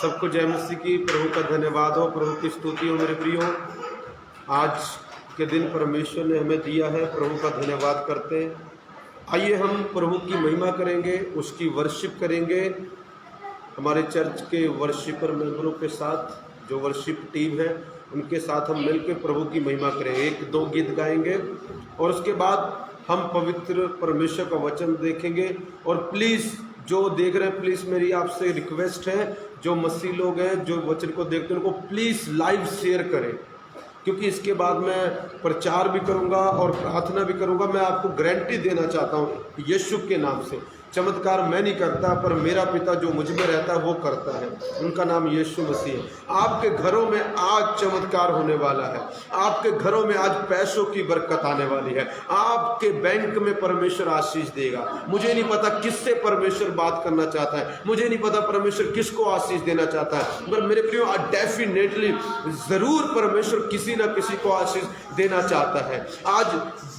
सबको जय मसीह की। प्रभु का धन्यवाद हो, प्रभु की स्तुति हो मेरे प्रियो। आज के दिन परमेश्वर ने हमें दिया है, प्रभु का धन्यवाद करते हैं। आइए हम प्रभु की महिमा करेंगे, उसकी वर्शिप करेंगे। हमारे चर्च के वर्शिपर मेंबरों के साथ, जो वर्शिप टीम है उनके साथ हम मिलकर प्रभु की महिमा करेंगे। एक दो गीत गाएंगे और उसके बाद हम पवित्र परमेश्वर का वचन देखेंगे। और प्लीज़ जो देख रहे हैं, प्लीज़ मेरी आपसे रिक्वेस्ट है, जो मसीह लोग हैं जो वचन को देखते हैं उनको प्लीज़ लाइव शेयर करें, क्योंकि इसके बाद मैं प्रचार भी करूंगा और प्रार्थना भी करूंगा। मैं आपको गारंटी देना चाहता हूं यीशु के नाम से, चमत्कार मैं नहीं करता पर मेरा पिता जो मुझ में रहता है वो करता है। उनका नाम यीशु मसीह है। आपके घरों में आज चमत्कार होने वाला है। आपके घरों में आज पैसों की बरकत आने वाली है। आपके बैंक में परमेश्वर आशीष देगा। मुझे नहीं पता किससे परमेश्वर बात करना चाहता है, मुझे नहीं पता परमेश्वर किसको आशीष देना चाहता है, पर मेरे प्रियो आज डेफिनेटली ज़रूर परमेश्वर किसी ना किसी को आशीष देना चाहता है। आज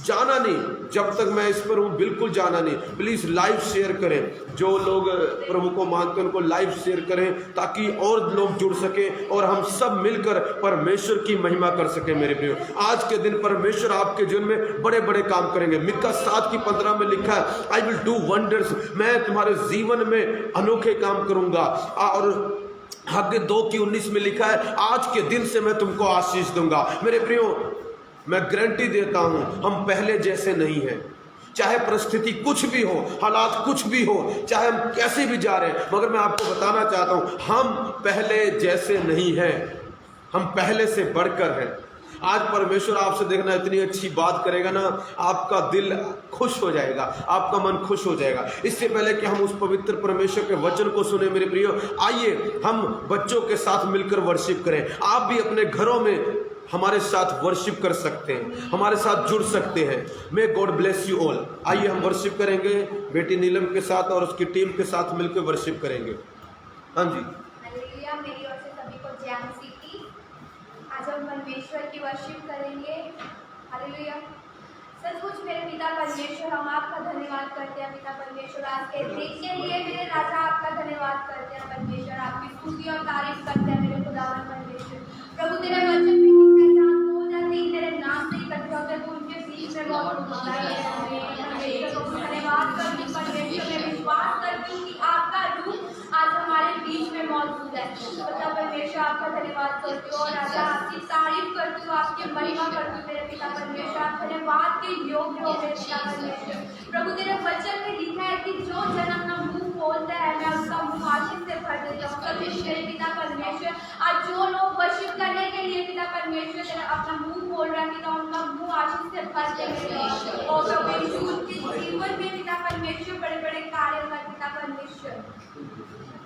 जाना नहीं, जब तक मैं इस पर हूँ बिल्कुल जाना नहीं। प्लीज़ लाइव शेयर करें, जो लोग प्रभु को मानते हैं उनको लाइव शेयर करें, ताकि और लोग जुड़ सकें और हम सब मिलकर परमेश्वर की महिमा कर सकें। मेरे प्रियो, आज के दिन परमेश्वर आपके जीवन में बड़े बड़े काम करेंगे। मिक्का 7:15 में लिखा है, आई विल डू वंडर्स, मैं तुम्हारे जीवन में अनोखे काम करूंगा। और हग 2:19 में लिखा है, आज के दिन से मैं तुमको आशीष दूंगा। मेरे प्रियो, मैं गारंटी देता हूं हम पहले जैसे नहीं हैं। चाहे परिस्थिति कुछ भी हो, हालात कुछ भी हो, चाहे हम कैसे भी जा रहे हैं, मगर मैं आपको बताना चाहता हूं हम पहले जैसे नहीं हैं, हम पहले से बढ़कर हैं। आज परमेश्वर आपसे देखना इतनी अच्छी बात करेगा ना, आपका दिल खुश हो जाएगा, आपका मन खुश हो जाएगा। इससे पहले कि हम उस पवित्र परमेश्वर के वचन को सुने मेरे प्रियो, आइए हम बच्चों के साथ मिलकर वर्शिप करें। आप भी अपने घरों में हमारे साथ वर्शिप कर सकते हैं, हमारे साथ जुड़ सकते हैं। मे गॉड ब्लेस यू ऑल। आइए हम वर्शिप करेंगे बेटी नीलम के साथ और उसकी टीम के साथ मिलकर वर्शिप करेंगे। हाँ जी, हालेलुया। मेरी ओर से सभी को जय मसीह की। आज हम परमेश्वर की वर्शिप करेंगे। हालेलुया। सचमुच मेरे पिता परमेश्वर, हम आपका धन्यवाद करते हैं पिता परमेश्वर, आज के दिन के लिए मेरे राजा आपका धन्यवाद करते हैं परमेश्वर, आपकी स्तुति और तारीफ करते हैं मेरे खुदावन परमेश्वर। प्रभु तेरे वचन में लिखा है, जहाँ दो या तीन तेरे नाम से इकट्ठे होते हैं तो उनके बीच में मौजूद होता है। परमेश्वर को धन्यवाद करती हूँ, परमेश्वर में विश्वास करती हूँ कि आपका रूप आज हमारे बीच में मौजूद है। पिता परमेश्वर आपका धन्यवाद करती हूँ और राजा आपकी तारीफ करती हूँ, आपकी महिमा करती हूँ मेरे पिता परमेश्वर। आप धन्यवाद के योग्य हो मेरे पिता परमेश्वर। प्रभु तेरे वचन में लिखा है कि जो जन अपना मुंह खोलता है मैं उसका मुंह आशीष से भर देता हूँ। कभी मेरे पिता परमेश्वर, आज जो लोग वर्शिप करने के लिए पिता परमेश्वर तेरा अपना मुंह खोल रहा है पिता, उनका मुंह आशीष से भर देंगे। और प्रभु यीशु उनके जीवन में पिता परमेश्वर बड़े बड़े कार्य कर पिता परमेश्वर।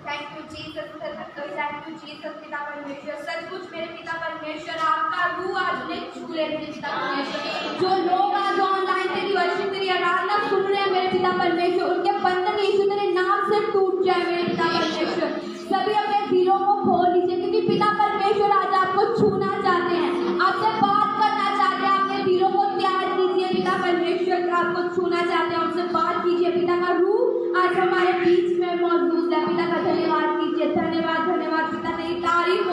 Thank you Jesus, thank you Jesus पिता परमेश्वर। सचमुच मेरे पिता परमेश्वर, आपका रूह आज उन्हें छू ले मेरे पिता परमेश्वर। जो लोग आज ऑनलाइन तेरी वर्शिप तेरी आराधना सुन रहे हैं मेरे पिता परमेश्वर, उनके बंधन यीशु तेरे नाम से टूट जाए मेरे पिता परमेश्वर। सभी अपने दिलों को खोल लीजिए, क्योंकि पिता परमेश्वर आज आपको छूना चाहते हैं, आपसे बात करना चाहते हैं। अपने दिलों को त्याग कीजिए पिता परमेश्वर, आपको छूना चाहते हैं, उनसे बात कीजिए। पिता का रूह आज हमारे बीच में मौजूद है। पिता का धन्यवाद कीजिए। धन्यवाद धन्यवाद पिता, तेरी तारीफ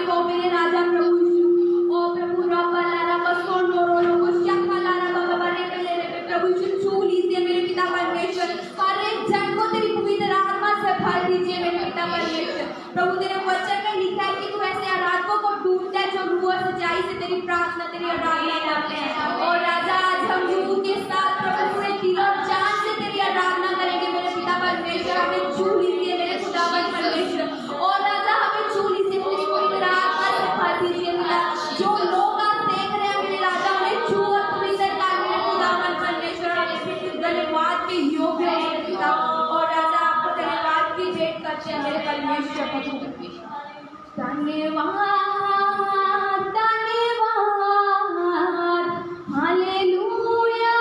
हो मेरे राजा प्रभु यीशु। ओ प्रभु रब्बा लारा बसों डोरो लोगो शक्का लारा बाबा बरे के ले रे प्रभु यीशु, छू लीजिए मेरे पिता परमेश्वर। हर एक जन को तेरी पवित्र आत्मा से भर दीजिए मेरे पिता परमेश्वर। प्रभु तेरे वचन में लिखा है कि तू ऐसे आराधकों को ढूंढता है जो रूह और सच्चाई से तेरी प्रार्थना तेरी आराधना करते हैं। और राजा आज हम रूह के साथ प्रभु पूरे दिल और जान से तेरी आराधना करेंगे मेरे पिता परमेश्वर। हमें छू लीजिए मेरे खुदावन परमेश्वर। और राजा हमें छू लीजिए, तेरी पवित्र आत्मा से भर दीजिए पिता। जो लोग आप देख रहे हैं मेरे राजा, उन्हें छू और पवित्र कर मेरे खुदावन परमेश्वर। हमें धन्यवाद के योग्य है मेरे पिता। और राजा आपको धन्यवाद की भेंट करते हैं मेरे परमेश्वर। धन्यवाद धन्यवाद, हालेलुया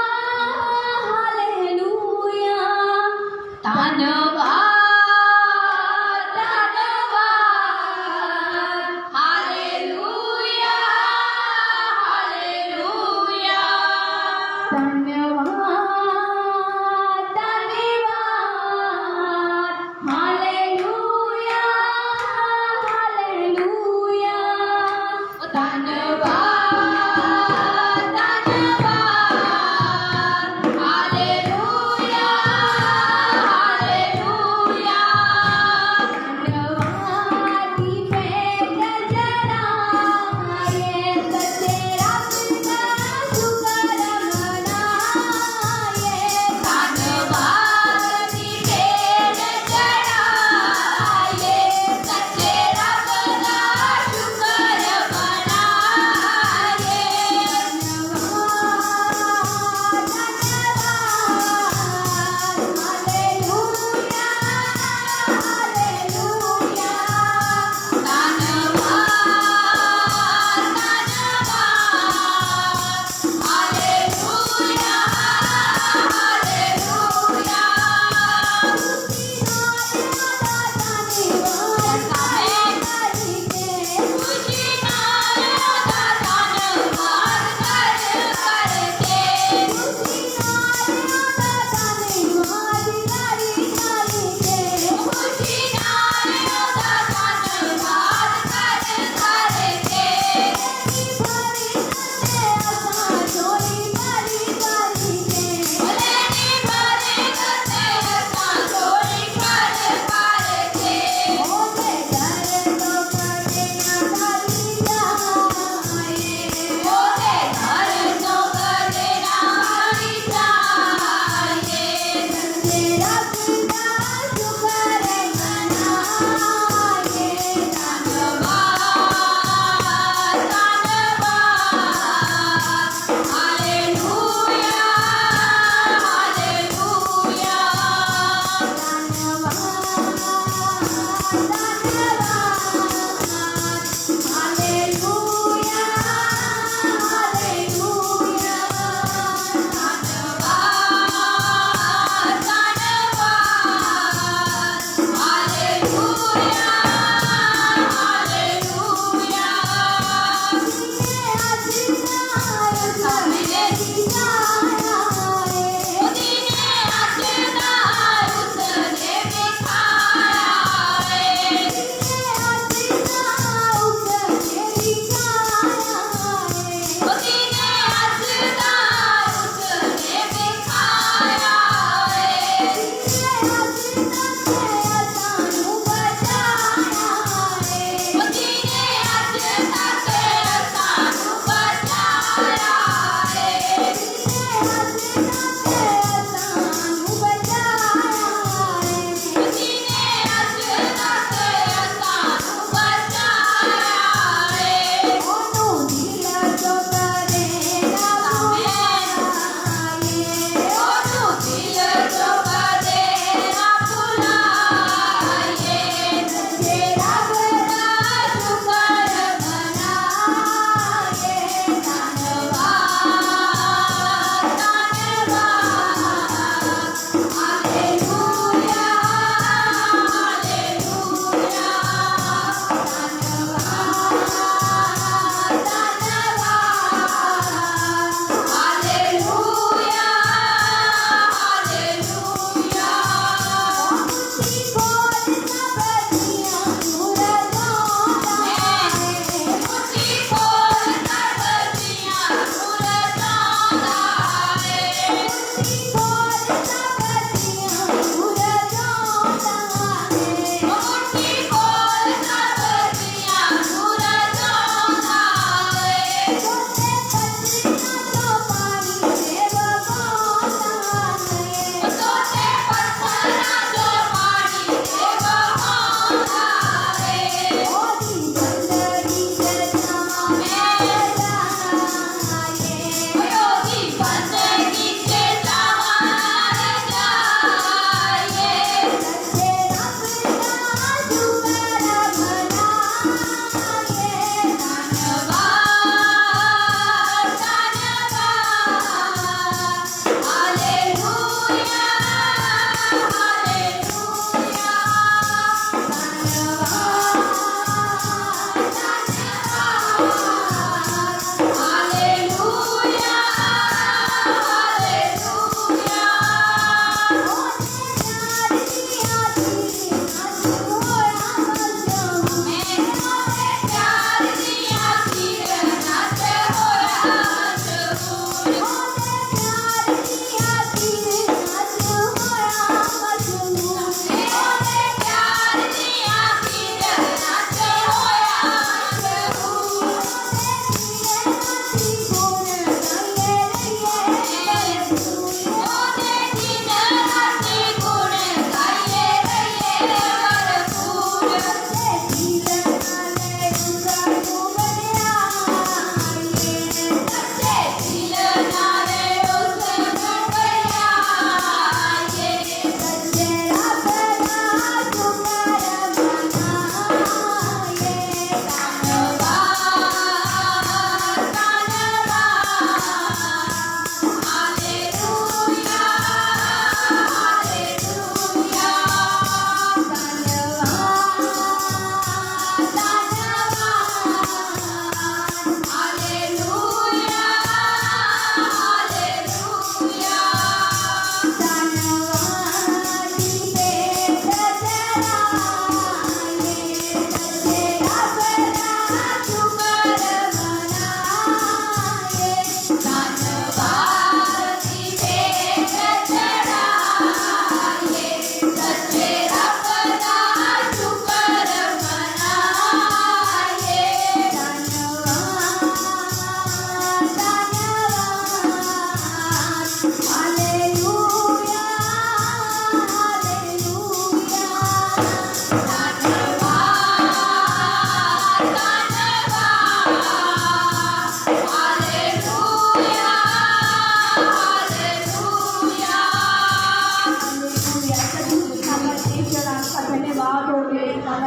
हालेलुया। धन्यवाद धन्यवाद, हालेलुया हालेलुया। धन्यवाद धन्यवाद, हालेलुया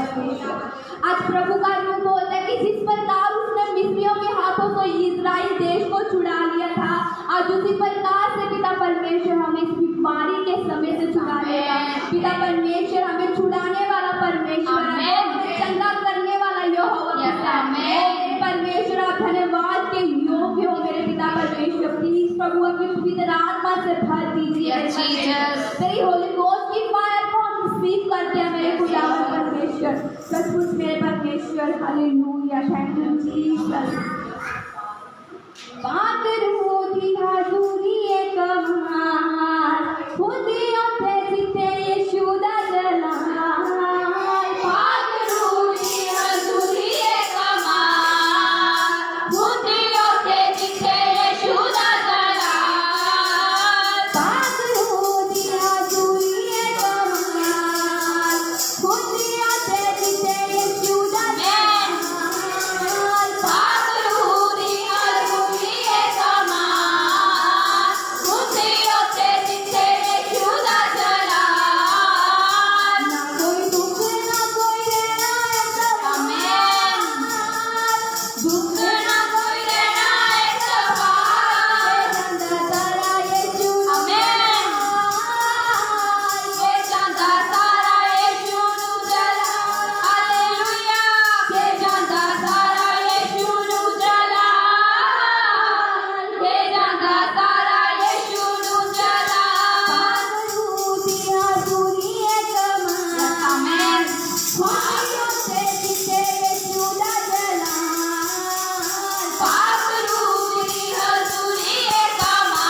परमेश्वर। आज प्रभु का रूप बोलता है कि जिस प्रकार उसने मिस्रियों के हाथों से इजराइल देश को छुड़ा लिया था, आज उसी प्रकार से पिता परमेश्वर हमें इस बीमारी के समय से छुड़ा लेगा। पिता परमेश्वर हमें छुड़ाने वाला परमेश्वर है, हमें चंगा करने वाला यहोवा है। परमेश्वर आप धन्यवाद के योग्य हो मेरे पिता परमेश्वर। प्लीज प्रभु अपनी पवित्र आत्मा से भर दीजिए तेरी होली गोस्ट की फायर को हम रिसीव करते हैं मेरे खुदावन परमेश्वर। सचमुच मेरे परमेश्वर हालेलुया, थैंक यू जीसस। पात्र होती हाजुरी एक महान खुदियों पे जीते यीशु दा जलाल। पात्र होती हाजुरी एक महान खुदियों पे जीते यीशु दा जलाल। पात्र होती हाजुरी एक महान खुदियों पे जीते यीशु दा जलाल। पात्र होती हाजुरी एक महान खुदियों पे जीते यीशु दा जलाल। ना कोई दुख ना कोई रहना है आमीन, दुख ना कोई रहना है सवाल। चंदा तारा यीशु आमीन, के चंदा तारा यीशु नु जलाल। हालेलुया, के चंदा तारा यीशु नु जलाल, के चंदा तारा यीशु नु जलाल। हालेलुया दुनिया कमा आमीन, खुदियों से जीते यीशु दा जलाल। पापरू दी हजूरी कमा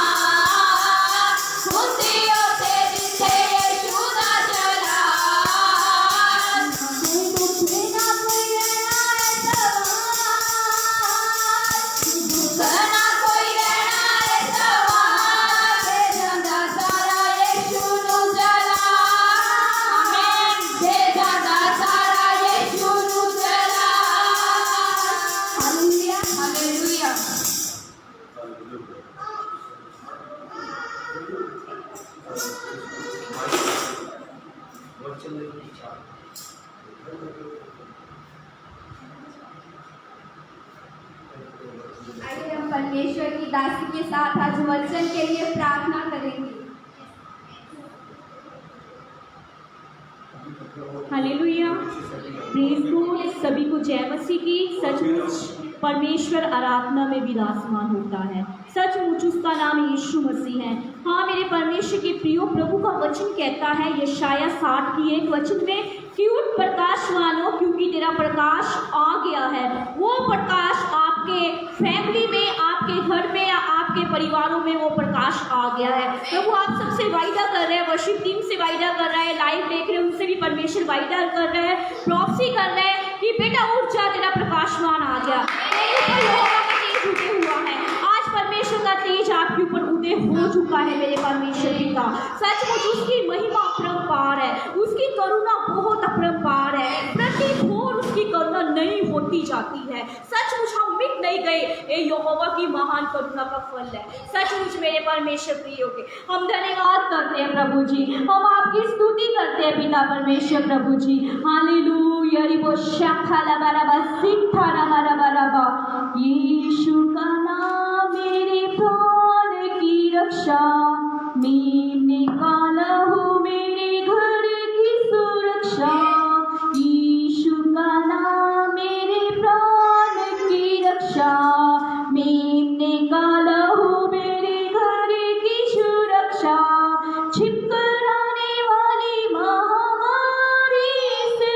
खुदियों से जीते यीशु दा जलाल। कोई दुख ना कोई रहना है सवाल, दुख ना कोई रहना है सवाल। के चंदा तारा यीशु नु जलाल आमीन, के चंदा तारा यीशु नु जलाल। Hallelujah hallelujah. आइए हम परमेश्वर की दासी के साथ आज वचन के लिए प्रार्थना करेंगे। Hallelujah, praise God. सभी को जय मसीह की। सचमुच परमेश्वर आराधना में विराजमान होता है, सचमुच उसका नाम यीशु मसीह है। हाँ मेरे परमेश्वर के प्रियो, प्रभु का वचन कहता है यशाया 60 की 1 वचन में कि उठ प्रकाशवानो क्योंकि तेरा प्रकाश आ गया है। वो प्रकाश आपके फैमिली में, आपके घर में, आपके परिवारों में वो प्रकाश आ गया है। प्रभु आप सबसे वायदा कर रहे हैं, वर्शिप टीम से वायदा कर रहा है, लाइव देख रहे हैं उनसे भी परमेश्वर वायदा कर रहे हैं, प्रॉफसी कर रहे हैं कि बेटा उठ जा, तेरा प्रकाशवान आ गया। तेरे ऊपर यहोवा का तेज उदय हुआ है। आज परमेश्वर का तेज आपके ऊपर उदय हो चुका है मेरे परमेश्वर पिता। सचमुच उसकी महिमा अपरंपार है, उसकी करुणा बहुत अपरंपार है। प्रति भोर उसकी करुणा नई होती जाती है। सचमुच हम मिट नहीं गए, ये यहोवा की महान करुणा का फल है। सचमुच मेरे परमेश्वर प्रियो के हम धन्यवाद करते हैं प्रभु जी, हम आपकी स्तुति करते हैं पिता परमेश्वर प्रभु जी। Hallelujah ribo शाखाला बराबा सिद्धारा बराबा। यीशु का नाम मेरे प्राण की रक्षा, मैं निकाला हूँ मेरे घर की सुरक्षा। यीशु का नाम मेरे प्राण की रक्षा, मैं निकाला हूँ मेरे घर की सुरक्षा। छिपकराने वाली महामारी से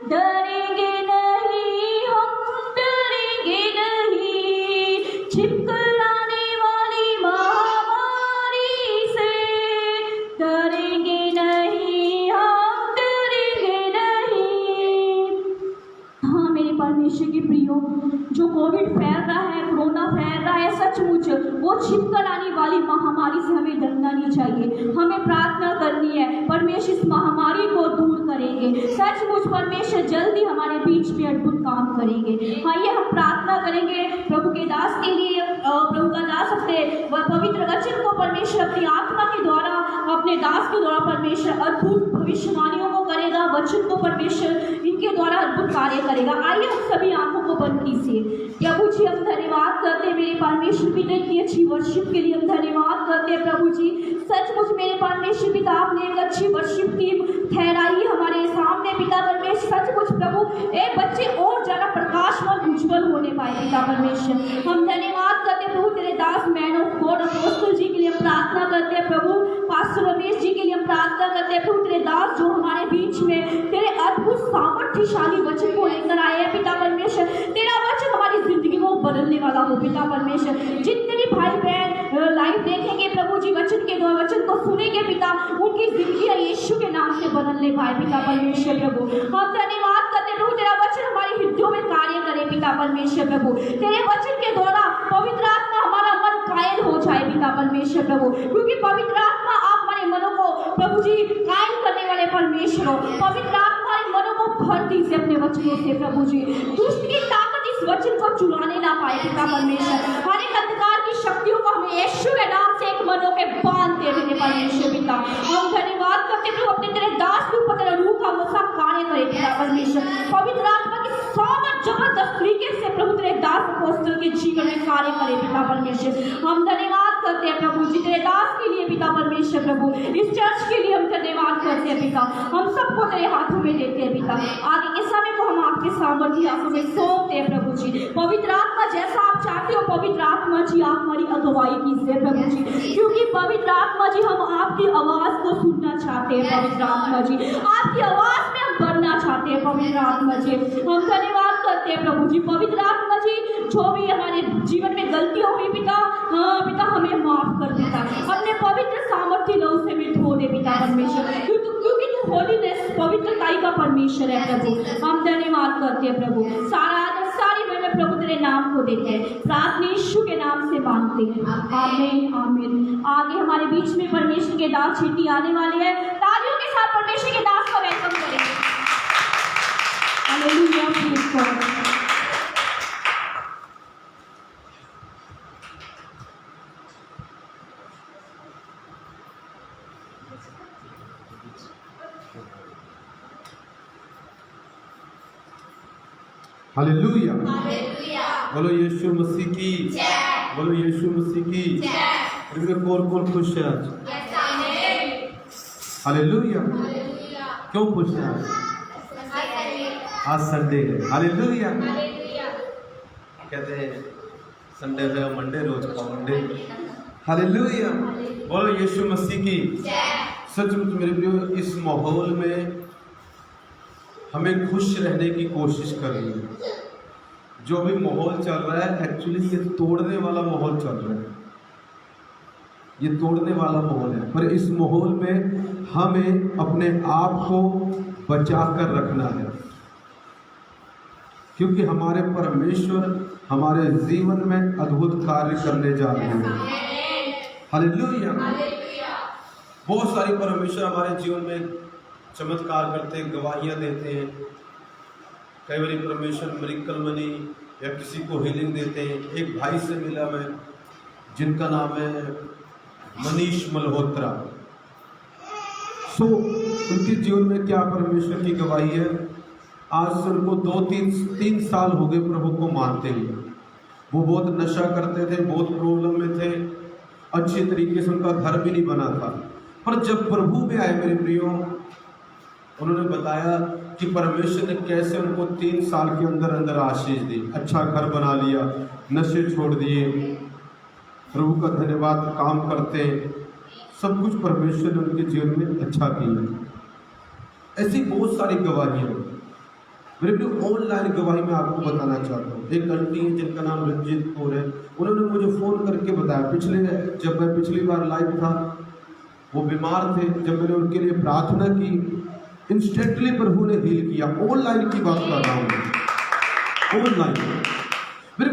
डरेंगे नहीं हम, डरेंगे नहीं। छिपकराने वाली महामारी से डरेंगे नहीं हम, डरेंगे नहीं। हाँ मेरे परमेश्वर के प्रियो, जो कोविड फैल रहा है, कोरोना फैल रहा है, सचमुच वो छिपकर आने वाली महामारी से हमें डरना नहीं चाहिए। हमें प्रार्थना करनी है, परमेश्वर इस महामारी को दूर करेंगे। सचमुच परमेश्वर जल्दी हमारे बीच में अद्भुत काम करेंगे। आइए हम प्रार्थना करेंगे प्रभु के दास के लिए। प्रभु का दास अपने पवित्र वचन को परमेश्वर परमेश्वर अपनी आत्मा के द्वारा अपने दास के द्वारा परमेश्वर अद्भुत भविष्यवाणियों को करेगा, वचन को परमेश्वर इनके द्वारा अद्भुत कार्य करेगा। आइए हम सभी आंखों को बंद कीजिए। प्रभु जी हम धन्यवाद करते हैं मेरे परमेश्वर पिता इतनी अच्छी वर्शिप के लिए हम धन्यवाद करते हैं प्रभु जी। सचमुच मेरे परमेश्वर पिता आपने एक अच्छी वर्शिप टीम ठहराई हमारे सामने पिता परमेश्वर। सचमुच प्रभु एक बच्चे और ज़्यादा प्रकाशमान उज्जवल होने पाए पिता परमेश्वर। हम धन्यवाद करते हैं प्रभु तेरे दास मैन ऑफ गॉड अपोस्टल जी के लिए प्रार्थना करते हैं प्रभु। पास्टर रमेश जी के लिए हम प्रार्थना करते हैं प्रभु तेरे दास जो हमारे बीच में तेरे अद्भुत सामर्थ्यशाली वचन को लेकर आए हैं पिता परमेश्वर। तेरा वचन हमारी जिंदगी को बदलने वाला हो पिता परमेश्वर। जितने भी भाई बहन लाइव देखेंगे प्रभु जी वचन के द्वारा वचन को सुनेंगे पिता, उनकी जिंदगी यीशु के नाम से बदलने पाए पिता परमेश्वर प्रभु। हम धन्यवाद करते प्रभु तेरा वचन हमारे हृदयों में कार्य करे पिता परमेश्वर प्रभु। तेरे वचन के द्वारा पवित्र आत्मा हमारा मन कायल हो जाए पिता परमेश्वर प्रभु, क्योंकि पवित्र आत्मा आप हमारे मनों को प्रभु जी कायल करने वाले परमेश्वर हो। पवित्र आत्मा इन मनों को भर दीजिए अपने वचनों से प्रभु जी। दुष्ट की ताकत इस वचन को चुराने ना पाए पिता परमेश्वर। हर एक अंधकार की शक्तियों को हमें यीशु के नाम से एक मनों के बांधते मेरे परमेश्वर पिता। हम धन्यवाद करते प्रभु अपने तेरे दास के ऊपर तेरा रूह का मुसा कार्य करे पिता परमेश्वर। पवित्र आत्मा की सामर्थ जबरदस्त तरीके से प्रभु तेरे दास अपोस्टल के जीवन में कार्य करे पिता परमेश्वर। हम धन्यवाद करते हैं प्रभु जी तेरे दास के लिए पिता परमेश्वर प्रभु। इस चर्च के लिए हम धन्यवाद करते हैं पिता। हम सबको तेरे हाथों में देते हैं पिता। आगे के समय को हम आपके सामर्थ्य हाथों में सौंपते हैं प्रभु जी। पवित्र आत्मा जैसा आप चाहते हो पवित्र आत्मा जी आप हमारी अगुवाई कीजिए प्रभु जी, क्योंकि पवित्र आत्मा जी हम आपकी आवाज को सुनना चाहते हैं पवित्र आत्मा जी। आपकी आवाज में हम बढ़ना चाहते हैं पवित्र आत्मा जी। हम धन्यवाद करते हैं प्रभु जी। पवित्र आत्मा जी जो भी हमारे जीवन में गलतियां हुई पिता, पिता हमें माफ कर देता, अपने पवित्र सामर्थ्य लहू से भी धो दे पिता परमेश्वर, क्योंकि तू होलीनेस पवित्रताई का परमेश्वर है प्रभु। हम धन्यवाद करते हैं प्रभु। सारा आदर सारी महिमा प्रभु तेरे नाम को देते हैं, प्रार्थना यीशु के नाम से मांगते हैं, आमीन आमीन। आगे हमारे बीच में परमेश्वर के दास छीटी आने वाले हैं। तालियों के साथ परमेश्वर के दास को वेलकम करेंगे। Hallelujah praise God. हालेलुया बोलो यीशु मसीह की जय, बोलो यीशु मसीह की जय। कौन खुश है आज? हालेलुया। क्यों खुश है आज संडे है। हालेलुया। कहते हैं संडे है मंडे रोज का मंडे। हालेलुया बोलो यीशु मसीह की जय। सचमुच मेरे प्रियो इस माहौल में हमें खुश रहने की कोशिश करनी है। जो भी माहौल चल रहा है एक्चुअली ये तोड़ने वाला माहौल चल रहा है, ये तोड़ने वाला माहौल है। पर इस माहौल में हमें अपने आप को बचा कर रखना है, क्योंकि हमारे परमेश्वर हमारे जीवन में अद्भुत कार्य करने जा रहे हैं। हालेलुया। बहुत सारी परमेश्वर हमारे जीवन में चमत्कार करते हैं, गवाहियाँ देते हैं। कई बार परमेश्वर मिरेकल मनी या किसी को हीलिंग देते हैं। एक भाई से मिला मैं जिनका नाम है मनीष मल्होत्रा। उनके जीवन में क्या परमेश्वर की गवाही है। आज से उनको 2-3 साल हो गए प्रभु को मानते हुए। वो बहुत नशा करते थे, बहुत प्रॉब्लम में थे, अच्छे तरीके से उनका घर भी नहीं बना था। पर जब प्रभु में आए मेरे प्रियो, उन्होंने बताया कि परमेश्वर ने कैसे उनको 3 साल के अंदर अंदर आशीष दी, अच्छा घर बना लिया, नशे छोड़ दिए, प्रभु का धन्यवाद काम करते, सब कुछ परमेश्वर ने उनके जीवन में अच्छा किया। ऐसी बहुत सारी गवाहियाँ मेरे भी ऑनलाइन गवाही में आपको बताना चाहता हूँ। एक आंटी है जिनका नाम रंजीत कौर है, उन्होंने मुझे फ़ोन करके बताया जब मैं पिछली बार लाइव था, वो बीमार थे, जब मैंने उनके लिए प्रार्थना की इंस्टेंटली प्रभु ने हील किया। ऑनलाइन की बात कर रहा हूँ, ऑनलाइन। मेरे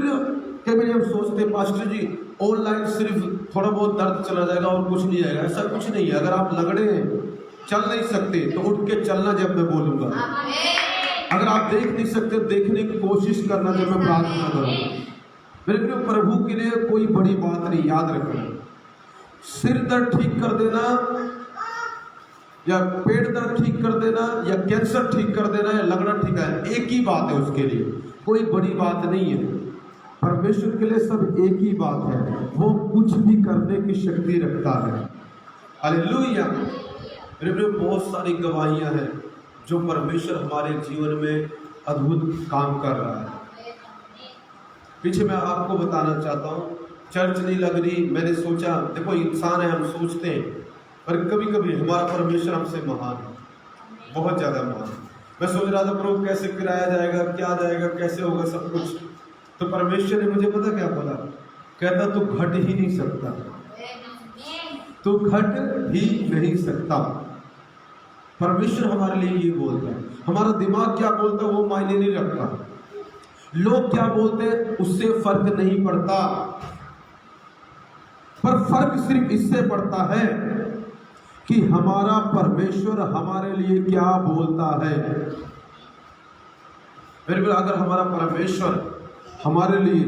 कई बार हम सोचते हैं पास्टर जी ऑनलाइन सिर्फ थोड़ा बहुत दर्द चला जाएगा और कुछ नहीं आएगा। ऐसा कुछ नहीं है। अगर आप लगड़े चल नहीं सकते तो उठ के चलना जब मैं बोलूँगा। अगर आप देख नहीं सकते देखने की कोशिश करना जब मैं प्रार्थना करूँगा। मेरे प्रभु के लिए कोई बड़ी बात नहीं, याद रखना। सिर दर्द ठीक कर देना या पेट दर्द ठीक कर देना या कैंसर ठीक कर देना या लगना ठीक है, एक ही बात है उसके लिए, कोई बड़ी बात नहीं है। परमेश्वर के लिए सब एक ही बात है, वो कुछ भी करने की शक्ति रखता है। हालेलुया। मेरे प्रिय, बहुत सारी गवाहियां हैं जो परमेश्वर हमारे जीवन में अद्भुत काम कर रहा है। पीछे मैं आपको बताना चाहता हूँ, चर्च नहीं लग रही, मैंने सोचा, देखो इंसान है, हम सोचते हैं, पर कभी कभी हमारा परमेश्वर हमसे महान है, बहुत ज़्यादा महान। मैं सोच रहा था प्रभु कैसे गिराया जाएगा, क्या जाएगा, कैसे होगा सब कुछ, तो परमेश्वर ने मुझे पता क्या बोला, कहता तू घट ही नहीं सकता, तू घट ही नहीं सकता। परमेश्वर हमारे लिए ये बोलता है। हमारा दिमाग क्या बोलता है वो मायने नहीं रखता, लोग क्या बोलते हैं उससे फर्क नहीं पड़ता, पर फर्क सिर्फ इससे पड़ता है कि हमारा परमेश्वर हमारे लिए क्या बोलता है। मेरे प्यारे, अगर हमारा परमेश्वर हमारे लिए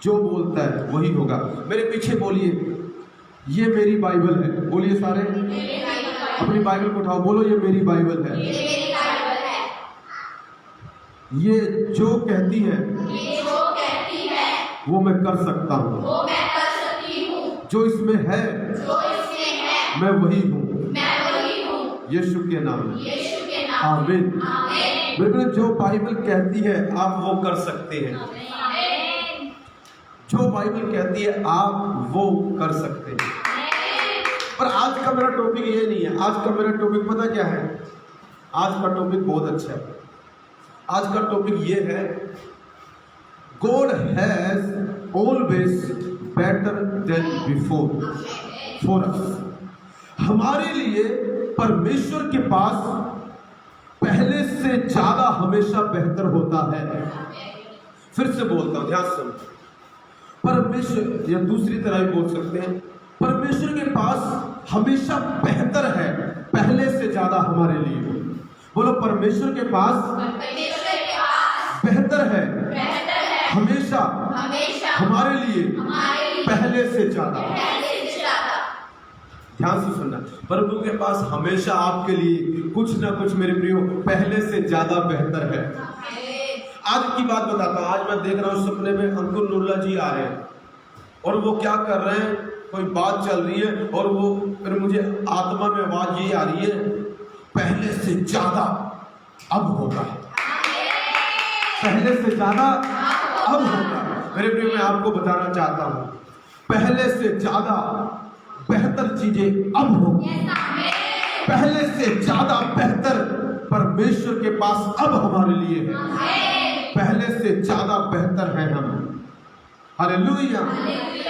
जो बोलता है वही होगा। मेरे पीछे बोलिए, ये मेरी बाइबल है, बोलिए सारे, अपनी बाइबल को उठाओ, बोलो ये मेरी बाइबल है, ये जो कहती है वो मैं कर सकता हूँ, जो इसमें है मैं वही हूँ, यीशु के नाम में, आमीन। बिल्कुल, जो बाइबल कहती है आप वो कर सकते हैं, जो बाइबल कहती है आप वो कर सकते हैं। पर आज का मेरा टॉपिक ये नहीं है, आज का मेरा टॉपिक पता क्या है, आज का टॉपिक बहुत अच्छा है। आज का टॉपिक ये है, God has always better than before for us. हमारे लिए परमेश्वर के पास पहले से ज्यादा हमेशा बेहतर होता है। फिर से बोलता हूं, ध्यान सुनो, परमेश्वर, या दूसरी तरह भी बोल सकते हैं, परमेश्वर के पास हमेशा बेहतर है पहले से ज्यादा हमारे लिए। बोलो, परमेश्वर के पास बेहतर है हमेशा हमारे लिए पहले से ज्यादा। ध्यान से सुनना, प्रभु के पास हमेशा आपके लिए कुछ ना कुछ मेरे प्रियो पहले से ज्यादा बेहतर है। आज की बात बताता हूँ, आज मैं देख रहा हूँ सपने में अंकुर नुल्ला जी आ रहे हैं और वो क्या कर रहे हैं, कोई बात चल रही है और वो फिर मुझे आत्मा में आवाज ये आ रही है, पहले से ज्यादा अब होगा, पहले से ज्यादा अब होगा। मेरे प्रिय, मैं आपको बताना चाहता हूं, पहले से ज्यादा बेहतर चीजें अब होंगी, पहले से ज्यादा बेहतर परमेश्वर के पास अब हमारे लिए है, पहले से ज्यादा बेहतर है हम। हालेलुया।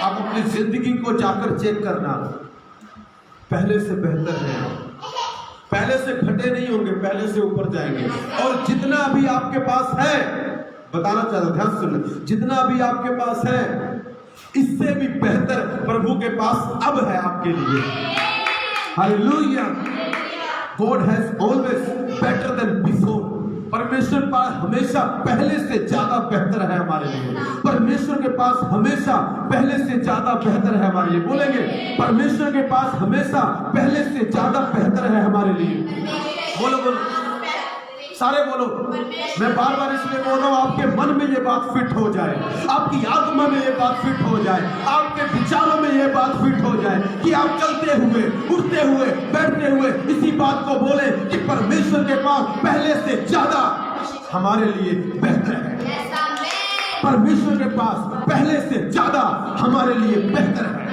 आप अपनी जिंदगी को जाकर चेक करना, पहले से बेहतर है हम, पहले से घटे नहीं होंगे, पहले से ऊपर जाएंगे। और जितना अभी आपके पास है, बताना चाहता हूं, ध्यान सुनना, जितना अभी आपके पास है इससे भी बेहतर प्रभु के पास अब है आपके लिए। Hallelujah. God has always better than before. परमेश्वर के पास हमेशा पहले से ज्यादा बेहतर है हमारे लिए। परमेश्वर के पास हमेशा पहले से ज्यादा बेहतर है हमारे लिए। बोलेंगे, परमेश्वर के पास हमेशा पहले से ज्यादा बेहतर है हमारे लिए। बोलो बोलो, सारे बोलो। मैं बार बार इसलिए बोल रहा हूँ, आपके मन में ये बात फिट हो जाए, आपकी आत्मा में ये बात फिट हो जाए, आपके विचारों में ये बात फिट हो जाए कि आप चलते हुए, उठते हुए, बैठते हुए इसी बात को बोले कि परमेश्वर के पास पहले से ज्यादा हमारे लिए बेहतर है। परमेश्वर के पास पहले से ज्यादा हमारे लिए बेहतर है।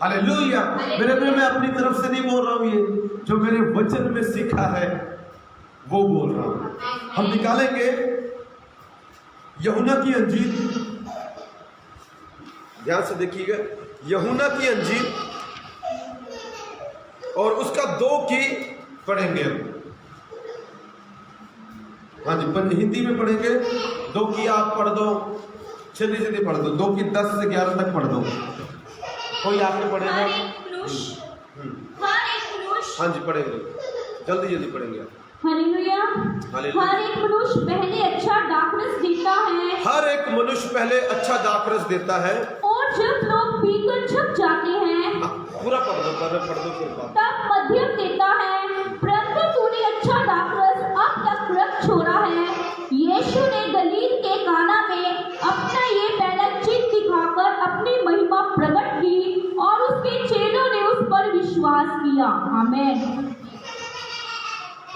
हालेलुया। मेरे में मैं अपनी तरफ से नहीं बोल रहा हूँ, ये जो मेरे वचन में सीखा है वो बोल रहा हूं। हम निकालेंगे यूहन्ना की अंजील, ध्यान से देखिएगा, यूहन्ना की अंजील और उसका 2 की पढ़ेंगे हम। हाँ जी, हिंदी में पढ़ेंगे। 2 की आप पढ़ दो, जल्दी जल्दी पढ़ दो, 2 की 10 से 11 तक पढ़ दो। कोई आपने पढ़ेगा? हाँ जी, पढ़ेंगे, जल्दी जल्दी पढ़ेंगे। हालेलुया। हर एक मनुष्य पहले अच्छा दाखरस देता है, हर एक मनुष्य पहले अच्छा दाखरस देता है, और जब लोग पीकर पीकर छक जाते हैं पूरा पढ़ दो फिर बात। तब मध्यम देता है, परंतु तूने अच्छा दाखरस अब तक रख छोड़ा है। यीशु ने गलील के काना में अपना ये पहला चिन्ह दिखाकर अपनी महिमा प्रकट की और उसके चेलों ने उस पर विश्वास किया। आमीन।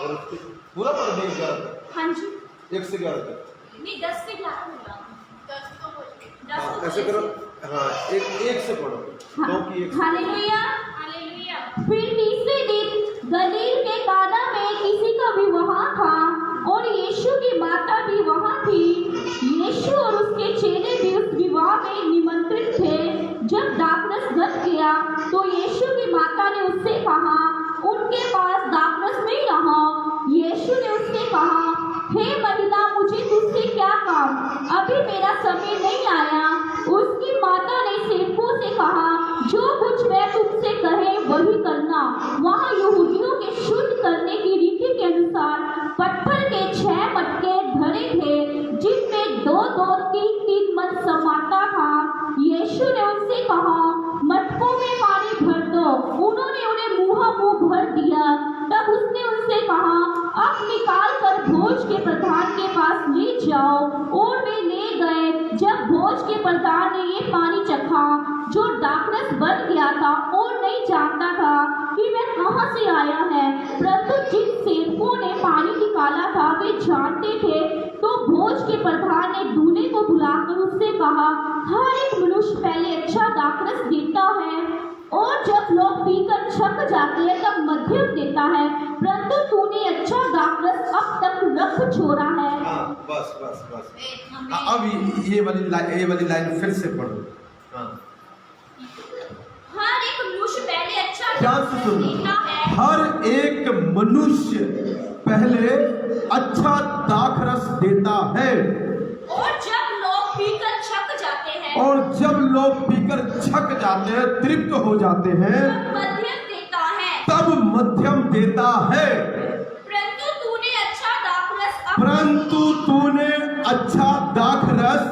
और उसके पूरा पढ़ दें 11 हाँ जी, 1 से 11 तक। नहीं 10 से 11 होगा। 10 तो बोल के। हाँ, ऐसे करो। हाँ, एक से पढ़ो। क्योंकि एक हालेलुया, हालेलुया। फिर तीसरे दिन गलील के काना में किसी का विवाह था और यीशु की माता भी वहाँ थी। यीशु और उसके चेले भी उस विवाह में निमंत्रित थे। जब दाखरस घट गया तो यीशु की माता ने उससे कहा, उनके पास दाखरस नहीं रहा। यीशु ने उससे कहा, हे महिला, मुझे तुझसे क्या काम, अभी मेरा समय नहीं आया। उसकी माता ने सेवकों से कहा, जो कुछ वह तुमसे कहे वही करना। वहाँ यहूदियों के शुद्ध करने की रीति के अनुसार पत्थर के 6 मटके धरे थे, जिनमें 2-2, 3-3 मन समाता था। यीशु ने उनसे कहा, मटकों में पानी भर दो। उन्होंने उन्हें मुँह भर दिया। तब उसने उनसे कहा, अब निकाल कर भोज के प्रधान के पास ले जाओ। और वे ले गए। जब भोज के प्रधान ने ये पानी चखा जो दाखरस बन गया था और नहीं जानता था कि वह कहाँ से आया है, परंतु जिन सेवकों ने पानी निकाला था वे जानते थे, तो भोज के प्रधान ने दूल्हे को बुलाकर उससे कहा, हर एक मनुष्य पहले अच्छा दाखरस देता है और जब लोग पीकर छक जाते हैं तब मध्यम देता है, परंतु तूने अच्छा दाखरस अब तक रख छोड़ा है। हाँ, बस। अब ये वाली लाइन फिर से पढ़ो। हाँ। हर एक मनुष्य पहले अच्छा ध्यान से सुनो। देता है। हर एक मनुष्य पहले अच्छा दाखरस देता है और जब लोग पीकर छक जाते हैं, और जब लोग पीकर छक जाते हैं, तृप्त हो जाते हैं, तब मध्यम देता है। तब मध्यम देता है। परंतु तूने अच्छा दाखरस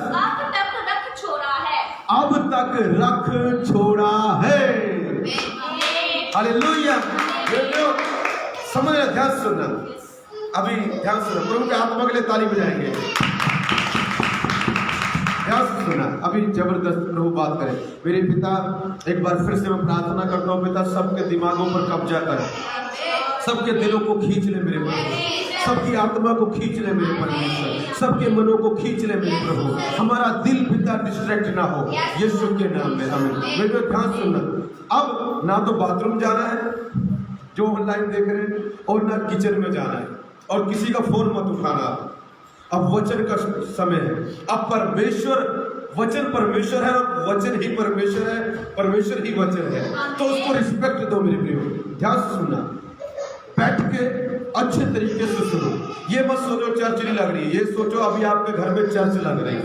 अब तक रख छोड़ा है। हालेलुया। समझ रहे? ध्यान से सुनना। अभी ध्यान से सुनना। प्रभु के आत्मा के लिए ताली बजाएंगे। ध्यान से सुनना। अभी जबरदस्त प्रभु बात करें। मेरे पिता, एक बार फिर से मैं प्रार्थना करता हूँ, पिता सबके दिमागों पर कब्जा कर, सबके दिलों को खींच ले मेरे प्रभु, सबकी आत्मा को खींच ले मेरे परमेश्वर, सबके मनों को खींच ले मेरे प्रभु। हमारा दिल पिता डिस्ट्रैक्ट ना हो, यीशु के नाम में हमें। मेरे ध्यान सुनना। अब ना तो बाथरूम जाना है जो ऑनलाइन देख रहे हैं, और ना किचन में जाना है, और किसी का फोन मत उठाना। अब वचन का समय है। अब वचन परमेश्वर है और वचन ही परमेश्वर है, परमेश्वर ही वचन है, तो उसको रिस्पेक्ट दो मेरे प्रियो। ध्यान से सुनना। बैठ के अच्छे तरीके से सुनो। ये मत सोचो चर्च नहीं लग रही है, ये सोचो अभी आपके घर में चर्च लग रही है,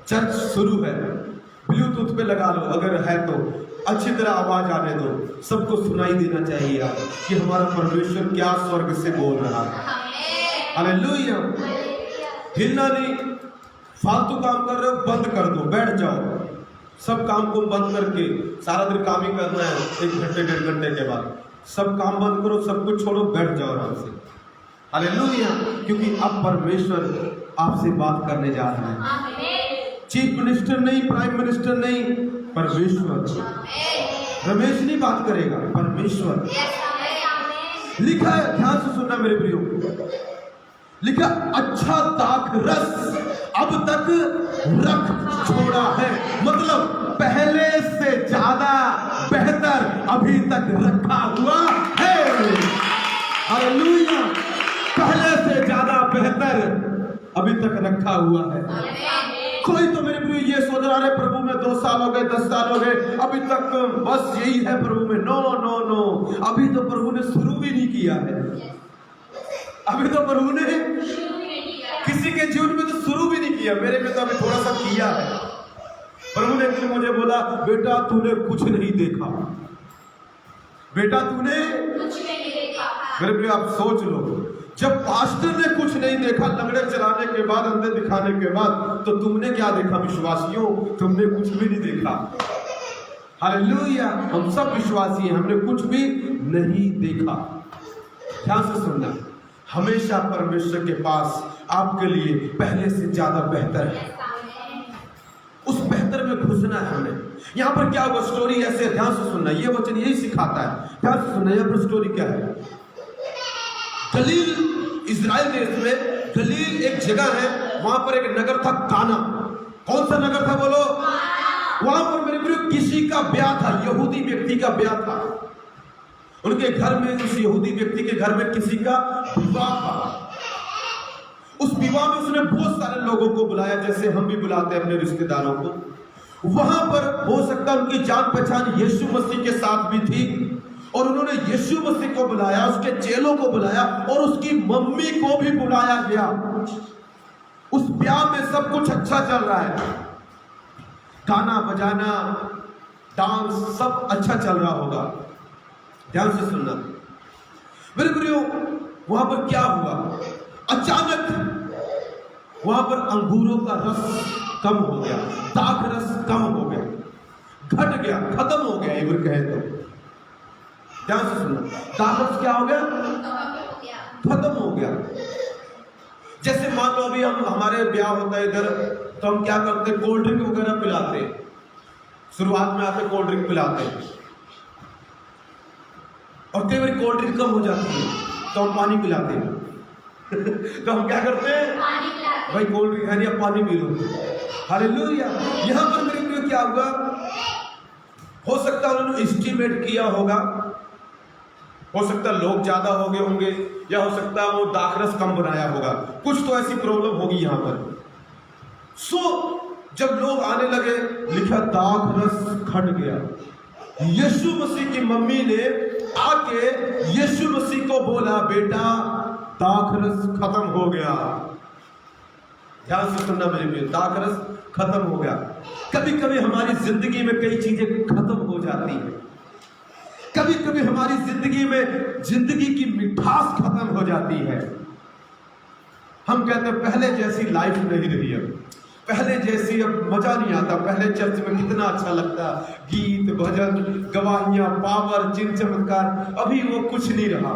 चर्च शुरू है। ब्लूटूथ पे लगा लो अगर है तो, अच्छी तरह आवाज आने दो, सबको सुनाई देना चाहिए आप कि हमारा परमेश्वर क्या स्वर्ग से बोल रहा है। हालेलुया। हिलना नहीं। फालतू काम कर रहे हो, बंद कर दो, बैठ जाओ। सब काम को बंद करके, सारा दिन काम ही करना है, 1 घंटे 1.5 घंटे के बाद सब काम बंद करो, सब कुछ छोड़ो, बैठ जाओ आराम से। हालेलुया। क्योंकि अब परमेश्वर आपसे बात करने जा रहा है। चीफ मिनिस्टर नहीं, प्राइम मिनिस्टर नहीं, परमेश्वर। रमेश नहीं बात करेगा, परमेश्वर। लिखा है, ध्यान से सुनना मेरे प्रियो, लिखा अच्छा दाखरस अब तक रख छोड़ा है, मतलब पहले से ज्यादा बेहतर अभी तक रखा हुआ है। हालेलुया। पहले से ज्यादा बेहतर अभी तक रखा हुआ है। कोई तो मेरे प्रिय ये सोच रहा है प्रभु में 2 साल हो गए, 10 साल हो गए, अभी तक बस यही है प्रभु में। नो नो नो, अभी तो प्रभु ने शुरू भी नहीं किया है। अभी तो प्रभु ने किसी के जीवन में तो शुरू भी नहीं किया। मेरे में तो अभी थोड़ा सा किया है। प्रभु ने एक दिन मुझे बोला, बेटा तूने कुछ नहीं देखा, बेटा तूने कुछ नहीं देखा। मेरे प्रिय आप सोच लो, जब पास्टर ने कुछ नहीं देखा, लंगड़े चलाने के बाद, अंधे दिखाने के बाद, तो तुमने क्या देखा विश्वासियों? तुमने कुछ भी नहीं देखा। हालेलुया। हम सब विश्वासी हैं, हमने कुछ भी नहीं देखा। ध्यान से सुनना, हमेशा परमेश्वर के पास आपके लिए पहले से ज्यादा बेहतर है। उस बेहतर में घुसना है हमें। यहाँ पर क्या होगा, स्टोरी ऐसे है, ध्यान से सुनना, ये वचन यही सिखाता है। ध्यान से सुनना, यहाँ पर स्टोरी क्या है। गलील, इजराइल देश में गलील एक जगह है, वहां पर एक नगर था काना। कौन सा नगर था बोलो? वहां पर मेरे प्रिय किसी का ब्याह था, यहूदी व्यक्ति का ब्याह था। उनके घर में, उस यहूदी व्यक्ति के घर में किसी का विवाह था। उस विवाह में उसने बहुत सारे लोगों को बुलाया, जैसे हम भी बुलाते हैं अपने रिश्तेदारों को। वहां पर हो सकता है उनकी जान पहचान यीशु मसीह के साथ भी थी, और उन्होंने यीशु मसीह को बुलाया, उसके चेलों को बुलाया, और उसकी मम्मी को भी बुलाया गया। उस ब्याह में सब कुछ अच्छा चल रहा है, गाना बजाना, डांस, सब अच्छा चल रहा होगा। ध्यान से सुनना मेरे प्रियो, वहां पर क्या हुआ, अचानक वहां पर अंगूरों का रस कम हो गया, दाख रस कम हो गया, घट गया, खत्म हो गया। एक बार कहे तो ध्यान से सुनना, दाख रस क्या हो गया? खत्म हो गया। जैसे मान लो अभी हम, हमारे ब्याह होता है इधर, तो हम क्या करते हैं, कोल्ड ड्रिंक वगैरह पिलाते हैं। शुरुआत में आते कोल्ड ड्रिंक पिलाते हैं, और कई बार कोल्ड ड्रिंक कम हो जाती है तो हम पानी पिलाते हैं। तो हम क्या करते हैं, भाई कोल्ड ड्रिंक है नहीं, अब पानी पी लो। हालेलुया। यहाँ पर मेरे लिए क्या हुआ, हो सकता है उन्होंने एस्टिमेट किया होगा, हो सकता है लोग ज्यादा हो गए होंगे, या हो सकता है वो दाखरस कम बनाया होगा, कुछ तो ऐसी प्रॉब्लम होगी यहाँ पर। जब लोग आने लगे, लिखा दाखरस घट गया। यीशु मसीह की मम्मी ने आके यीशु मसीह को बोला, बेटा दाखरस खत्म हो गया। ध्यान से सुनना मेरे प्रिय, दाखरस खत्म हो गया। कभी कभी हमारी जिंदगी में कई चीजें खत्म हो जाती हैं, कभी कभी हमारी जिंदगी में जिंदगी की मिठास खत्म हो जाती है। हम कहते हैं पहले जैसी लाइफ नहीं रही है, पहले जैसी अब मजा नहीं आता। पहले चर्च में कितना अच्छा लगता, गीत भजन गवाहियां पावर चिन्ह चमत्कार, अभी वो कुछ नहीं रहा,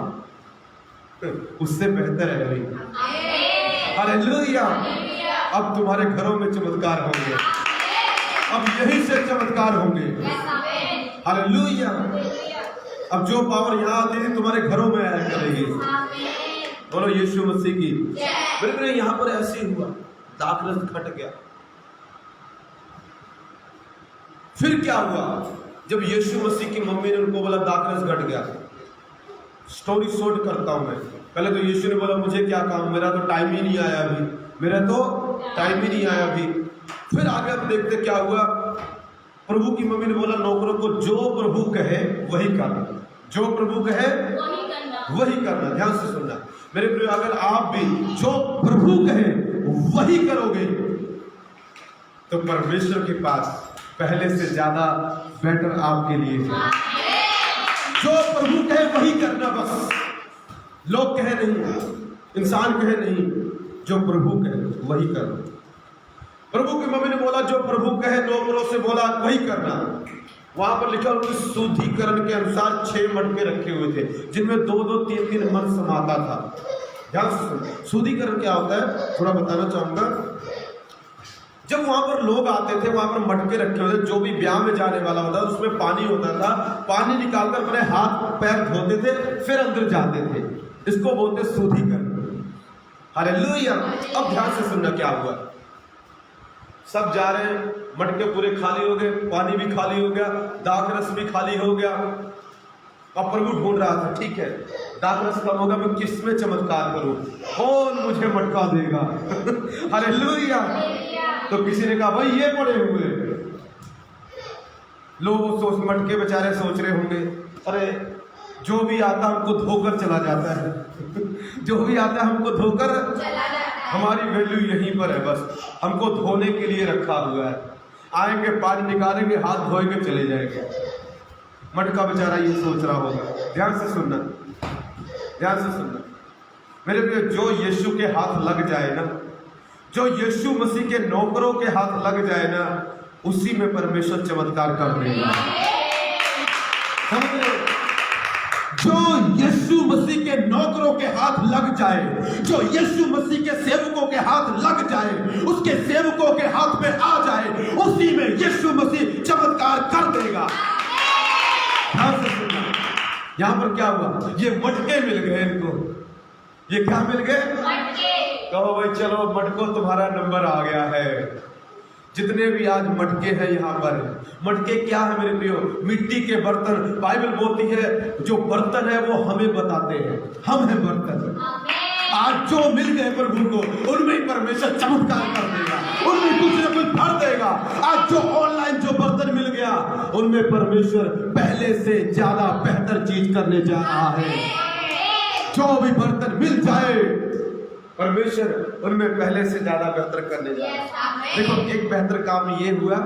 उससे बेहतर है अभी। हालेलुया। अब तुम्हारे घरों में चमत्कार होंगे, अब यही से चमत्कार होंगे। हालेलुया। अब जो पावर यहाँ आती थी तुम्हारे घरों में आया करेगी। बोलो यीशु मसीह की। बिल्कुल यहाँ पर ऐसे ही हुआ, दाखरस घट गया। फिर क्या हुआ, जब यीशु मसीह की मम्मी ने उनको बोला दाखरस घट गया। स्टोरी शॉर्ट करता हूं मैं। पहले तो यीशु ने बोला मुझे क्या काम, मेरा तो टाइम ही नहीं आया अभी, मेरा तो टाइम ही नहीं आया अभी। फिर आगे अब देखते क्या हुआ, प्रभु की मम्मी ने बोला नौकरों को जो प्रभु कहे वही करना, जो प्रभु कहे वही करना। ध्यान से सुनना मेरे प्रिय, अगर आप भी जो प्रभु कहे वही करोगे तो परमेश्वर के पास पहले से ज्यादा बेटर आपके लिए है। जो प्रभु कहे वही करना, बस लोग कहे नहीं, इंसान कहे नहीं, जो प्रभु कहे वही करना। प्रभु की मम्मी ने बोला जो प्रभु कहे, नौकरों से बोला वही करना। वहां पर लिखा उनके शुद्धिकरण के अनुसार 6 मटके रखे हुए थे, जिनमें 2-2, 3-3 मन समाता था। ध्यान से सुनो, शुद्धिकरण क्या होता है थोड़ा बताना चाहूंगा। जब वहां पर लोग आते थे, वहां पर मटके रखे होते, जो भी ब्याह में जाने वाला होता था उसमें पानी होता था, पानी निकालकर अपने हाथ पैर धोते थे, फिर अंदर जाते थे। इसको बोलते शुद्धिकरण। हालेलुया। अब ध्यान से सुनना क्या हुआ, सब जा रहे हैं, मटके पूरे खाली हो गए, पानी भी खाली हो गया, दाखरस भी खाली हो गया। अब प्रभु ढूंढ रहा था, ठीक है दाखरस कम होगा, मैं किस में चमत्कार करूं, कौन मुझे मटका देगा। हालेलुया। तो किसी ने कहा भाई ये पड़े हुए लोग, सोच मटके बेचारे सोच रहे होंगे अरे जो भी आता हमको धोकर चला जाता है। जो भी आता हमको धोकर चला जाता है, हमारी वैल्यू यहीं पर है, बस हमको धोने के लिए रखा हुआ है। आएंगे पानी निकालेंगे, हाथ धोएंगे, चले जाएंगे। मटका बेचारा ये सोच रहा होगा। ध्यान से सुनना, ध्यान से सुनना मेरे प्रिय, जो यीशु के हाथ लग जाए ना, जो यीशु मसीह के नौकरों के हाथ लग जाए ना, उसी में परमेश्वर चमत्कार कर देगा। समझ रहे? जो यीशु मसीह के नौकरों के हाथ लग जाए, जो यीशु मसीह के सेवकों के हाथ लग जाए, उसके सेवकों के हाथ में आ जाए, उसी में यीशु मसीह चमत्कार कर देगा। ध्यान से सुनना, यहां पर क्या हुआ? ये मटके मिल गए इनको। ये क्या मिल गए? कहो भाई चलो मटको तुम्हारा नंबर आ गया है। जितने भी आज मटके हैं यहाँ पर, मटके क्या है मेरे प्रियो? मिट्टी के बर्तन। बाइबल बोलती है जो बर्तन है वो हमें बताते हैं, हम हैं बर्तन। आज जो मिल गए प्रभु को, उनमें ही परमेश्वर चमत्कार कर देगा, उनमें कुछ न कुछ भर देगा। आज जो ऑनलाइन जो बर्तन मिल गया, उनमें परमेश्वर पहले से ज्यादा बेहतर चीज करने जा रहा है। जो भी बर्तन मिल जाए, परमेश्वर उनमें पहले से ज्यादा बेहतर करने जा रहा है। देखो एक बेहतर काम ये हुआ,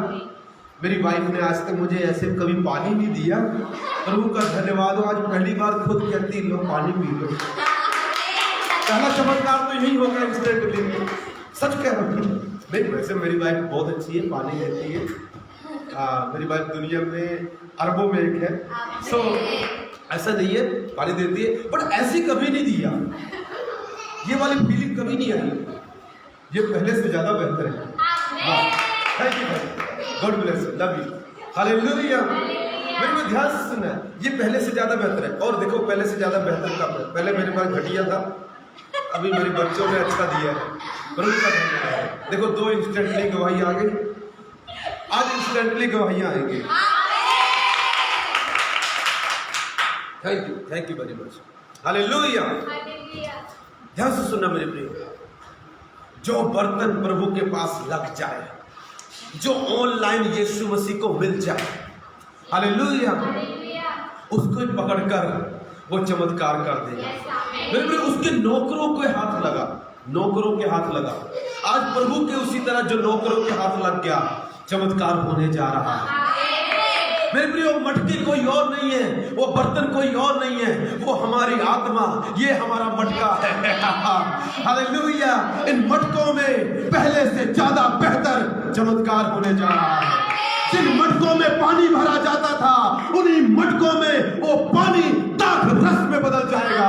मेरी वाइफ ने आज तक मुझे ऐसे कभी पानी नहीं दिया। प्रभु का धन्यवाद हो, आज पहली बार खुद कहती लो पानी पी लो। पहला चमत्कार तो यही होगा इंस्टेंटली। सच कह रहा हूँ। नहीं वैसे मेरी वाइफ बहुत अच्छी है, पानी देती है। मेरी वाइफ दुनिया में अरबों में एक है। सो ऐसा नहीं है, पानी देती है, बट ऐसी कभी नहीं दिया। ये वाली फीलिंग कभी नहीं आई। ये पहले से ज्यादा बेहतर है। थैंक यू भाई, God bless you, love you, hallelujah. मेरे को ध्यान से सुनना है, ये पहले से ज्यादा बेहतर है। और देखो पहले से ज्यादा बेहतर कब है? पहले मेरे पास घटिया था, अभी मेरे बच्चों ने अच्छा दिया है। प्रभु का धन्यवाद है। देखो 2 इंस्टेंटली गवाही आ गई, आज इंस्टेंटली गवाहियां आएंगी। Thank you very much, hallelujah. ध्यान से सुनना मेरे प्रिय, जो बर्तन प्रभु के पास लग जाए, जो ऑनलाइन यीशु मसीह को मिल जाए, हालेलुया, उसको ही पकड़कर वो चमत्कार कर देगा। मेरे प्रिय उसके नौकरों के हाथ लगा, नौकरों के हाथ लगा। आज प्रभु के उसी तरह जो नौकरों के हाथ लग गया, चमत्कार होने जा रहा है। मेरे प्रियो मटकी कोई और नहीं है, वो बर्तन कोई और नहीं है, वो हमारी आत्मा, ये हमारा मटका है। हालेलुया। इन मटकों में पहले से ज्यादा बेहतर चमत्कार होने जा रहा है। जिन मटकों में पानी भरा जाता था, उन्हीं मटकों में वो पानी दाख रस में बदल जाएगा।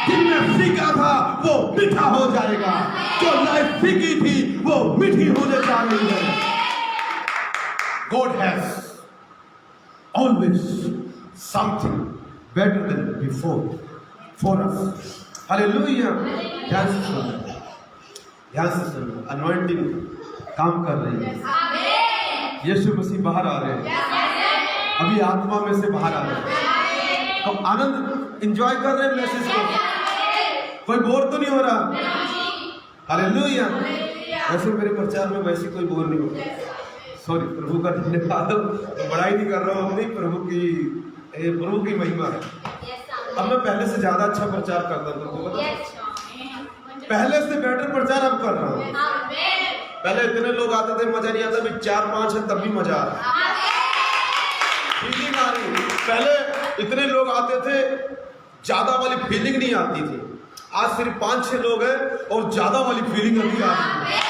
जिनमें फीका था वो मीठा हो जाएगा। जो लाइफ फीकी थी वो मीठी होने जा रही है। God has always something better than before for us. Hallelujah. ध्यान से सुनो, ध्यान से सुनो। अनॉइंटिंग काम कर रही है। यीशु मसीह बाहर आ रहे हैं, अभी आत्मा में से बाहर आ रहे हैं। तो आनंद एंजॉय कर रहे हैं मैसेज को, कोई बोर तो नहीं हो रहा। हालेलुया। वैसे मेरे प्रचार में वैसे कोई बोर नहीं होता। सॉरी, प्रभु का धन्यवाद, बड़ाई नहीं कर रहा हूँ अपनी, प्रभु की महिमा है। अब मैं पहले से ज्यादा अच्छा प्रचार करता था, पहले से बेटर प्रचार अब कर रहा हूँ। पहले इतने लोग आते थे, मजा नहीं आता, अभी 4-5 है तब भी मजा आ रहा है, फीलिंग आ रही। पहले इतने लोग आते थे, ज्यादा वाली फीलिंग नहीं आती थी। आज सिर्फ 5-6 लोग हैं और ज्यादा वाली फीलिंग अभी आ रही है।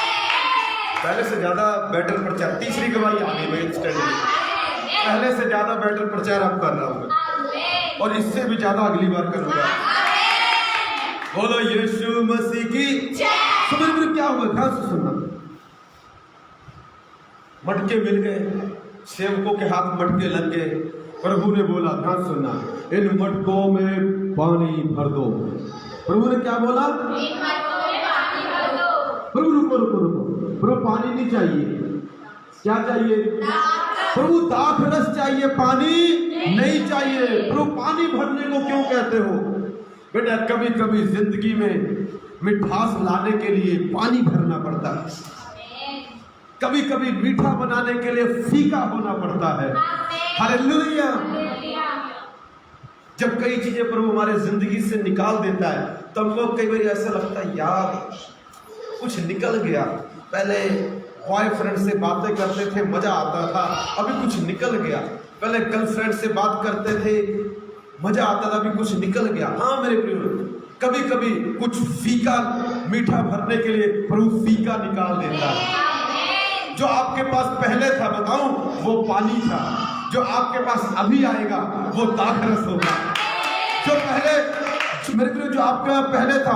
पहले से ज्यादा बेटर प्रचार, तीसरी गवाही आ गई भाई स्टडी। पहले से ज्यादा बेटर प्रचार अब कर रहा हूँ और इससे भी ज्यादा अगली बार करूंगा। बोलो यीशु मसीह की समझ में क्या हुआ? ध्यान से सुनना। मटके मिल गए, सेवकों के हाथ मटके लग गए। प्रभु ने बोला, ध्यान सुनना, इन मटकों में पानी भर दो। प्रभु ने क्या बोला? प्रभु रुको रुको रुको, प्रभु पानी नहीं चाहिए, क्या चाहिए? प्रभु दाख रस चाहिए, पानी नहीं चाहिए। प्रभु पानी भरने को क्यों कहते हो? बेटा कभी कभी जिंदगी में मिठास लाने के लिए पानी भरना पड़ता है, कभी कभी मीठा बनाने के लिए फीका होना पड़ता है। हालेलुया। जब कई चीजें प्रभु हमारे जिंदगी से निकाल देता है, तब हमको कई बार ऐसा लगता है यार कुछ निकल गया। पहले बॉयफ्रेंड से बातें करते थे, मजा आता था, अभी कुछ निकल गया। पहले गर्लफ्रेंड से बात करते थे, मजा आता था, अभी कुछ निकल गया। हाँ मेरे प्रिय, कभी कभी कुछ फीका मीठा भरने के लिए प्रभु फीका निकाल देता है। जो आपके पास पहले था, बताऊं, वो पानी था। जो आपके पास अभी आएगा वो दाखरस होगा। जो पहले मेरे प्रियो जो आपका पहले था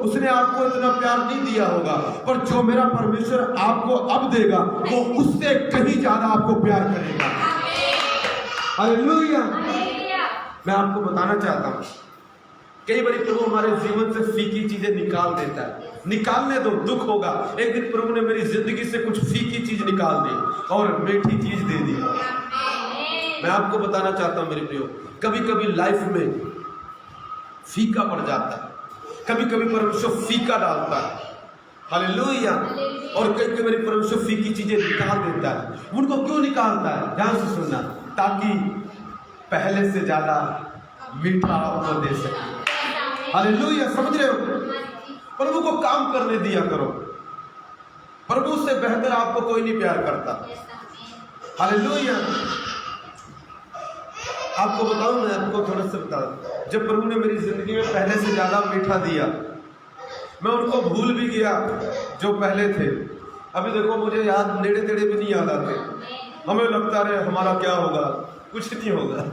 उसने आपको इतना प्यार नहीं दिया होगा, पर जो मेरा परमेश्वर आपको अब देगा वो उससे कहीं ज्यादा आपको प्यार करेगा। हालेलुया। मैं आपको बताना चाहता हूं, कई बार प्रभु हमारे जीवन से फीकी चीजें निकाल देता है। निकालने दो, दुख होगा। एक दिन प्रभु ने मेरी जिंदगी से कुछ फीकी चीज निकाल दी और मीठी चीज दे दी। मैं आपको बताना चाहता हूं मेरे प्रियो, कभी कभी लाइफ में फीका पड़ जाता है, कभी कभी परमेश्वर फीका डालता है। हालेलुया। और कई कई बार परमेश्वर फीकी चीजें निकाल देता है। उनको क्यों निकालता है? ध्यान से सुनना, ताकि पहले से ज्यादा मीठा आपको दे सके। हालेलुया। समझ रहे हो? प्रभु को काम करने दिया करो। प्रभु से बेहतर आपको कोई नहीं प्यार करता। हालेलुया। आपको बताऊं, मैं आपको थोड़ा सा बता, जब प्रभु ने मेरी जिंदगी में पहले से ज्यादा मीठा दिया, मैं उनको भूल भी गया जो पहले थे। अभी देखो मुझे याद नेड़े तेड़े भी नहीं याद आते। हमें लगता है हमारा क्या होगा, कुछ नहीं होगा।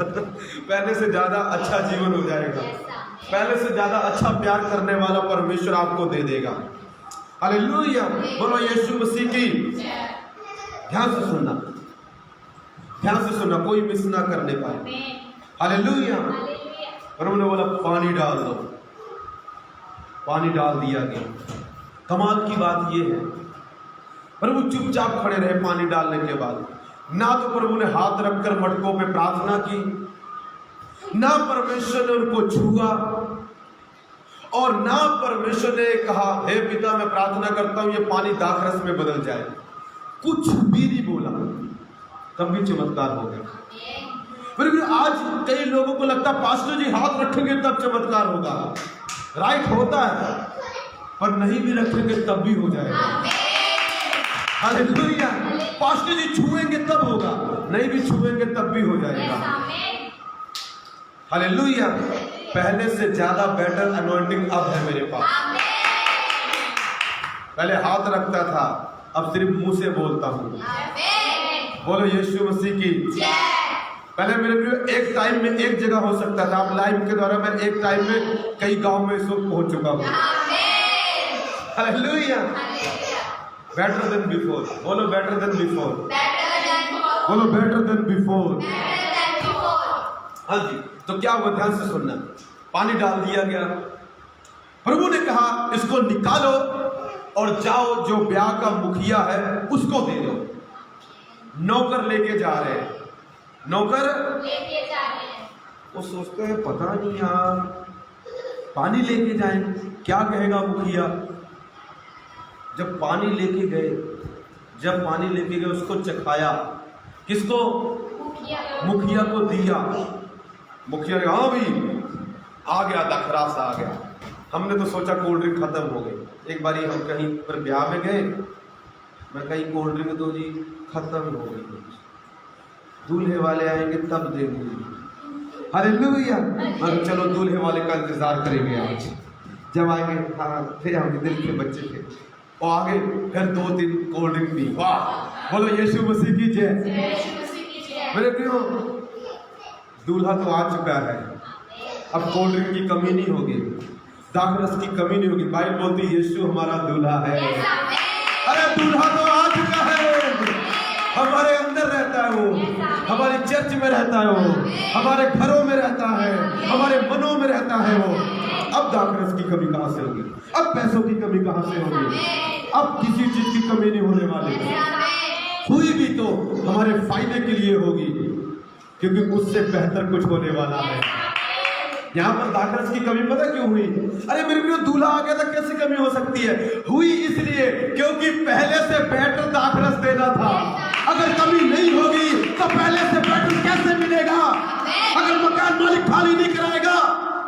पहले से ज्यादा अच्छा जीवन हो जाएगा, पहले से ज्यादा अच्छा प्यार करने वाला परमेश्वर आपको दे देगा। हालेलुया। बोलो यीशु मसीह की। ध्यान से सुनना, ध्यान से सुनना, कोई मिस ना करने पाए। हालेलुया। प्रभु ने बोला पानी डाल दो, पानी डाल दिया गया। कमाल की बात यह है, प्रभु चुपचाप खड़े रहे पानी डालने के बाद। ना तो प्रभु ने हाथ रखकर मटकों पे प्रार्थना की, ना परमेश्वर ने उनको छुआ, और ना परमेश्वर ने कहा हे पिता मैं प्रार्थना करता हूं ये पानी दाखरस में बदल जाए। कुछ भी नहीं बोला, तब भी चमत्कार हो गया। फिर आज कई लोगों को लगता है पास्टर जी हाथ रखेंगे तब चमत्कार होगा। राइट होता है, पर नहीं भी रखेंगे तब भी हो जाएगा। हालेलुया। पास्टर जी छुएंगे तब होगा, नहीं भी छुएंगे तब भी हो जाएगा। हालेलुया। पहले से ज्यादा बेटर अनॉइंटिंग अब है मेरे पास। पहले हाथ रखता था, अब सिर्फ मुंह से बोलता हूं। बोलो यीशु मसीह की। पहले मेरे प्रिय एक टाइम में एक जगह हो सकता था, अब लाइव के द्वारा मैं एक टाइम में कई गांव में इस वक्त पहुंच चुका हूं। हालेलुया। Better than before. बोलो बेटर देन बिफोर। बोलो बेटर देन बिफोर। हाँ जी। तो क्या हुआ? ध्यान से सुनना। पानी डाल दिया गया, प्रभु ने कहा इसको निकालो और जाओ जो ब्याह का मुखिया है उसको दे दो। नौकर लेके जा रहे हैं, नौकर लेके जा रहे हैं। वो सोचते हैं पता नहीं यार, पानी लेके जाएं, क्या कहेगा मुखिया। जब पानी लेके गए, जब पानी लेके गए उसको चखाया। किसको? मुखिया को दिया। मुखिया ने हाँ भी आ गया, दाखरस आ गया। हमने तो सोचा कोल्ड ड्रिंक खत्म हो गई। एक बारी हम कहीं पर ब्याह में गए, मैं कहीं कोल्ड ड्रिंक तो जी खत्म हो गई, दूल्हे वाले आएंगे तब देंगे। हालेलुया। मगर चलो दूल्हे वाले का इंतजार करेंगे आज, जब आएंगे। हाँ फिर हम दिल के बच्चे थे और आगे फिर 2-3 कोल्ड ड्रिंक पी। वाह। बोलो यीशु मसीह की जय। मेरे प्रियो दूल्हा तो आ चुका है, अब कोल्ड ड्रिंक की कमी नहीं होगी, दाखरस की कमी नहीं होगी। बाइबल बोलती यीशु हमारा दूल्हा है। अरे दूल्हा तो आ चुका है, हमारे अंदर रहता है वो, हमारी चर्च में रहता है वो, हमारे घरों में रहता है, हमारे मनों में रहता है वो। अब दाखरस की कमी कहां से होगी? अब पैसों की कमी कहां से होगी? अब किसी चीज की कमी नहीं होने वाली। हुई भी तो हमारे फायदे के लिए होगी, क्योंकि उससे बेहतर कुछ होने वाला है। यहाँ पर दाखरस की कमी पता क्यों हुई? अरे मेरे प्रियो दूल्हा आ गया था, कैसे कमी हो सकती है? हुई इसलिए क्योंकि पहले से बेटर दाखरस देना था। अगर कमी नहीं होगी तो पहले से बेटर कैसे मिलेगा? अगर मकान मालिक खाली नहीं कराएगा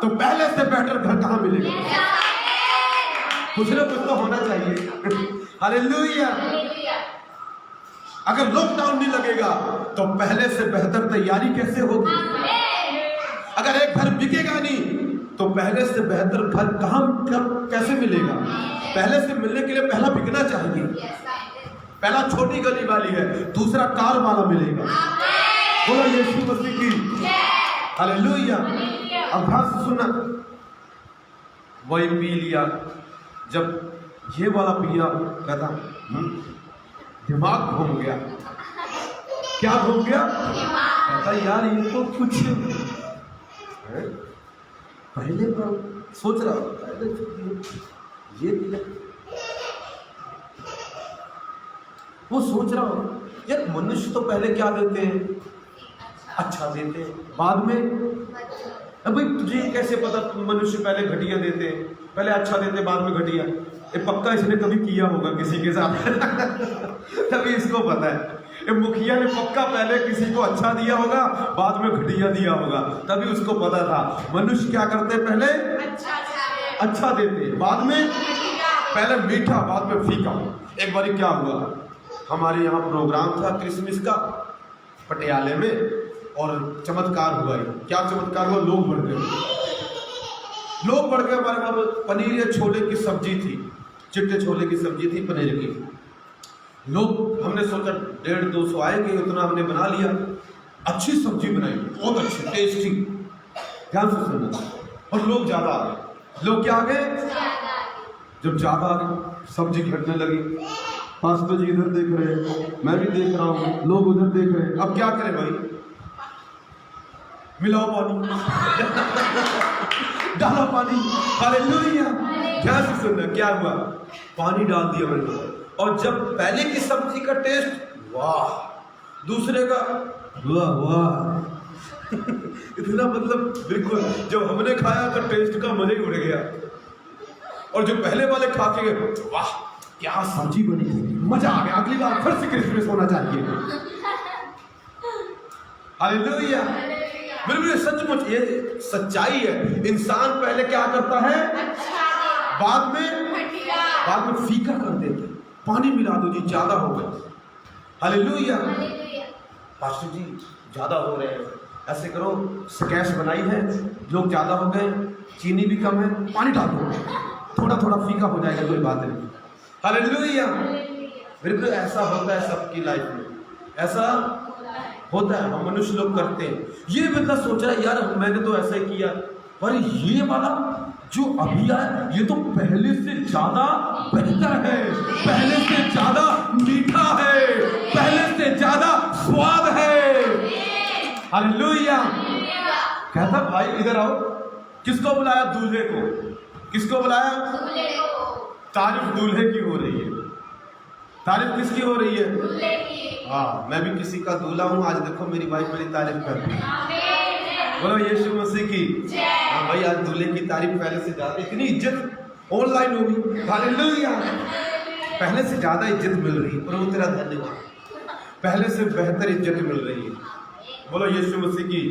तो पहले से बेटर घर कहां मिलेगा? कुछ ना कुछ तो होना चाहिए। हालेलुया। अगर लॉकडाउन नहीं लगेगा तो पहले से बेहतर तैयारी कैसे होगी? अगर एक घर बिकेगा नहीं तो पहले से बेहतर घर कहां कब कैसे मिलेगा? पहले से मिलने के लिए पहला बिकना चाहिए। पहला छोटी गली वाली है, दूसरा कार वाला मिलेगा। बोलो यीशु मसीह की हालेलुया। अब ध्यान से सुनना, वही पी लिया। जब ये वाला पिया कहता दिमाग घूम गया। क्या घूम गया? कहता यार ये तो कुछ है? पहले तो सोच रहा पहले ये पिया, वो सोच रहा हो यार मनुष्य तो पहले क्या देते हैं? अच्छा देते हैं, बाद में अब भाई तुझे कैसे पता मनुष्य पहले घटिया देते हैं, पहले अच्छा देते बाद में घटिया? ये पक्का इसने कभी किया होगा किसी के साथ तभी इसको पता है। ये मुखिया ने पक्का पहले किसी को अच्छा दिया होगा, बाद में घटिया दिया होगा, तभी उसको पता था मनुष्य क्या करते हैं, पहले अच्छा देते बाद में, पहले मीठा बाद में फीका। एक बार क्या हुआ, हमारे यहाँ प्रोग्राम था क्रिसमस का पटियाले में, और चमत्कार हुआ है। क्या चमत्कार हुआ? लोग बढ़ गए। हमारे वहाँ पनीर या छोले की सब्जी थी, चिट्टे छोले की सब्जी थी, पनीर की। लोग, हमने सोचा 150-200 आएंगे, उतना हमने बना लिया। अच्छी सब्जी बनाई, बहुत अच्छी टेस्टी। ध्यान से सुनना। और लोग ज्यादा आ गए। लोग क्या आ गए? जब ज्यादा आ गए सब्जी घटने लगी। पास्टर जी इधर देख रहे हैं, मैं भी देख रहा हूँ, लोग उधर देख रहे हैं। अब क्या करें भाई? मिलाओ पानी डालो पानी। हालेलुया। ध्यान से सुनना, क्या हुआ? पानी डाल दिया मैंने, और जब पहले की सब्जी का टेस्ट वाह, दूसरे का वाह वाह इतना मतलब बिल्कुल, जब हमने खाया तो टेस्ट का मजा ही उड़ गया। और जो पहले वाले खा के गए, वाह क्या सब्जी बनी थी, मजा आ गया, अगली बार फिर से क्रिसमस होना चाहिए। हालेलुया। बिल्कुल सचमुच ये सच्चाई है। इंसान पहले क्या करता है? बाद में फीका कर देते। पानी मिला दो जी, ज्यादा हो गए। हालेलुया। पास्टर जी ज्यादा हो रहे हैं, ऐसे करो स्कैश बनाई है, लोग ज्यादा हो गए, चीनी भी कम है, पानी डाल दो, थोड़ा थोड़ा फीका हो जाएगा, कोई बात नहीं। हालेलुया। बिल्कुल ऐसा होता है सबकी लाइफ में, ऐसा होता है, हम मनुष्य लोग करते हैं। ये बंदा सोच रहा है यार मैंने तो ऐसा ही किया, पर ये वाला जो अभी आया ये तो पहले से ज्यादा बेहतर है, पहले से ज्यादा मीठा है, पहले से ज्यादा स्वाद है। हालेलुया। कहता भाई इधर आओ। किसको बुलाया? दूल्हे को। किसको बुलाया? तारीफ दूल्हे की हो रही है। तारीफ किसकी हो रही है? हाँ, मैं भी किसी का दूल्हा हूँ। आज देखो मेरी वाइफ मेरी तारीफ कर रही है। बोलो यीशु मसीह की। हाँ भाई, आज दूल्हे की तारीफ पहले से ज्यादा, इतनी इज्जत ऑनलाइन होगी। हालेलुया। पहले से ज्यादा इज्जत मिल रही है, प्रभु तेरा धन्यवाद। पहले से बेहतर इज्जत मिल रही है। बोलो यीशु मसीह की।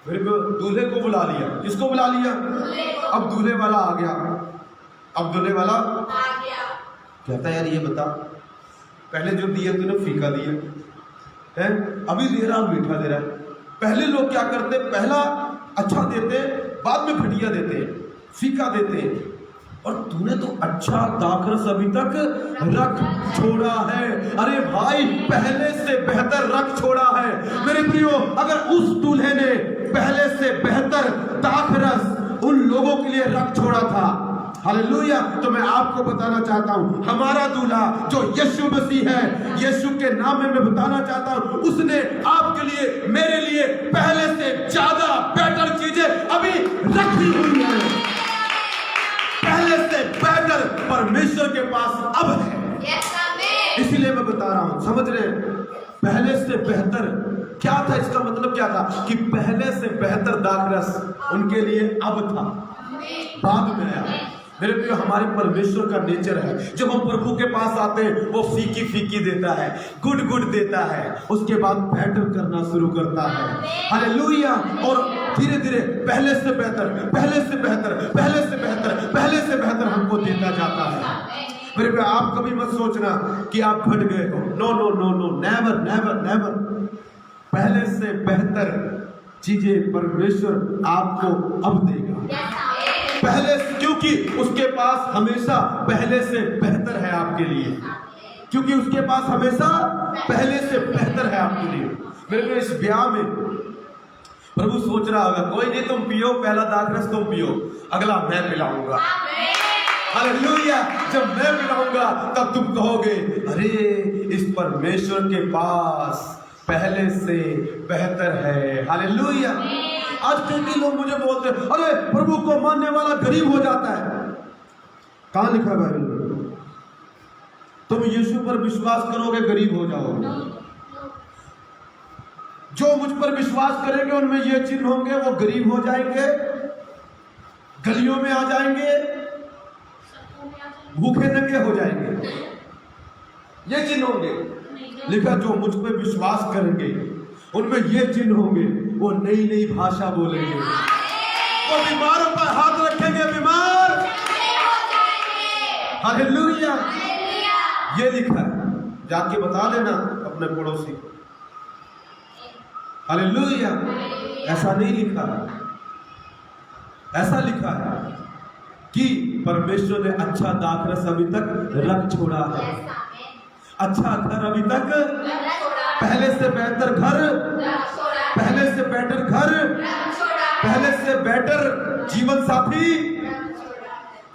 फिर दूल्हे को बुला लिया। किसको बुला लिया? अब दूल्हे वाला आ गया। अब दूल्हे वाला कहता यार ये बता, पहले जो दिया तूने फीका दिया है, अभी दे रहा मीठा दे रहा है। पहले लोग क्या करते? पहला अच्छा देते, बाद में घटिया देते, फीका देते, और तूने तो अच्छा दाखरस अभी तक रख छोड़ा है। अरे भाई, पहले से बेहतर रख छोड़ा है। मेरे प्रियो, अगर उस दूल्हे ने पहले से बेहतर दाखरस उन लोगों के लिए रख छोड़ा था, हालेलुया, तो मैं आपको बताना चाहता हूं, हमारा दूल्हा जो यीशु मसीह है, यीशु के नाम में मैं बताना चाहता हूं, उसने आपके लिए, मेरे लिए पहले से ज्यादा बेहतर चीजें अभी रखी हुई है। पहले से बेहतर परमेश्वर के पास अब है। इसीलिए मैं बता रहा हूं, समझ रहे हैं? पहले से बेहतर क्या था? इसका मतलब क्या था कि पहले से बेहतर दाखरस उनके लिए अब था, बाद में आया। मेरे प्रिय, हमारे परमेश्वर का नेचर है, जब हम प्रभु के पास आते हैं वो फीकी फीकी देता है, गुड गुड देता है, उसके बाद बेहतर करना शुरू करता है। हालेलुया। और धीरे धीरे पहले से बेहतर, पहले से बेहतर, पहले से बेहतर, पहले से बेहतर हमको देता जाता है। मेरे प्रिय, आप कभी मत सोचना कि आप घट गए हो। No no no no, never never never. पहले से बेहतर चीजें परमेश्वर आपको अब देगा। पहले, क्योंकि उसके पास हमेशा पहले से बेहतर है आपके लिए, क्योंकि उसके पास हमेशा पहले से बेहतर है आपके लिए। मेरे को इस ब्याह में प्रभु सोच रहा होगा, कोई नहीं तुम पियो, पहला दाखरस तुम पियो, अगला मैं पिलाऊंगा। हालेलुया। जब मैं पिलाऊंगा तब तुम कहोगे, अरे इस परमेश्वर के पास पहले से बेहतर है। हालेलुया। आज कई लोग मुझे बोलते हैं, अरे प्रभु को मानने वाला गरीब हो जाता है। कहां लिखा है बाइबल में? तुम यीशु पर विश्वास करोगे गरीब हो जाओगे। जो मुझ पर विश्वास करेंगे उनमें ये चिन्ह होंगे, वो गरीब हो जाएंगे, गलियों में आ जाएंगे, भूखे नंगे हो जाएंगे, ये चिन्ह होंगे। लिखा जो मुझ पर विश्वास करेंगे उनमें ये चिन्ह होंगे, वो नई नई भाषा बोलेंगे, वो बीमारों पर हाथ रखेंगे, बीमार हालेलुया। ये लिखा है, जाके बता देना अपने पड़ोसी को। हालेलुया। ऐसा नहीं लिखा, ऐसा लिखा है कि परमेश्वर ने अच्छा दाखरस अभी तक रख छोड़ा है, अच्छा घर अभी तक, पहले से बेहतर घर, पहले से बेटर घर, पहले से बेटर जीवन साथी।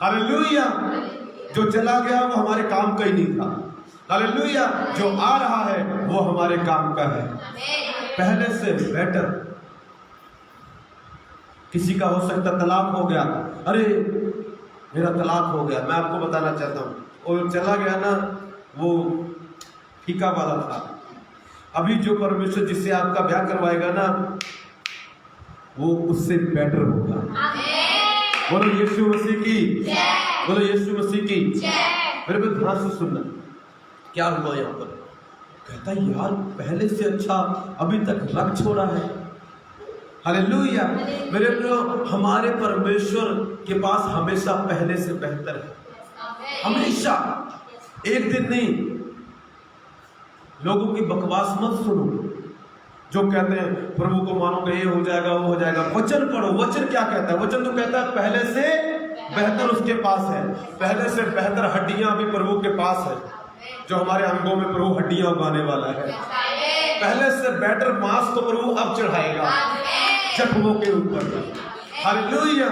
हालेलुया। जो चला गया वो हमारे काम का ही नहीं था। हालेलुया। जो आ रहा है वो हमारे काम का है, पहले से बेटर। किसी का हो सकता तलाक हो गया, अरे मेरा तलाक हो गया, मैं आपको बताना चाहता हूँ, और चला गया ना, वो फीका वाला था। अभी जो परमेश्वर जिससे आपका ब्याह करवाएगा ना, वो उससे बेटर होगा। बोलो यीशु मसीह की, बोलो यीशु मसीह की। मेरे को ध्यान से सुनना, क्या हुआ यहाँ पर? कहता है यार पहले से अच्छा अभी तक रख छोड़ा है। हालेलुया। मेरे प्रियो, हमारे परमेश्वर के पास हमेशा पहले से बेहतर है, हमेशा। एक दिन नहीं। लोगों की बकवास मत सुनो जो कहते हैं प्रभु को मानोगे ये हो जाएगा वो हो जाएगा। वचन पढ़ो, वचन क्या कहता है? वचन तो कहता है पहले से बेहतर उसके पास है, पहले से बेहतर हड्डियां अभी प्रभु के पास है। जो हमारे अंगों में प्रभु हड्डियां उगाने वाला है, पहले से बेटर मांस तो प्रभु अब चढ़ाएगा जख्मों के ऊपर। हालेलुया।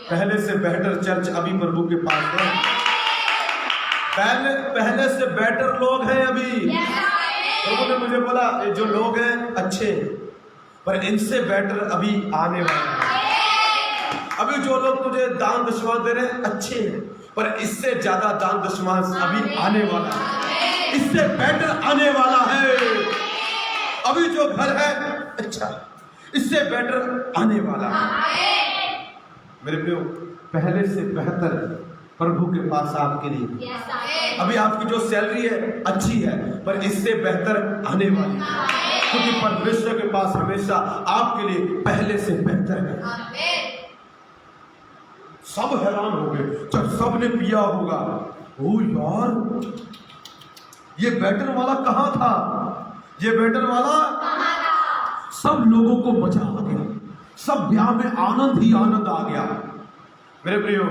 पहले से बेहतर चर्च अभी प्रभु के पास है, पहले से बेटर लोग हैं अभी। प्रभु ने मुझे बोला ये जो लोग हैं अच्छे हैं, पर इनसे बेटर अभी आने वाले हैं। अभी जो लोग तुझे दान दशमांश दे रहे हैं अच्छे हैं, पर इससे ज्यादा दान दशमांश अभी आने वाला है, इससे बेटर आने वाला है। अभी जो घर है अच्छा, इससे बेटर आने वाला है। मेरे प्रियो, पहले से बेहतर प्रभु के पास आपके लिए। अभी आपकी जो सैलरी है अच्छी है, पर इससे बेहतर आने वाली है, क्योंकि परमेश्वर के पास हमेशा आपके लिए पहले से बेहतर है। सब हैरान हो गए जब सब ने पिया होगा, ओ यार ये बेटर वाला कहां था, ये बेटर वाला कहां था। सब लोगों को मजा आ गया, सब ब्याह में आनंद ही आनंद आ गया। मेरे प्रियो,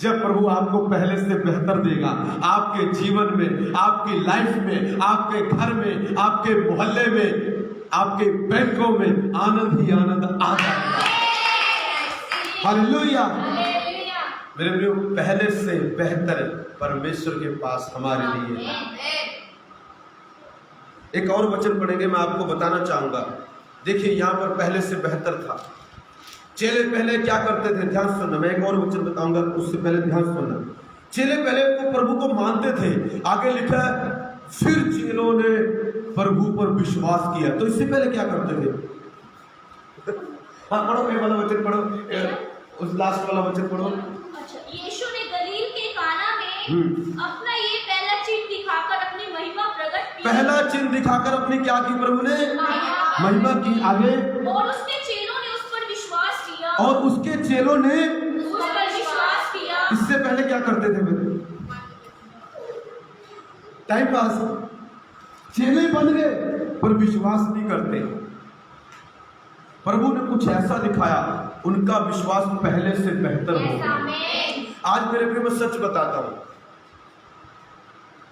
जब प्रभु आपको पहले से बेहतर देगा, आपके जीवन में, आपकी लाइफ में, आपके घर में, आपके मोहल्ले में, आपके बैंकों में आनंद ही आनंद आ जाएगा। हालेलुया। मेरे प्रियो, पहले से बेहतर परमेश्वर के पास हमारे लिए है। एक और वचन पढ़ेंगे, मैं आपको बताना चाहूंगा। देखिए यहाँ पर पहले से बेहतर था। चेले पहले क्या करते थे, ध्यान सुनना, मैं एक और वचन बताऊंगा, उससे पहले ध्यान सुनना। चेले पहले तो प्रभु को मानते थे, आगे लिखा है फिर चेलों ने प्रभु पर विश्वास किया। तो इससे पहले क्या करते थे? हाँ पढ़ो, ये वाला वचन पढ़ो, उस लास्ट वाला वचन पढ़ो। अच्छा, यीशु ने गलील के काना में अपना ये पहला चिन्ह दिखाकर अपनी महिमा प्रकट की। पहला चिन्ह दिखाकर अपनी क्या की? प्रभु ने महिमा की। आगे, और उसके चेलों ने उस पर विश्वास किया, और उसके चेलों ने उस पर विश्वास किया। इससे पहले क्या करते थे मेरे? टाइम पास, चेले बन गए पर विश्वास नहीं करते। प्रभु ने कुछ ऐसा दिखाया, उनका विश्वास पहले से बेहतर हो गया। आज मेरे प्रिय, मैं सच बताता हूं,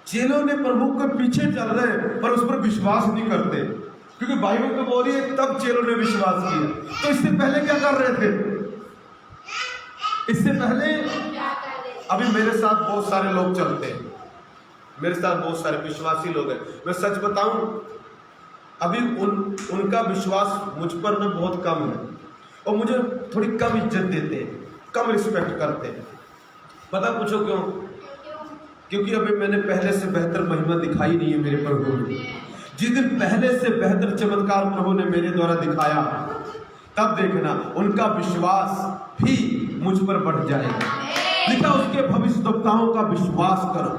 चेलों ने प्रभु के पीछे चल रहे हैं पर उस पर विश्वास नहीं करते। क्योंकि बाइबल तो बोल रही है तब चेलों ने विश्वास किया। तो इससे पहले क्या कर रहे थे? इससे पहले अभी मेरे साथ बहुत सारे लोग चलते हैं, मेरे साथ बहुत सारे विश्वासी लोग हैं। मैं सच बताऊं, अभी उनका विश्वास मुझ पर ना बहुत कम है और मुझे थोड़ी कम इज्जत देते हैं, कम रिस्पेक्ट करते हैं। पता पूछो क्यों? क्योंकि अभी मैंने पहले से बेहतर महिमा दिखाई नहीं है मेरे प्रभु ने। जिस दिन पहले से बेहतर चमत्कार प्रभु ने मेरे द्वारा दिखाया, तब देखना उनका विश्वास भी मुझ पर बढ़ जाएगा। लिखा उसके भविष्यद्वक्ताओं का विश्वास करो,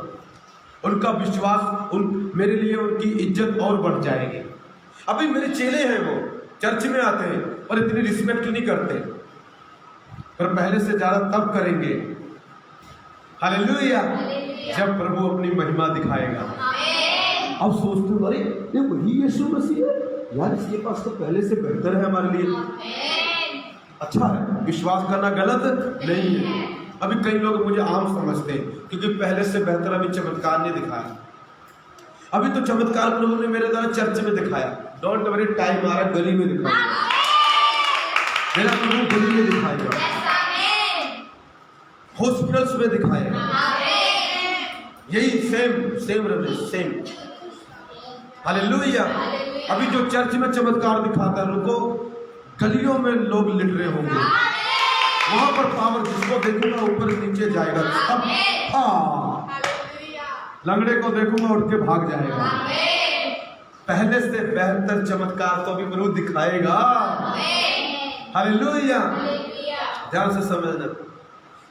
उनका विश्वास मेरे लिए उनकी इज्जत और बढ़ जाएगी। अभी मेरे चेले हैं, वो चर्च में आते हैं और इतनी रिस्पेक्ट नहीं करते, पर पहले से ज्यादा तब करेंगे, हालेलुया, जब प्रभु अपनी महिमा दिखाएगा। अब सोचते हो अरे ये वही यीशु मसीह है यार, इसके पास तो पहले से बेहतर है हमारे लिए। अच्छा है, विश्वास करना गलत नहीं है। अभी कई लोग मुझे आम समझते हैं क्योंकि पहले से बेहतर अभी चमत्कार नहीं दिखाया। अभी तो चमत्कार प्रभु ने मेरे द्वारा चर्च में दिखाया। डोंट वरी, टाइम आ रहा गली में दिखाएगा, मेरा प्रभु गली में दिखाएगा, हॉस्पिटल्स में दिखाएगा। यही सेम रमेश, सेम, हालेलुया। अभी जो चर्च में चमत्कार दिखाता है, रुको, गलियों में लोग लिट रहे होंगे, वहां पर पावर जिसको देखूंगा ऊपर नीचे जाएगा। अब लंगड़े को देखूंगा उठ के भाग जाएगा। पहले से बेहतर चमत्कार तो अभी प्रभु दिखाएगा, हालेलुया। ध्यान से समझना,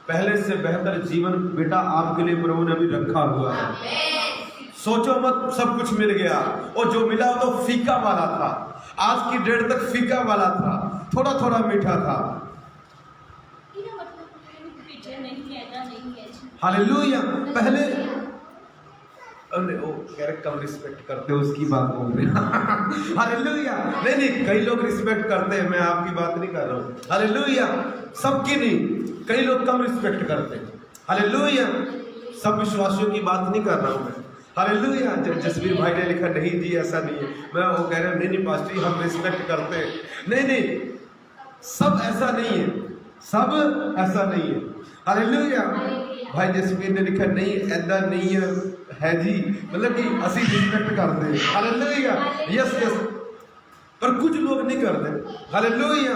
पहले से बेहतर जीवन बेटा आपके लिए प्रभु ने अभी रखा हुआ है। सोचो मत सब कुछ मिल गया, और जो मिला तो फीका वाला था। आज की डेट तक फीका वाला था, थोड़ा थोड़ा मीठा था। हालेलुया। पहले वो कह रहे कम रिस्पेक्ट करते हो, उसकी बात बोल रहे हैं। हालेलुया। नहीं, कई लोग रिस्पेक्ट करते हैं, मैं आपकी बात नहीं कर रहा हूँ। हालेलुया। सबकी नहीं, कई लोग कम रिस्पेक्ट करते हैं। हालेलुया। सब विश्वासियों की बात नहीं कर रहा हूँ मैं। हालेलुया। जसवीर भाई ने लिखा नहीं जी ऐसा नहीं है, मैं वो कह रहे हैं नहीं पास्टर हम रिस्पेक्ट करते हैं। नहीं, सब ऐसा नहीं है, सब ऐसा नहीं है। हालेलुया। भाई जसवीर ने लिखा नहीं ऐसा नहीं है जी, मतलब कि असि रिस्पेक्ट करते हैं। हालेलुया। यस, पर कुछ लोग नहीं करते। हालेलुया।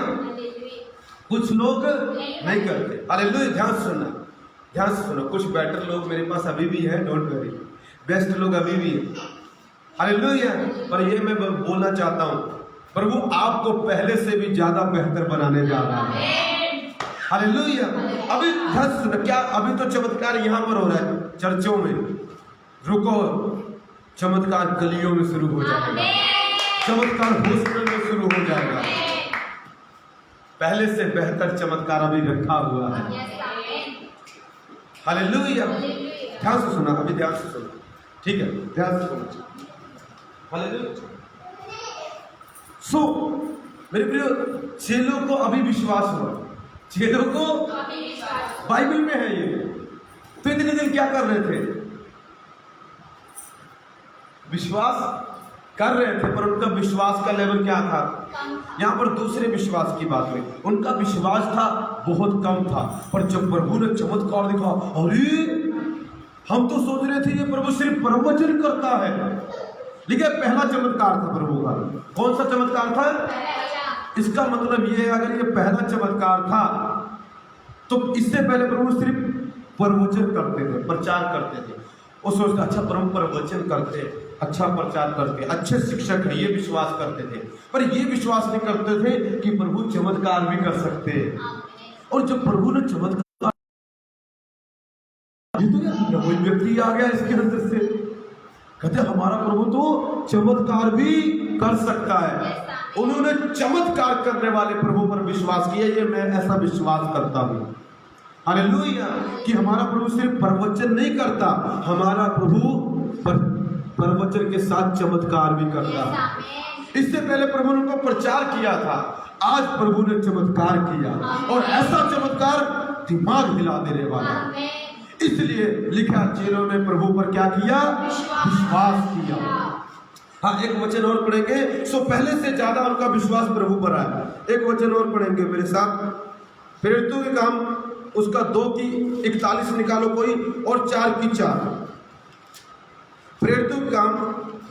कुछ लोग नहीं करते। हालेलुया। ध्यान से सुनो, कुछ बेटर लोग मेरे पास अभी भी है, डोंट वरी, बेस्ट लोग अभी भी है। हालेलुया। पर ये मैं बोलना चाहता हूँ, प्रभु आपको पहले से भी ज्यादा बेहतर बनाने जा रहा है। हालेलुया। अभी ध्यान से सुनो, क्या अभी तो चमत्कार यहाँ पर हो रहा है चर्चों में, रुको, चमत्कार गलियों में शुरू हो जाएगा, चमत्कार हॉस्पिटल में शुरू हो जाएगा। पहले से बेहतर चमत्कार अभी रखा हुआ है। हालेलुया। ध्यान से सुना, अभी ध्यान से सुना, ठीक है, ध्यान से सुना। हालेलुया। मेरे प्रियो, चेलों को अभी विश्वास हुआ, चेलों को बाइबल में है ये। तो इतने दिन क्या कर रहे थे? विश्वास कर रहे थे, पर उनका विश्वास का लेवल क्या था? यहाँ पर दूसरे विश्वास की बात हुई। उनका विश्वास था बहुत कम था, पर जब प्रभु ने चमत्कार दिखा, अरे हम तो सोच रहे थे ये प्रभु सिर्फ प्रवचन करता है, लेकिन पहला चमत्कार था प्रभु का। कौन सा चमत्कार था? इसका मतलब ये है, अगर ये पहला चमत्कार था तो इससे पहले प्रभु सिर्फ प्रवचन करते थे, प्रचार करते थे। वो सोचते अच्छा प्रभु प्रवचन करते, अच्छा प्रचार करते, अच्छे शिक्षक है, ये विश्वास करते थे। पर ये विश्वास नहीं करते थे कि प्रभु चमत्कार भी कर सकते हैं। और जब प्रभु ने चमत्कार, ये तो यार कोई व्यक्ति आ गया इसके अंदर से, कहते हमारा प्रभु तो चमत्कार भी कर सकता है। उन्होंने चमत्कार करने वाले प्रभु पर विश्वास किया। ये मैं ऐसा विश्वास करता हूँ, हालेलुया, कि हमारा प्रभु सिर्फ प्रवचन नहीं करता, हमारा प्रभु प्रवचन के साथ चमत्कार भी करता है। इससे पहले प्रभु ने उनको प्रचार किया था, आज प्रभु ने चमत्कार किया, और ऐसा चमत्कार दिमाग हिला देने वाला। इसलिए लिखा, चेलों ने प्रभु पर क्या किया? विश्वास किया। हाँ, एक वचन और पढ़ेंगे। सो पहले से ज्यादा उनका विश्वास प्रभु पर आया। एक वचन और पढ़ेंगे मेरे साथ, प्रेरितों के काम उसका 2:41 निकालो कोई, और 4:4। प्रेरितों के काम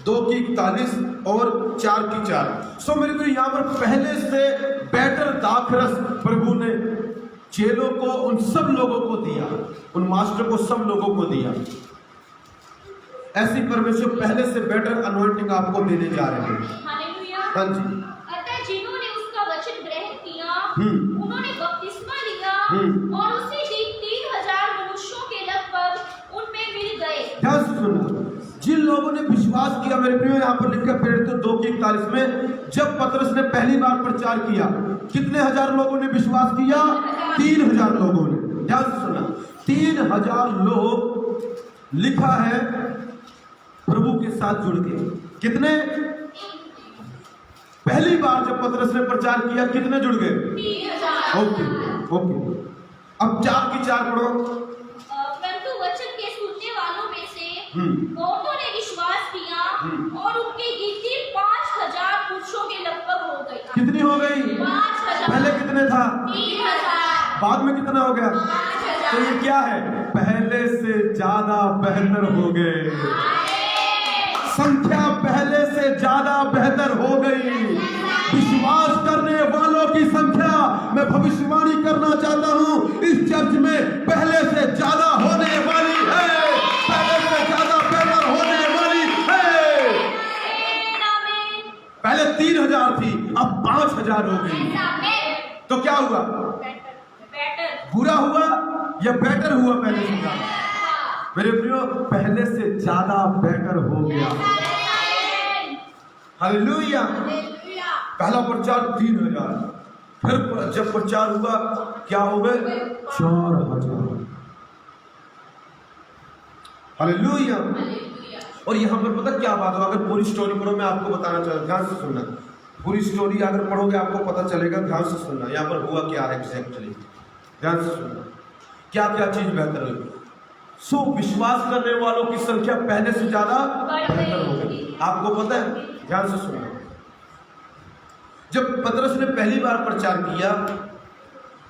2:41 और 4:4। सो मेरे को यहाँ पर पहले से बेटर दाखरस प्रभु ने चेलों को, उन सब लोगों को दिया, उन मास्टर को सब लोगों को दिया। ऐसी परमेश्वर पहले से बेटर अनॉइंटिंग आपको देने जा रहे हैं। हालेलुया। हाँ जी। अतः जिन्होंने उसका वचन ग्रहण किया, उन्होंने बपतिस्मा लिया और उसी दिन 3000 मनुष्यों के लगभग उनमें मिल गए। ध्यान से सुनना, जिन लोगों ने विश्वास किया, मेरे प्रियो यहाँ पर लिखा प्रेरितों 2:41 में, जब पतरस ने पहली बार प्रचार किया, कितने हजार लोगों ने विश्वास किया? 3000 लोगों ने। ध्यान से सुनना, 3000 लोग लिखा है प्रभु के साथ जुड़ के। कितने? पहली बार जब पतरस ने प्रचार किया, कितने जुड़ गए? 3000। ओके। अब 4:4 पढ़ो। परंतु वचन के सुनने वालों में से बहुतों ने विश्वास किया और उनकी गिनती 5000 पुरुषों के लगभग हो गई। कितनी हो गई? 5000। पहले कितने था? 3000। बाद में कितना हो गया? 5000। तो ये क्या है? पहले से ज्यादा बेहतर हो गए। संख्या पहले से ज्यादा बेहतर हो गई। विश्वास करने वालों की संख्या, मैं भविष्यवाणी करना चाहता हूं, इस चर्च में पहले से ज्यादा होने वाली है, पहले से ज्यादा बेहतर होने वाली है। पहले 3000 थी, अब 5000 हो गई। तो क्या हुआ? बुरा हुआ या बेटर हुआ? पहले से ज्यादा। मेरे प्रियो, पहले से ज्यादा बेटर हो गया। हालेलुया। पहला प्रचार 3000, फिर जब प्रचार हुआ क्या हो गए? 4000। हालेलुया। और यहाँ पर पता क्या बात हो, अगर पूरी स्टोरी पढ़ो, मैं आपको बताना चाहता हूँ, ध्यान से सुनना। पूरी स्टोरी अगर पढ़ोगे आपको पता चलेगा। ध्यान से सुनना, यहाँ पर हुआ क्या है एग्जैक्टली। ध्यान से सुनना, क्या क्या चीज बेहतर हुई। सो विश्वास करने वालों की संख्या पहले से ज्यादा बेहतर हो गई। आपको पता है? ध्यान से सुनना, जब पतरस ने पहली बार प्रचार किया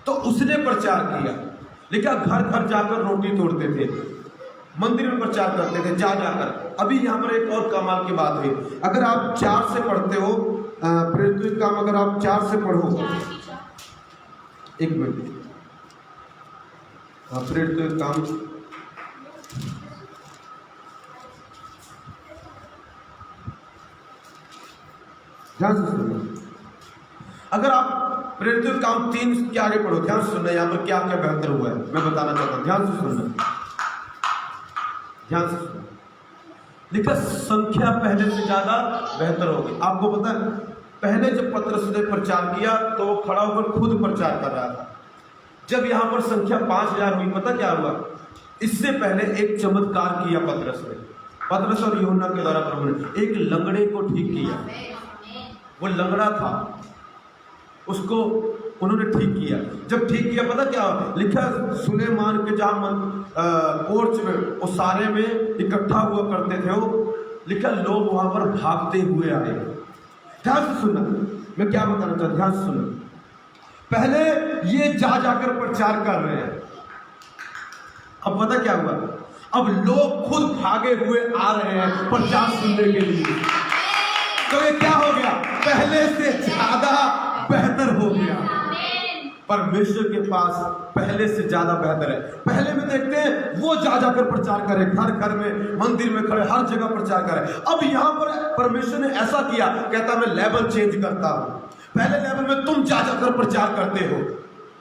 तो उसने प्रचार किया, लेकिन घर घर जाकर रोटी तोड़ते थे, मंदिर में प्रचार करते थे जा जाकर। अभी यहाँ पर एक और कमाल की बात है, अगर आप 4 से पढ़ते हो प्रेरितों के काम, अगर आप 4 से पढ़ो, एक मिनट, प्रेरितों के काम ध्यान से सुनना। अगर आप प्रेरितों के काम 3 के आगे पढ़ो, ध्यान से सुनना, यहाँ पर क्या क्या बेहतर हुआ है मैं बताना चाहता हूँ। ध्यान से सुनना, ध्यान से सुनना। लिखा संख्या पहले से ज्यादा बेहतर होगी। आपको पता है, पहले जब पतरस ने प्रचार किया तो वो खड़ा होकर खुद प्रचार कर रहा था। जब यहाँ पर संख्या 5000 हुई, पता क्या हुआ? इससे पहले एक चमत्कार किया पतरस ने, पतरस और यूहन्ना के द्वारा प्रभु ने एक लंगड़े को ठीक किया। वो लंगड़ा था, उसको उन्होंने ठीक किया। जब ठीक किया, पता क्या लिखा? सुलेमान के जहाँ कोर्च में, उस सारे में इकट्ठा हुआ करते थे वो, लिखा लोग वहां पर भागते हुए आए। ध्यान से सुनना, मैं क्या बताना चाहता, ध्यान से सुनना। पहले ये जा जाकर प्रचार कर रहे हैं, अब पता क्या हुआ? अब लोग खुद भागे हुए आ रहे हैं प्रचार सुनने के लिए। तो ये क्या हो गया? पहले से ज्यादा बेहतर हो गया। परमेश्वर के पास पहले से ज्यादा बेहतर है। पहले में देखते हैं वो जा जाकर प्रचार करे, घर घर में, मंदिर में खड़े, हर जगह प्रचार करे। अब यहाँ पर परमेश्वर ने ऐसा किया, कहता मैं लेवल चेंज करता हूँ। पहले लेवल में तुम जा जाकर प्रचार करते हो,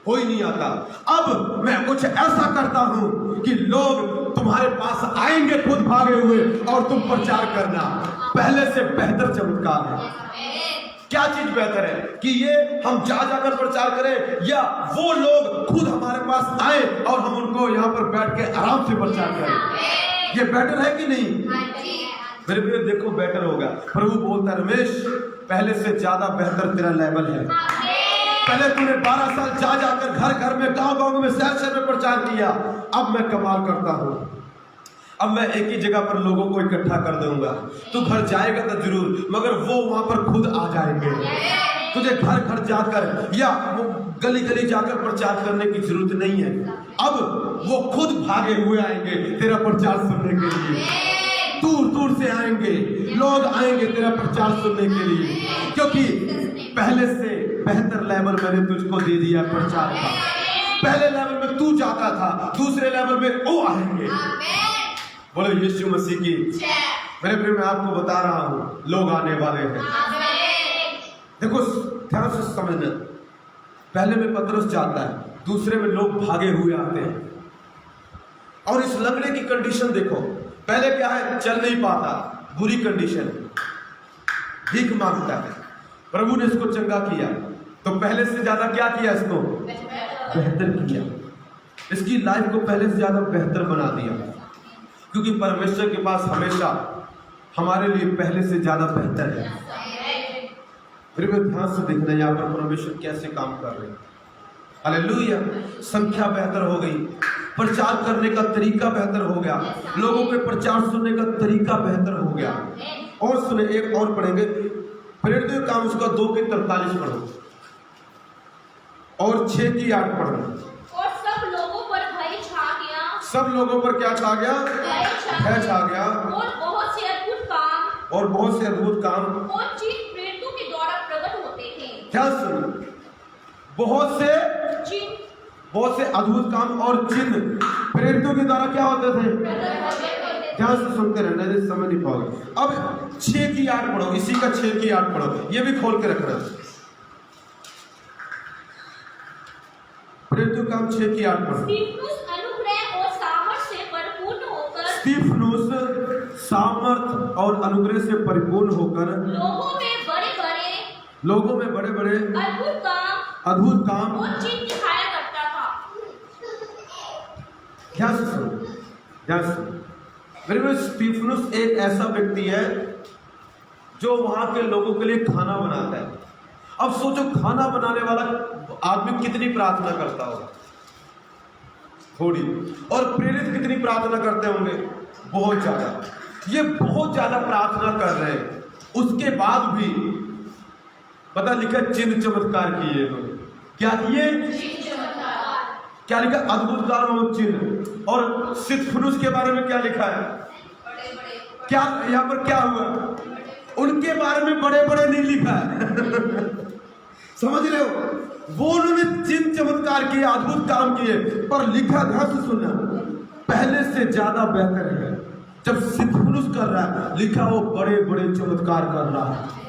कोई नहीं आता। अब मैं कुछ ऐसा करता हूँ कि लोग तुम्हारे पास आएंगे खुद भागे हुए, और तुम प्रचार करना। पहले से बेहतर चमत्कार है। क्या चीज बेहतर है कि ये हम जा जाकर प्रचार करें, या वो लोग खुद हमारे पास आए और हम उनको यहाँ पर बैठ के आराम से प्रचार करें? ये बेटर है कि नहीं? मेरे प्रिय देखो, बेटर होगा। प्रभु बोलता है, रमेश पहले से ज्यादा बेहतर तेरा लेवल है। पहले तूने 12 साल जा जाकर घर घर में, गांव गांव में, शहर शहर में प्रचार किया, अब मैं कमाल करता हूँ। अब मैं एक ही जगह पर लोगों को इकट्ठा कर दूंगा, तू घर जाएगा तो जरूर, मगर वो वहां पर खुद आ जाएंगे। तुझे घर घर जाकर या वो गली गली जाकर प्रचार करने की जरूरत नहीं है। अब वो खुद भागे हुए आएंगे तेरा प्रचार सुनने के लिए। दूर दूर से आएंगे लोग, आएंगे तेरा प्रचार सुनने के लिए, क्योंकि पहले से बेहतर लेवल मैंने तुझको दे दिया प्रचार का। पहले लेवल में तू जाता था, दूसरे लेवल में वो आएंगे। बोलो यीशु मसीह की। मेरे प्रिय, मैं आपको बता रहा हूँ लोग आने वाले हैं। देखो ध्यान से समझना, पहले में पतरस जाता है, दूसरे में लोग भागे हुए आते हैं। और इस लंगड़े की कंडीशन देखो, पहले क्या है, चल नहीं पाता, बुरी कंडीशन, भीख मांगता है। प्रभु ने इसको चंगा किया तो पहले से ज्यादा क्या किया, इसको बेहतर किया, इसकी लाइफ को पहले से ज्यादा बेहतर बना दिया, क्योंकि परमेश्वर के पास हमेशा हमारे लिए पहले से ज्यादा बेहतर है। फिर मैं ध्यान से देखना यहाँ पर परमेश्वर कैसे काम कर रहे हैं। हालेलुया। संख्या बेहतर हो गई, प्रचार करने का तरीका बेहतर हो गया, लोगों के प्रचार सुनने का तरीका बेहतर हो गया। और सुने, एक और पढ़ेंगे, प्रेरितों का काम उसका 2:43 पढ़ो और 6:8 पढ़ो। और सब लोगों पर भय छा गया। सब लोगों पर क्या छा गया? भय छा गया। और बहुत से अद्भुत काम और बहुत से अद्भुत काम और चिन्ह प्रेरितों के द्वारा प्रकट होते थे। क्या सुन, बहुत से अद्भुत काम और चिन्ह प्रेरितों के द्वारा क्या होते थे? ध्यान से सुनते रहना, नहीं समझ नहीं पाओगे। अब 6:8 पढ़ो, इसी का 6:8 पढ़ो, ये भी खोल के रखना। प्रेरितों का काम 6:8 पढ़ो। स्तिफनुस अनुग्रह और सामर्थ से परिपूर्ण होकर, स्तिफनुस सामर्थ और अनुग्रह से परिपूर्ण होकर लोगों में बड़े बड़े अद्भुत काम और चिन्ह दिखाया करता था। ध्यान से सुनो, ध्यान से सुनो। मेरे में स्तिफनुस एक ऐसा व्यक्ति है जो वहां के लोगों के लिए खाना बनाता है। अब सोचो, खाना बनाने वाला आदमी कितनी प्रार्थना करता होगा, थोड़ी, और प्रेरित कितनी प्रार्थना करते होंगे, बहुत ज्यादा। ये बहुत ज्यादा प्रार्थना कर रहे हैं, उसके बाद भी पता लिखा चिन्ह चमत्कार किए इन्होंने। क्या किए? क्या लिखा? अद्भुत काम और चिन्ह। और स्तिफनुस के बारे में क्या लिखा है? क्या यहाँ पर क्या हुआ? उनके बारे में बड़े बड़े नहीं लिखा है समझ रहे हो? वो उन्होंने चिन्ह चमत्कार किए, अद्भुत काम किए, पर लिखा, ध्यान से सुनना, पहले से ज्यादा बेहतर है। जब स्तिफनुस कर रहा है, लिखा वो बड़े बड़े चमत्कार कर रहा है।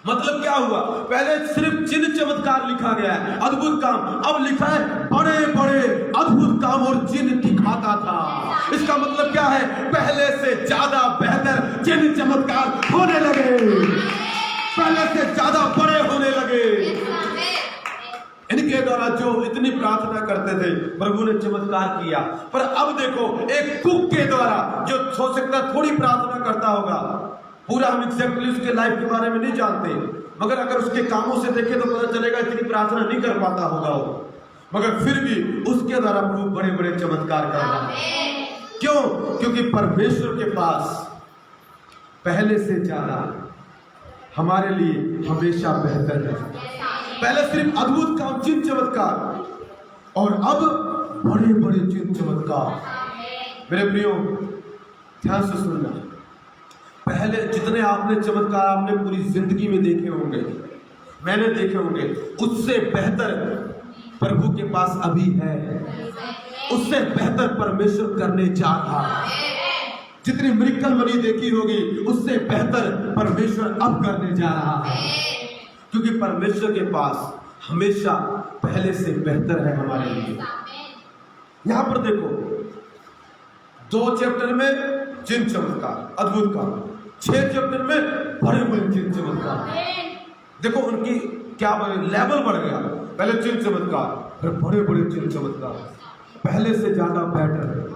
मतलब क्या हुआ? पहले सिर्फ चिन्ह चमत्कार लिखा गया है, अद्भुत काम, अब लिखा है बड़े बड़े अद्भुत काम और चिन्ह दिखाता था। इसका मतलब क्या है? पहले से ज्यादा बेहतर चिन्ह चमत्कार होने लगे, पहले से ज्यादा बड़े होने लगे। इनके द्वारा जो इतनी प्रार्थना करते थे, प्रभु ने चमत्कार किया। पर अब देखो, एक कुक के द्वारा, जो हो सकता थोड़ी प्रार्थना करता होगा, पूरा हम एग्जैक्टली उसके लाइफ के बारे में नहीं जानते, मगर अगर उसके कामों से देखें तो पता चलेगा इतनी प्रार्थना नहीं कर पाता होगा वो, मगर फिर भी उसके द्वारा प्रभु बड़े बड़े चमत्कार कर रहा है। क्यों? क्योंकि परमेश्वर के पास पहले से ज्यादा हमारे लिए हमेशा बेहतर है। पहले सिर्फ अद्भुत काम, चिन्ह चमत्कार, और अब बड़े बड़े चिन्ह चमत्कार। मेरे प्रियो, ध्यान से सुनना, पहले जितने आपने चमत्कार आपने पूरी जिंदगी में देखे होंगे, मैंने देखे होंगे, उससे बेहतर प्रभु के पास अभी है, उससे बेहतर परमेश्वर करने जा रहा है। जितनी मिरेकल मनी देखी होगी, उससे बेहतर परमेश्वर अब करने जा रहा है, क्योंकि परमेश्वर के पास हमेशा पहले से बेहतर है हमारे लिए। यहां पर देखो, 2 चैप्टर में चिन्ह चमत्कार, अद्भुत काम, 6 चैप्टर में बड़े बड़े चिन्ह चमत्कार। देखो उनकी क्या लेवल बढ़ गया, पहले चिन्ह चमत्कार, फिर बड़े बड़े चिन्ह चमत्कार, पहले से ज्यादा बेटर है,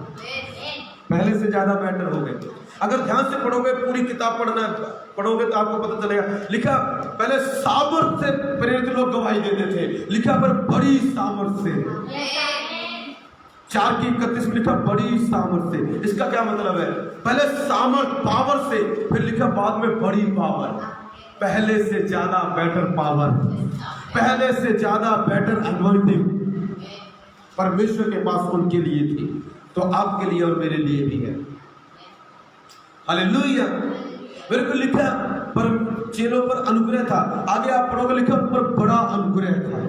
पहले से ज्यादा बेटर हो गए। अगर ध्यान से पढ़ोगे, पूरी किताब पढ़ोगे तो आपको पता चलेगा, लिखा पहले सामर्थ से प्रेरित लोग गवाही देते थे, लिखा पर बड़ी सामर्थ से 4:31 में लिखा बड़ी सामर्थ से। इसका क्या मतलब है? पहले सामर्थ पावर से, फिर लिखा बाद में बड़ी पावर। पहले से ज्यादा बेटर पावर, पहले से ज्यादा बेटर अनॉइंटिंग परमेश्वर के पास उनके लिए थी, तो आपके लिए और मेरे लिए भी है। हालेलुया। मेरे को लिखा पर चेलों पर अनुग्रह था, आगे आप पढ़ोगे लिखा पर बड़ा अनुग्रह था।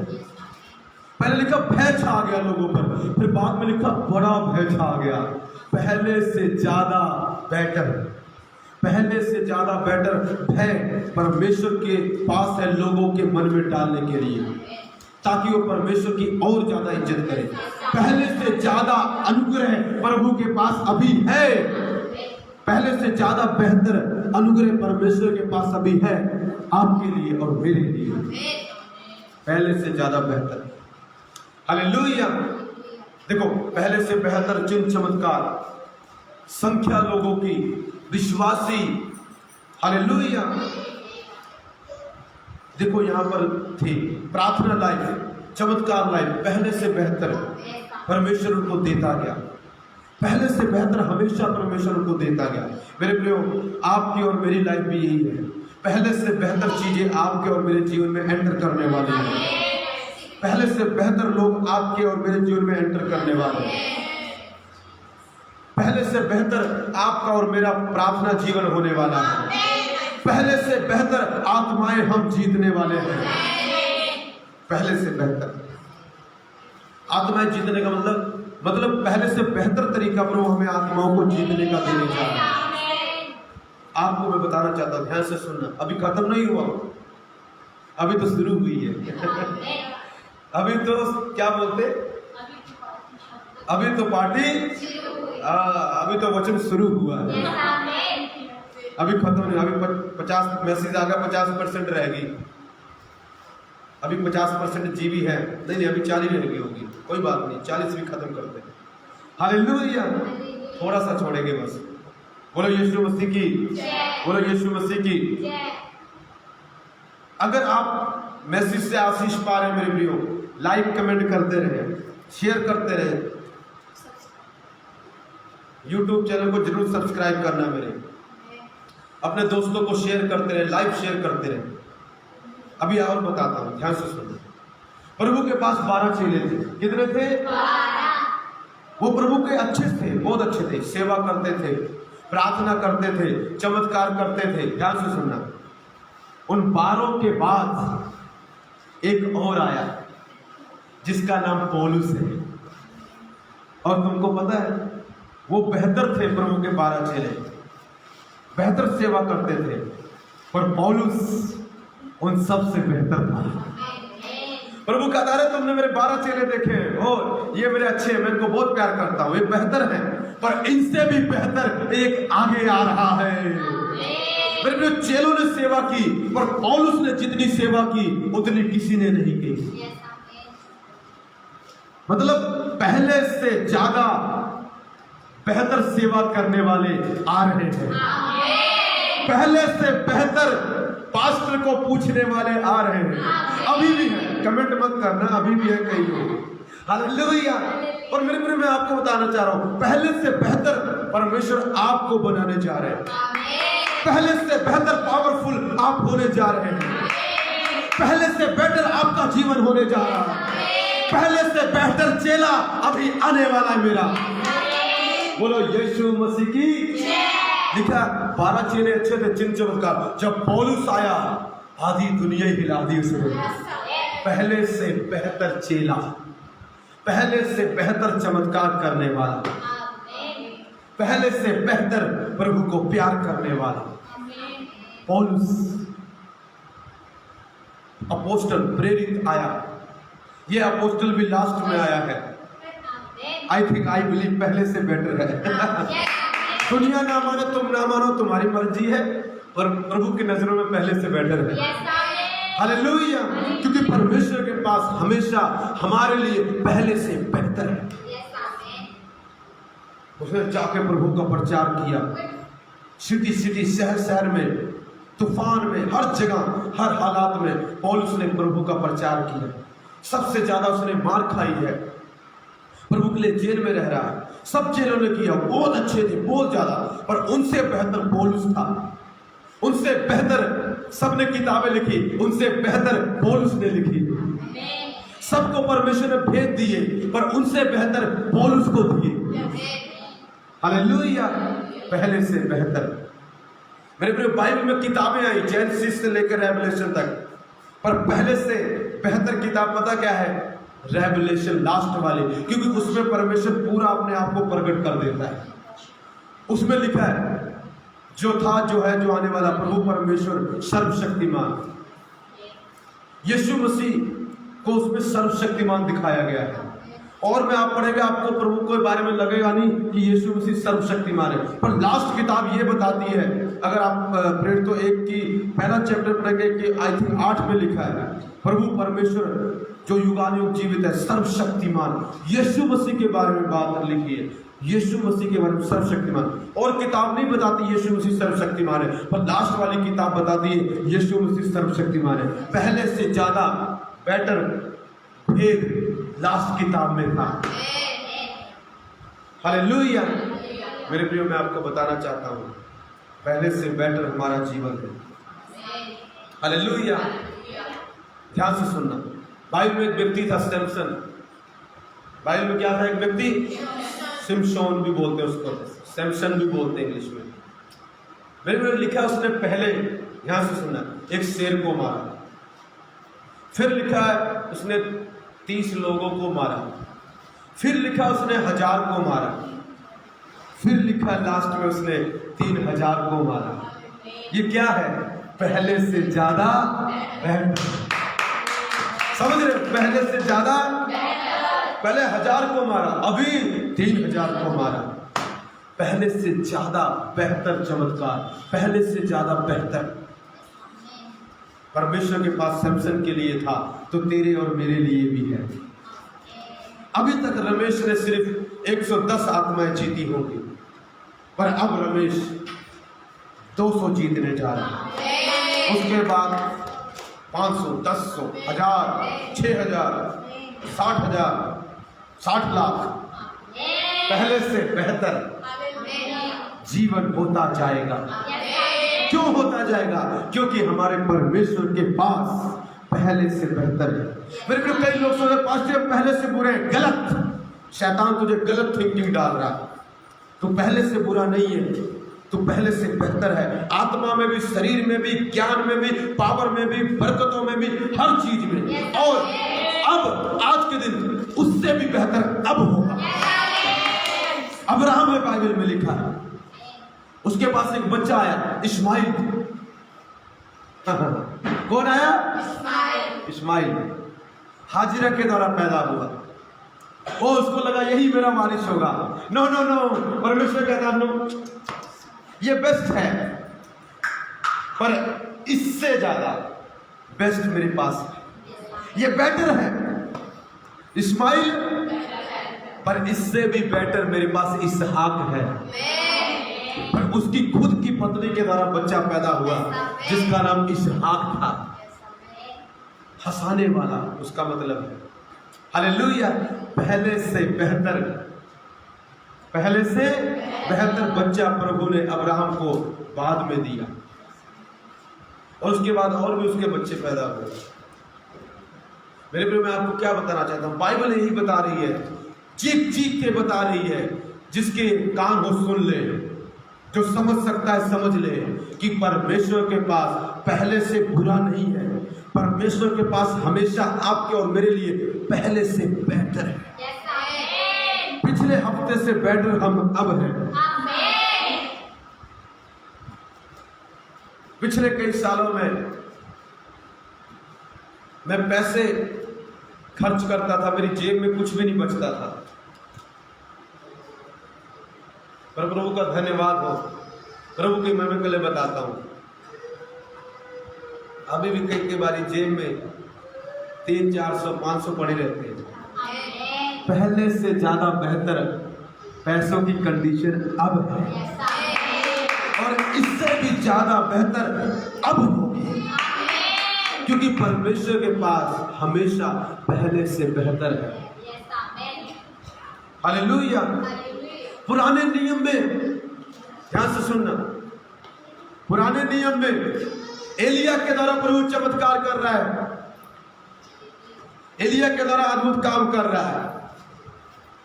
पहले लिखा भय छा गया लोगों पर, फिर बाद में लिखा बड़ा भय छा गया। पहले से ज्यादा बेटर, पहले से ज्यादा बेटर भय परमेश्वर के पास है लोगों के मन में डालने के लिए, ताकि वो परमेश्वर की और ज्यादा इज्जत करें। पहले से ज्यादा अनुग्रह प्रभु के पास अभी है, पहले से ज्यादा बेहतर अनुग्रह परमेश्वर के पास अभी है आपके लिए और मेरे लिए, पहले से ज्यादा बेहतर। हालेलुया। देखो, पहले से बेहतर चिन्ह चमत्कार, संख्या लोगों की, विश्वासी। हालेलुया। देखो यहां पर थी प्रार्थना लाइफ, चमत्कार लाइफ, पहले से बेहतर परमेश्वर उनको देता गया, पहले से बेहतर हमेशा परमेश्वर उनको देता गया। मेरे प्रियो, आपकी और मेरी लाइफ भी यही है, पहले से बेहतर चीजें आपके और मेरे जीवन में एंटर करने वाली हैं, पहले से बेहतर लोग आपके और मेरे जीवन में एंटर करने वाले हैं, पहले से बेहतर आपका और मेरा प्रार्थना जीवन होने वाला है, पहले से बेहतर आत्माएं हम जीतने वाले हैं। पहले से बेहतर आत्माएं जीतने का मतलब पहले से बेहतर तरीका पर वो हमें आत्माओं को जीतने का देने जा रहा है। आपको मैं बताना चाहता हूं, ध्यान से सुनना, अभी खत्म नहीं हुआ, अभी तो शुरू हुई है। अभी तो क्या बोलते, अभी तो पार्टी, अभी तो वचन शुरू हुआ है, अभी खत्म नहीं। अभी 50 मैसेज आ गया, 50% रहेगी, अभी 50% जीवी है, नहीं अभी 40 रहेगी होगी, कोई बात नहीं, 40 भी खत्म करते हैं। हालेलुया। थोड़ा सा छोड़ेंगे बस। बोलो यीशु मसीह की, बोलो यीशु मसीह की। अगर आप मैसेज से आशीष पा रहे हैं मेरे प्रियो, लाइक कमेंट करते रहे, शेयर करते रहे, यूट्यूब चैनल को जरूर सब्सक्राइब करना, मेरे अपने दोस्तों को शेयर करते रहे, लाइव शेयर करते रहे। अभी और बताता हूं, ध्यान से सुनो। प्रभु के पास 12 चेले थे। कितने थे? 12। वो प्रभु के अच्छे थे, बहुत अच्छे थे, सेवा करते थे, प्रार्थना करते थे, चमत्कार करते थे। ध्यान से सुनना, उन 12 के बाद एक और आया जिसका नाम पौलुस है, और तुमको पता है वो बेहतर थे, प्रभु के 12 चेले बेहतर सेवा करते थे, पर पौलुस उन सब से बेहतर था। प्रभु कहता है तुमने मेरे 12 चेले देखे, ओ ये मेरे अच्छे हैं, मैं इनको बहुत प्यार करता हूं, ये बेहतर हैं, पर इनसे भी बेहतर एक आगे आ रहा है। मेरे चेलों ने सेवा की, पर पौलुस ने जितनी सेवा की उतनी किसी ने नहीं की। मतलब पहले से ज्यादा बेहतर सेवा करने वाले आ रहे हैं, पहले से बेहतर पास्टर को पूछने वाले आ रहे हैं। अभी भी है, कमेंट मत करना, अभी भी है कई लोग। हालेलुया। और मेरे प्रिय, मैं आपको बताना चाह रहा हूं, पहले से बेहतर परमेश्वर आपको बनाने जा रहे हैं, पहले से बेहतर पावरफुल आप होने जा रहे हैं, पहले से बेहतर आपका जीवन होने जा रहा है, पहले से बेहतर चेला अभी आने वाला है मेरा। बोलो यीशु मसीह की। लिखा 12 चेले अच्छे थे, चिन्ह चमत्कार। जब पौलुस आया, आधी दुनिया हिला दी उसने। पहले से बेहतर चेला, पहले से बेहतर चमत्कार करने वाला, पहले से बेहतर प्रभु को प्यार करने वाला पौलुस अपोस्टल, प्रेरित आया। ये अपोस्टल भी लास्ट में आया है। आई थिंक, आई बिलीव पहले से बेटर है। दुनिया ना माने, तुम ना मानो, तुम्हारी मर्जी है, पर प्रभु की नजरों में पहले से बेटर है। हालेलुया। क्योंकि परमेश्वर के पास हमेशा हमारे लिए पहले से बेहतर है। उसने जाके प्रभु का प्रचार किया, सिटी सिटी, शहर शहर में, तूफान में, हर जगह, हर हालात में पौलुस ने प्रभु का प्रचार किया। सबसे ज्यादा उसने मार खाई है, प्रभु के लिए जेल में रह रहा है। सब जेलों ने किया, बहुत अच्छे थे, बहुत ज्यादा, पर उनसे बेहतर पौलुस था। उनसे बेहतर सबने किताबें लिखी, उनसे बेहतर पौलुस ने लिखी। सबको परमेश्वर ने भेद दिए, पर उनसे बेहतर पौलुस को दिए। हालेलुया, पहले से बेहतर। मेरे प्रिय, बाइबल में किताबें आई जेनेसिस से लेकर रेवलेशन तक, पर पहले से बेहतर किताब पता क्या है? रेवलेशन, लास्ट वाली, क्योंकि उसमें परमेश्वर पूरा अपने आप को प्रकट कर देता है। उसमें लिखा है जो था, जो है, जो आने वाला, प्रभु परमेश्वर सर्वशक्तिमान। यीशु मसीह को उसमें सर्वशक्तिमान दिखाया गया है। और में आप पढ़ेंगे, आपको प्रभु के बारे में लगेगा नहीं कि यीशु मसीह सर्वशक्तिमान है, पर लास्ट किताब ये बताती है, अगर आप प्रेरित 1 की पहला चैप्टर पढ़ेंगे कि आई थिंक 8 में लिखा है, प्रभु परमेश्वर जो युगानुयुग जीवित है, सर्वशक्तिमान, यीशु मसीह के बारे में बात लिखी है, यीशु मसीह के बारे में सर्वशक्तिमान। और किताब नहीं बताती यीशु मसीह सर्वशक्तिमान है, पर लास्ट वाली किताब बताती है यीशु मसीह सर्वशक्तिमान है। पहले से ज्यादा बेटर भेद लास्ट किताब में था। हालेलुया। मेरे प्रियो, मैं आपको बताना चाहता हूं, पहले से बेटर हमारा जीवन है। हालेलुया। ध्यान से सुनना। बाइबल में एक व्यक्ति था सैमसन। बाइबल में क्या था? एक व्यक्ति, सिमशोन भी बोलते हैं उसको, सैमसन भी बोलते हैं इंग्लिश में। मेरे में लिखा, उसने पहले, ध्यान से सुनना, एक शेर को मारा। फिर लिखा है उसने 30 लोगों को मारा। फिर लिखा उसने 1000 को मारा। फिर लिखा लास्ट में उसने 3000 को मारा। ये क्या है? पहले से ज्यादा बेहतर। समझ रहे? पहले से ज्यादा, पहले 1000 को मारा, अभी 3000 को मारा। पहले से ज्यादा बेहतर चमत्कार, पहले से ज्यादा बेहतर। परमेश्वर के पास सैमसन के लिए था, तो तेरे और मेरे लिए भी है। अभी तक रमेश ने सिर्फ 110 आत्माएं जीती होंगी, पर अब रमेश 200 जीतने जा रहा है। उसके बाद 500, 1000, 1000, 6000, 60,000, 60 लाख, पहले से बेहतर जीवन होता जाएगा। क्यों होता जाएगा? क्योंकि हमारे परमेश्वर के पास पहले से बेहतर है। मेरे को कई लोग सोचते हैं पास्टर पहले से बुरे, गलत। शैतान तुझे गलत थिंकिंग डाल रहा है। तू पहले से बुरा नहीं है, तू पहले से बेहतर है। आत्मा में भी, शरीर में भी, ज्ञान में भी, पावर में भी, बरकतों में भी, हर चीज में। और अब आज के दिन उससे भी बेहतर अब होगा। अब्राहम में बाइबल में लिखा है, उसके पास एक बच्चा आया, इस्माइल। कौन आया? इस्माइल। हाजिरा के द्वारा पैदा हुआ। वो उसको लगा यही मेरा वारिस होगा। नो नो नो, परमेश्वर कहता नो, ये बेस्ट है, पर इससे ज्यादा बेस्ट मेरे पास है। ये बेटर है इस्माइल, पर इससे भी बेटर मेरे पास इसहाक है। पर उसकी खुद की पत्नी के द्वारा बच्चा पैदा हुआ, जिसका नाम इसहाक था। हंसाने वाला उसका मतलब है। हालेलुया। पहले से बेहतर, पहले से बेहतर बच्चा प्रभु ने अब्राहम को बाद में दिया, और उसके बाद और भी उसके बच्चे पैदा हुए। मेरे प्रिय, मैं आपको क्या बताना चाहता हूं, बाइबल यही बता रही है, चीख चीख के बता रही है। जिसके कान हो सुन ले, जो समझ सकता है समझ ले कि परमेश्वर के पास पहले से बुरा नहीं है। परमेश्वर के पास हमेशा आपके और मेरे लिए पहले से बेहतर है। पिछले हफ्ते से बेटर हम अब हैं। पिछले कई सालों में मैं पैसे खर्च करता था, मेरी जेब में कुछ भी नहीं बचता था, पर प्रभु का धन्यवाद हो। प्रभु की महिमा के लिए बताता हूं, अभी भी कई बारी जेब में 300, 400, 500 पड़े रहते हैं। पहले से ज्यादा बेहतर पैसों की कंडीशन अब है, और इससे भी ज्यादा बेहतर अब होगी, क्योंकि परमेश्वर के पास हमेशा पहले से बेहतर है। हालेलुया। पुराने नियम में, ध्यान से सुनना, पुराने नियम में एलिया के द्वारा प्रभु चमत्कार कर रहा है, एलिया के द्वारा अद्भुत काम कर रहा है,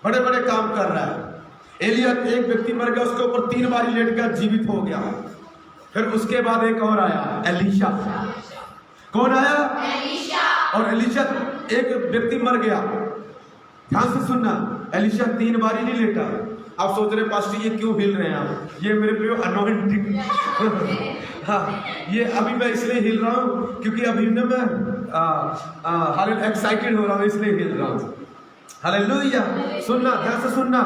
बड़े बड़े काम कर रहा है। एलिया, एक व्यक्ति मर गया, उसके ऊपर 3 बार लेटकर जीवित हो गया। फिर उसके बाद एक और आया, एलीशा। कौन आया? एलीशा। और एलीशा, एक व्यक्ति मर गया, ध्यान से सुनना, एलीशा 3 बार ही नहीं लेटा। आप सोच रहे पास्टर ये क्यों हिल रहे हैं आप? ये मेरे प्रिय अनॉइंटिंग हाँ, ये अभी मैं इसलिए हिल रहा हूँ क्योंकि अभी ना मैं एक्साइटेड हो रहा हूँ, इसलिए हिल रहा हूँ। हालेलुया। सुनना, ध्यान से सुनना,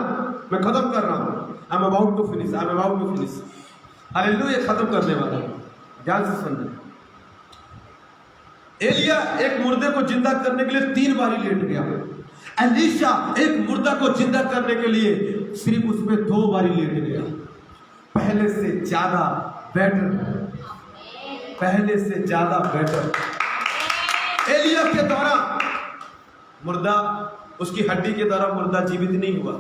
मैं खत्म कर रहा हूँ। I am about to finish. Hallelujah, खत्म करने वाला हूँ, ध्यान से सुनना। एलिया एक मुर्दे को जिंदा करने के लिए 3 बार लेट गया। एलीशा एक मुर्दा को जिंदा करने के लिए सिर्फ उसमें 2 बार लेट गया। पहले से ज्यादा बेटर, पहले से ज्यादा बेटर। एलिया के द्वारा मुर्दा, उसकी हड्डी के द्वारा मुर्दा जीवित नहीं हुआ,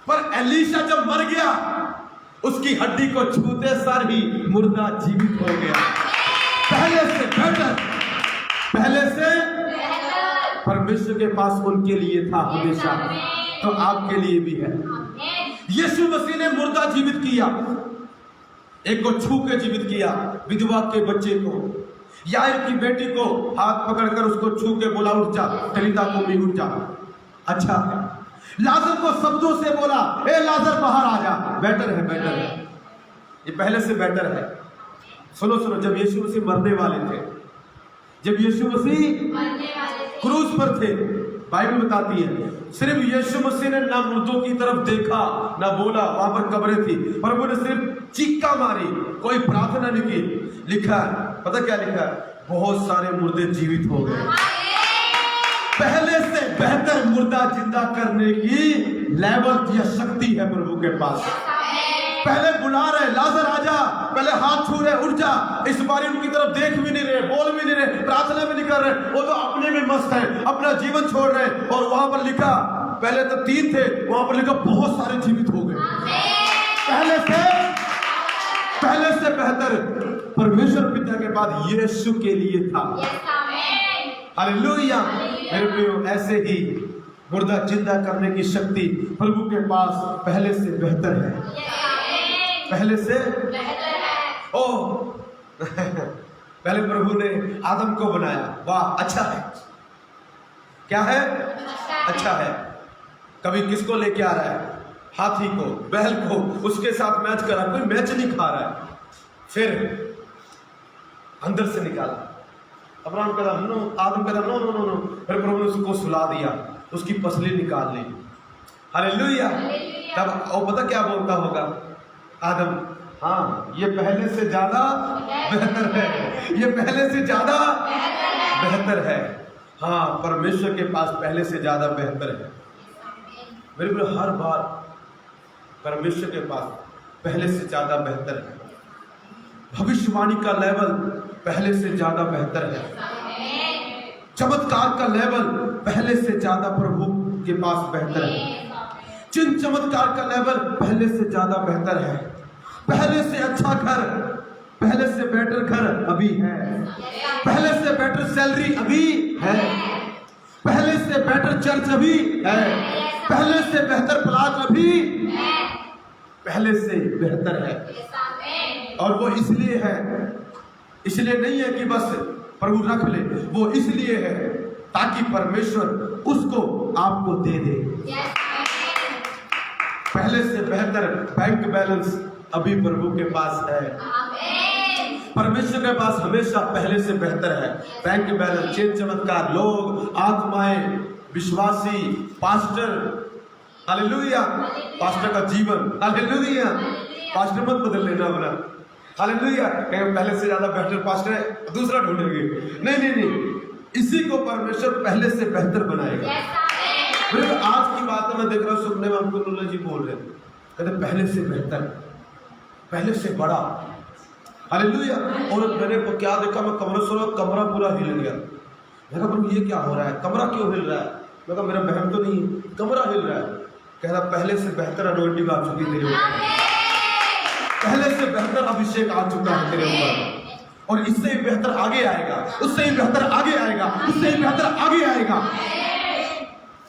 पर एलीशा जब मर गया, उसकी हड्डी को छूते सार ही मुर्दा जीवित हो गया। पहले से बेटर, पहले से परमेश्वर के पास उनके लिए था हमेशा, तो आपके लिए भी है। यीशु मसीह ने मुर्दा जीवित किया, एक को छू के जीवित किया, विधवा के बच्चे को, याईर की बेटी को हाथ पकड़कर उसको छू के बोला, उठ जा, तलीता कूमी, उठ जा। अच्छा, लाजर को शब्दों से बोला, ए लाजर बाहर आ जा। बेटर है, बेटर है, ये पहले से बेटर है। सुनो, जब यीशु मसीह मरने वाले थे, जब यीशु मसीह क्रूज पर थे, बाइबल बताती है सिर्फ यीशु मसीह ने ना मुर्दों की तरफ देखा, ना बोला, वहां पर कब्रें थी, पर वो ने सिर्फ चीखा मारी, कोई प्रार्थना नहीं की। लिखा है, पता क्या लिखा है? बहुत सारे मुर्दे जीवित हो गए। पहले से बेहतर मुर्दा जिंदा करने की लेवल या शक्ति है प्रभु के पास। पहले बुला रहे, लाजर आजा, पहले हाथ छू रहे, उठ जा। इस बार उनकी तरफ देख भी नहीं रहे, बोल भी नहीं रहे, प्रार्थना भी नहीं कर रहे, वो तो अपने में मस्त है, अपना जीवन छोड़ रहे। और वहां पर लिखा, पहले तो 3 थे, वहां पर लिखा बहुत सारे जीवित हो गए। पहले से बेहतर परमेश्वर पिता के बाद यीशु के लिए था। हालेलुया। मेरे प्रियो, ऐसे ही मुर्दा जिंदा करने की शक्ति प्रभु के पास पहले से बेहतर है, पहले से ओ पहले प्रभु ने आदम को बनाया, वाह, अच्छा है। क्या है? अच्छा है। कभी किसको लेके आ रहा है? हाथी को, बैल को, उसके साथ मैच करा, कोई मैच नहीं खा रहा है। फिर अंदर से निकाला, अब्राहम कहता नो, आदम कहता नो नो नो नो, फिर प्रभु ने उसको सुला दिया, उसकी पसली निकाल ली। हालेलुया। तब वो पता क्या बोलता होगा आदम? हाँ, ये पहले से ज्यादा बेहतर है, ये पहले से ज्यादा बेहतर है। हाँ, परमेश्वर के पास पहले से ज्यादा बेहतर है। मेरे को हर बार परमेश्वर के पास पहले से ज्यादा बेहतर है। भविष्यवाणी का लेवल पहले से ज्यादा बेहतर है। चमत्कार का लेवल पहले से ज्यादा प्रभु के पास बेहतर है। चिन्ह चमत्कार का लेवल पहले से ज्यादा बेहतर है। पहले से अच्छा घर, पहले से बेटर घर अभी है। पहले से बेटर सैलरी अभी है। पहले से बेटर चर्च अभी है। पहले से बेहतर प्लाट अभी पहले से बेहतर है। और वो इसलिए है, इसलिए नहीं है कि बस प्रभु रख ले, वो इसलिए है ताकि परमेश्वर उसको आपको दे दे। पहले से बेहतर बैंक बैलेंस अभी प्रभु के पास है। परमेश्वर के पास हमेशा पहले से बेहतर है। बैंक बैलेंस, चिन्ह चमत्कार, लोग, आत्माएं, विश्वासी, पास्टर, हालेलुया, पास्टर का जीवन, हालेलुया। पास्टर मत बदल लेना अपना, हालेलुया। कहीं पहले से ज्यादा बेहतर पास्टर है, दूसरा ढूंढेंगे, नहीं नहीं नहीं, इसी को परमेश्वर पहले से बेहतर बनाएगा। आज की बात मैं देख रहा हूँ, सुनने में हमको जी बोल रहे हैं, कहते पहले से बेहतर, पहले से बड़ा, हालेलुया। और मैंने क्या देखा, मैं कमरा सुना, कमरा पूरा हिल गया। मैं कहा प्रभु ये क्या हो रहा है, कमरा क्यों हिल रहा है? मैं कहा मेरा बहन तो नहीं, कमरा हिल रहा है। कह रहा पहले से बेहतर अनॉइंटिंग आ चुकी तेरे ऊपर, पहले से बेहतर अभिषेक आ चुका है तेरे ऊपर, और इससे भी बेहतर आगे आएगा, उससे भी बेहतर आगे आएगा, उससे भी बेहतर आगे आएगा।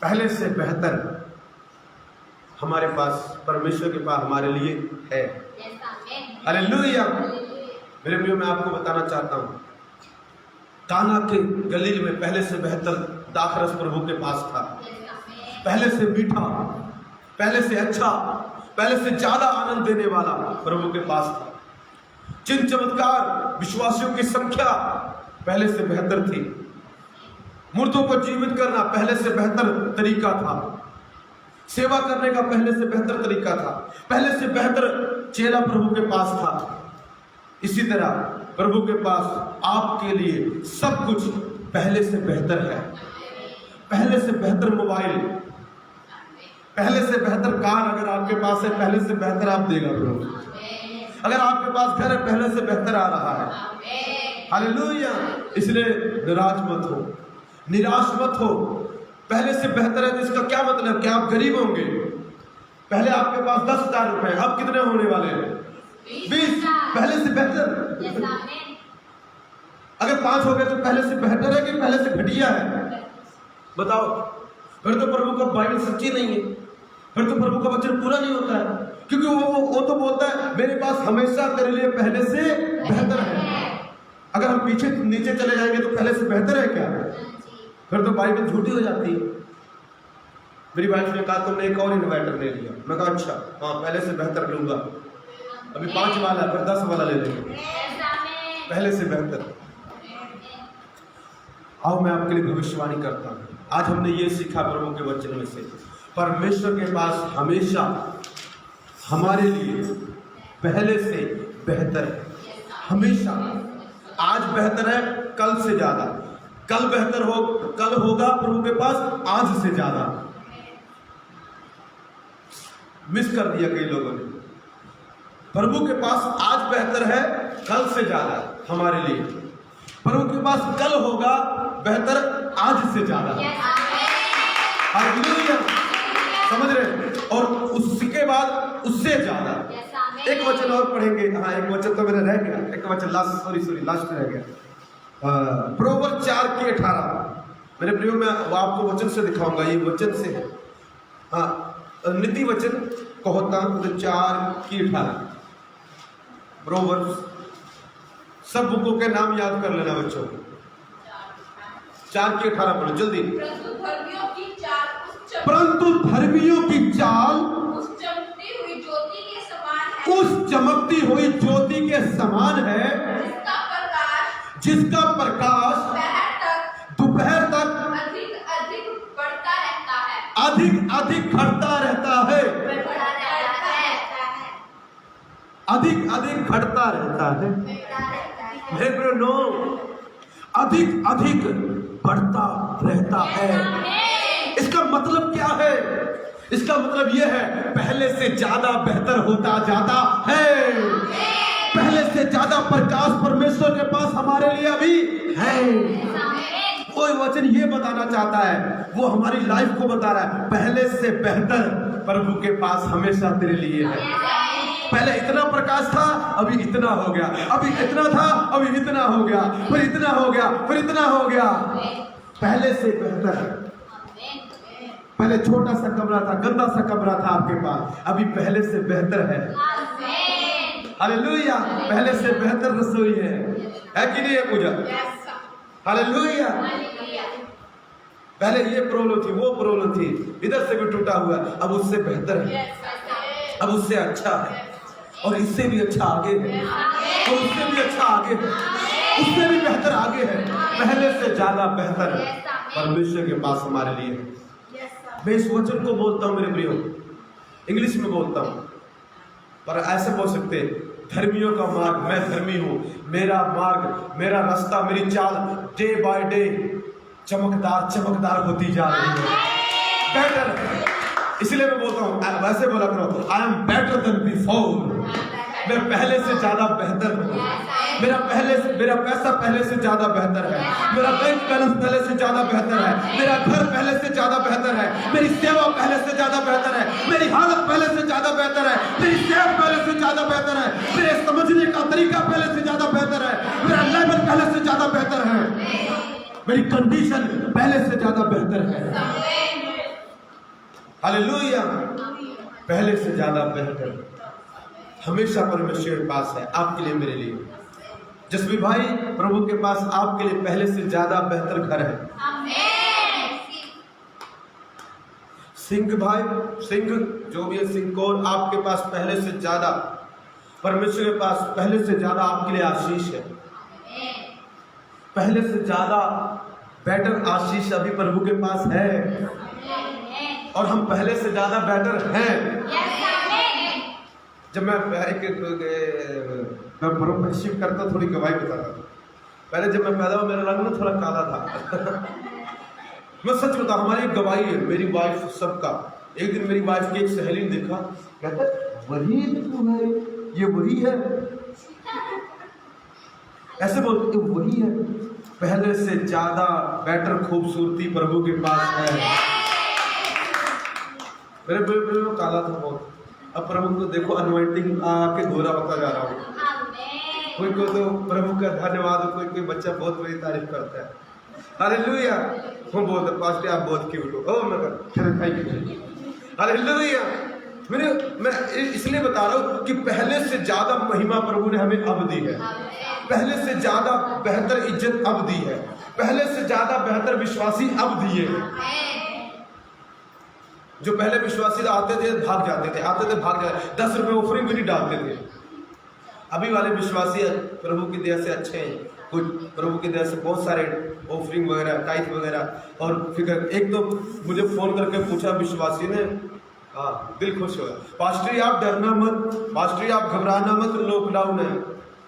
पहले से बेहतर हमारे पास, परमेश्वर के पास हमारे लिए है। हालेलुया। मेरे प्रियो, मैं आपको बताना चाहता हूं, काना के गलील में पहले से बेहतर दाखरस प्रभु के पास था, पहले से मीठा, पहले से अच्छा, पहले से ज्यादा आनंद देने वाला प्रभु के पास था। चिन्ह चमत्कार, विश्वासियों की संख्या पहले से बेहतर थी। मुर्दों को जीवित करना पहले से बेहतर तरीका था। सेवा करने का पहले से बेहतर तरीका था। पहले से बेहतर चेला प्रभु के पास था। इसी तरह प्रभु के पास आपके लिए सब कुछ पहले से बेहतर है। पहले से बेहतर मोबाइल, पहले से बेहतर कार अगर आपके पास है, पहले से बेहतर आप देगा प्रभु। अगर आपके पास घर है, पहले से बेहतर आ रहा है। हालेलुया। इसलिए निराश मत हो, निराश मत हो। पहले से बेहतर है तो इसका क्या मतलब? क्या आप गरीब होंगे? पहले आपके पास 10,000 रुपए, अब कितने होने वाले हैं? 20। पहले से बेहतर। अगर 5 हो गए तो पहले से बेहतर है कि पहले से घटिया है? बताओ। फिर तो प्रभु का बाइबल सच्ची नहीं है, फिर तो प्रभु का वचन पूरा नहीं होता है। क्योंकि वो तो बोलता है मेरे पास हमेशा तेरे लिए पहले से बेहतर है। अगर हम पीछे नीचे चले जाएंगे तो पहले से बेहतर है क्या? फिर तो बाइबल झूठी हो जाती है। मेरी वाइफ ने कहा तुमने एक और इन्वर्टर ले लिया। मैं कहा अच्छा, हाँ पहले से बेहतर लूंगा। अभी 5 वाला, फिर 10 वाला ले लेंगे, पहले से बेहतर। आओ मैं आपके लिए भविष्यवाणी करता हूँ। आज हमने ये सीखा प्रभु के वचन में से, परमेश्वर के पास हमेशा हमारे लिए पहले से बेहतर है। हमेशा आज बेहतर है कल से ज्यादा, कल बेहतर हो, कल होगा प्रभु के पास आज से ज्यादा। मिस कर दिया कई लोगों ने। प्रभु के पास आज बेहतर है कल से ज्यादा हमारे लिए। प्रभु के पास कल होगा बेहतर आज से ज्यादा। हालेलुया। समझ रहे? और उसके बाद उससे ज्यादा। एक वचन और पढ़ेंगे। हाँ, एक वचन तो मेरा रह गया, एक वचन लास्ट रह गया। प्रोवर्ब 4:18। मेरे प्रियो, मैं आपको वचन से दिखाऊंगा, ये वचन से है। हाँ, नीति वचन को होता 4:18। प्रोवर्ब, सब बुकों के नाम याद कर लेना बच्चों। 4:18 पढ़ो जल्दी। परंतु धर्मियों की चाल उस चमकती हुई ज्योति के समान है, जिसका प्रकाश दोपहर तक अधिक अधिक घटता रहता है। अधिक अधिक घटता रहता है। नो, अधिक अधिक बढ़ता रहता है। इसका मतलब क्या है? इसका मतलब यह है पहले से ज्यादा बेहतर होता जाता है। पहले से ज्यादा प्रकाश परमेश्वर के पास हमारे लिए अभी है। कोई वचन ये बताना चाहता है, वो हमारी लाइफ को बता रहा है, पहले से बेहतर प्रभु के पास हमेशा तेरे लिए है। पहले इतना प्रकाश था, अभी इतना हो गया, अभी इतना था, अभी इतना हो गया, फिर इतना हो गया, फिर इतना हो गया। पहले से बेहतर। पहले छोटा सा कमरा था, गंदा सा कमरा था आपके पास, अभी पहले से बेहतर है। हालेलुया। पहले से बेहतर रसोई है कि नहीं है पूजा? हालेलुया। पहले ये प्रॉब्लम थी, वो प्रॉब्लम थी, इधर से भी टूटा हुआ, अब उससे बेहतर है, अब उससे अच्छा है, और इससे भी अच्छा आगे है, और उससे भी अच्छा आगे है, उससे भी बेहतर आगे है। पहले से ज्यादा बेहतर परमेश्वर के पास हमारे लिए है। मैं इस वचन को बोलता हूँ मेरे प्रियो, इंग्लिश में बोलता हूँ, पर ऐसे बोल सकते, धर्मियों का मार्ग, मैं धर्मी हूँ, मेरा मार्ग, मेरा रास्ता, मेरी चाल डे बाय डे चमकदार चमकदार होती जा रही है, बेटर है। इसलिए मैं बोलता हूँ, वैसे बोला करो, I am better than before. मैं पहले से ज्यादा बेहतर हूँ, मेरा पैसा पहले से ज्यादा बेहतर है, मेरा बैंक बैलेंस पहले से ज्यादा बेहतर है, मेरा घर पहले से ज्यादा बेहतर है, मेरी सेवा पहले से ज्यादा बेहतर है, मेरी हालत पहले से ज्यादा बेहतर है, मेरी सेहत पहले से ज्यादा बेहतर है, मेरे समझने का तरीका पहले से ज्यादा बेहतर है, मेरा लेवल पहले से ज्यादा बेहतर है, मेरी कंडीशन पहले से ज्यादा बेहतर है। हालेलुया। पहले से ज्यादा बेहतर हमेशा परमेश्वर के पास है, आपके लिए, मेरे लिए। जसवी भाई, प्रभु के पास आपके लिए पहले से ज्यादा बेहतर घर है। सिंह भाई, सिंह जो भी है, सिंह कौन, आपके पास पहले से ज्यादा, परमेश्वर के पास पहले से ज्यादा आपके लिए आशीष है। पहले से ज्यादा बेटर आशीष अभी प्रभु के पास है, और हम पहले से ज्यादा बेटर हैं। जब मैं शिव करता, थोड़ी गवाही बताता था। पहले जब मैं पैदा हुआ, मेरा रंग ना थोड़ा काला था। मैं सच बता, हमारी एक गवाही है, मेरी वाइफ सबका। एक दिन मेरी वाइफ की एक सहेली ने देखा, कहता वही तू है, ये वही है, ऐसे बोलते वही है। पहले से ज्यादा बेटर खूबसूरती प्रभु के पास है। मेरे बेटे में काला था बहुत, अब प्रभु को देखो अनवाइंटिंग आके गोरा होता जा रहा हूँ। कोई को तो प्रभु का धन्यवाद, कोई कोई बच्चा बहुत बड़ी तारीफ करता है। हालेलुया। हम बोलते पास्टर आप बहुत क्यूट हो, मैं थैंक यू। हालेलुया। मैं इसलिए बता रहा हूँ कि पहले से ज्यादा महिमा प्रभु ने हमें अब दी है, पहले से ज्यादा बेहतर इज्जत अब दी है, पहले से ज्यादा बेहतर विश्वासी अब दिए हैं। जो पहले विश्वासी आते थे भाग जाते थे, आते थे भाग जाते, 10 रुपए ऑफरिंग भी नहीं डालते थे। अभी वाले विश्वासी प्रभु की दया से अच्छे हैं, कुछ प्रभु की दया से बहुत सारे ऑफरिंग वगैरह, टाइप वगैरह। और फिर एक तो मुझे फोन करके पूछा विश्वासी ने, दिल खुश हो, पास्टर आप डरना मत, पास्टर आप घबराना मत, लॉकडाउन है,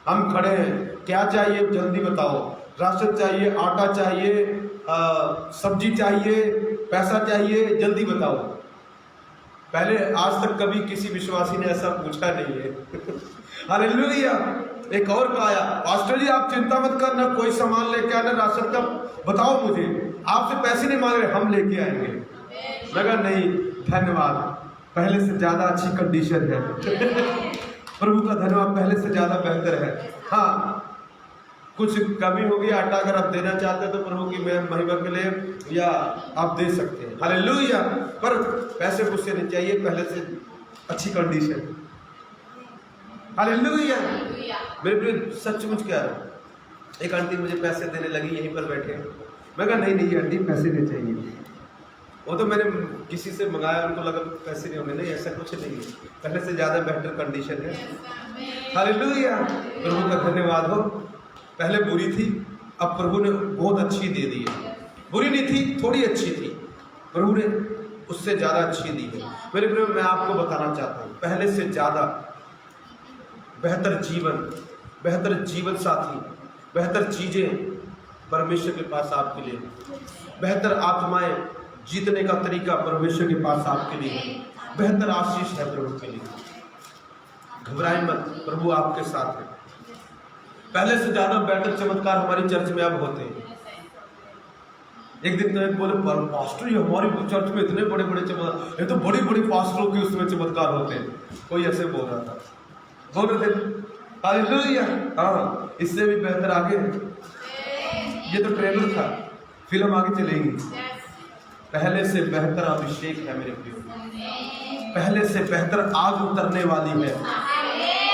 हम खड़े हैं, क्या चाहिए जल्दी बताओ, राशन चाहिए, आटा चाहिए, सब्जी चाहिए, पैसा चाहिए, जल्दी बताओ। पहले आज तक कभी किसी विश्वासी ने ऐसा पूछा नहीं है। हालेलुया। एक और आया, पास्टर जी आप चिंता मत करना, कोई सामान लेके आना, राशन का बताओ मुझे, आपसे पैसे नहीं मांग रहे, हम लेके आएंगे। मगर नहीं, धन्यवाद, पहले से ज्यादा अच्छी कंडीशन है। प्रभु का धन्यवाद, पहले से ज्यादा बेहतर है। हाँ, कुछ कमी होगी, आटा अगर आप देना चाहते हैं तो प्रभु की महिमा के लिए या आप दे सकते हैं। हालेलुया। पर पैसे मुझसे नहीं चाहिए, पहले से अच्छी कंडीशन। हालेलुया। मेरे प्रिय सचमुच कह रहा हूँ, एक आंटी मुझे पैसे देने लगी यहीं पर बैठे, मैं कहा नहीं नहीं आंटी पैसे नहीं चाहिए, वो तो मैंने किसी से मंगाया, उनको लगा पैसे नहीं होंगे, नहीं ऐसा कुछ नहीं है, पहले से ज़्यादा बेहतर कंडीशन है। हालेलुया। प्रभु का धन्यवाद हो। पहले बुरी थी, अब प्रभु ने बहुत अच्छी दे दी है। बुरी नहीं थी, थोड़ी अच्छी थी, प्रभु ने उससे ज़्यादा अच्छी दी है। मेरे प्रिय, मैं आपको बताना चाहता हूँ, पहले से ज़्यादा बेहतर जीवन, बेहतर जीवन साथी, बेहतर चीज़ें परमेश्वर के पास आपके लिए, बेहतर आत्माएं जीतने का तरीका परमेश्वर के पास आपके लिए, बेहतर आशीष है प्रभु के लिए। घबराए मत, प्रभु आपके साथ है। पहले से ज्यादा बेहतर चमत्कार हमारी चर्च में अब होते हैं। एक दिन तो एक बोले, पास्टर ये हमारी चर्च में इतने बड़े बड़े चमत्कार, ये तो बड़ी बड़ी पास्टरों के उसमें चमत्कार होते हैं। कोई ऐसे बोल रहा था, बोल रहे थे। हालेलुया। हाँ, इससे भी बेहतर आगे, ये तो ट्रेलर था, फिल्म आगे चलेगी। पहले से बेहतर अभिषेक है मेरे प्रिय, पहले से बेहतर आग उतरने वाली है,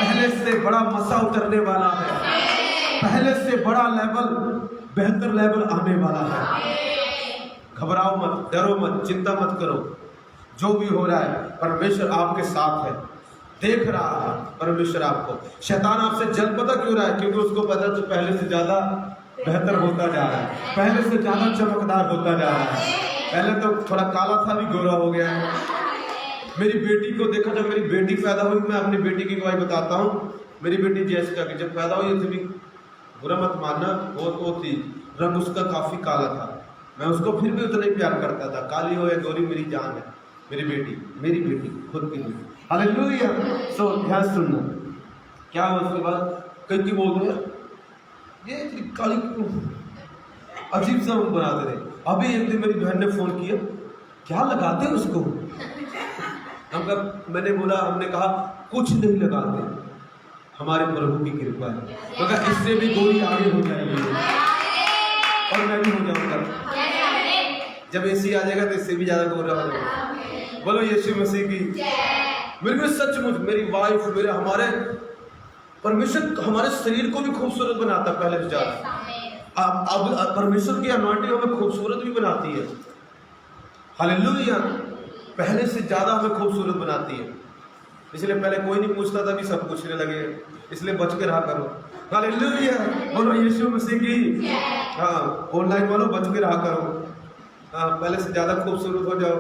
पहले से बड़ा मसा उतरने वाला है, पहले से बड़ा लेवल, बेहतर लेवल आने वाला है। घबराओ मत, डरो मत, चिंता मत करो, जो भी हो रहा है परमेश्वर आपके साथ है, देख रहा है परमेश्वर आपको। शैतान आपसे जल पता क्यों रहा है? क्योंकि उसको पता तो पहले से ज्यादा बेहतर होता जा रहा है, पहले से ज्यादा चमकदार होता जा रहा है। पहले तो थोड़ा काला था, भी गोरा हो गया है। मेरी बेटी को देखो, जब मेरी बेटी पैदा हुई, मैं अपनी बेटी की गवाही बताता हूँ। मेरी बेटी जैसिका की जब पैदा हुई थी, बुरा मत मानना, वो थी, रंग उसका काफ़ी काला था, मैं उसको फिर भी उतना ही प्यार करता था। काली हो या गोरी, मेरी जान है, मेरी बेटी खुद की बेटी। हालेलुया। सो ध्यान सुनना, क्या हुआ उसके बाद? कई की बोलते हैं ये इतनी काली क्यों, अजीब सा बना दे रहे। अभी एक दिन मेरी बहन ने फोन किया, क्या लगाते हो उसको? मैंने बोला, हमने कहा कुछ नहीं लगाते, हमारे प्रभु की कृपा है, मगर इससे भी गोली आगे हो जाएगी और मैं भी हो जाऊंगा। जब एसी आ जाएगा तो इससे भी ज्यादा गोरा हो जाएगा। बोलो यीशु मसीह की। मेरे को सचमुच मेरी वाइफ, मेरे हमारे परमेश्वर हमारे शरीर को भी खूबसूरत बनाता है पहले से ज्यादा। अब परमेश्वर की अनॉइंटिंग हमें खूबसूरत भी बनाती है। हालेलुया, पहले से ज्यादा हमें खूबसूरत बनाती है। इसलिए पहले कोई नहीं पूछता था, भी सब पूछने लगे, इसलिए बच के रहा करो। हालेलुया, बोलो यीशु मसीह की। हाँ, ऑनलाइन वालों बच के रहा करो। हाँ, पहले से ज्यादा खूबसूरत हो जाओ,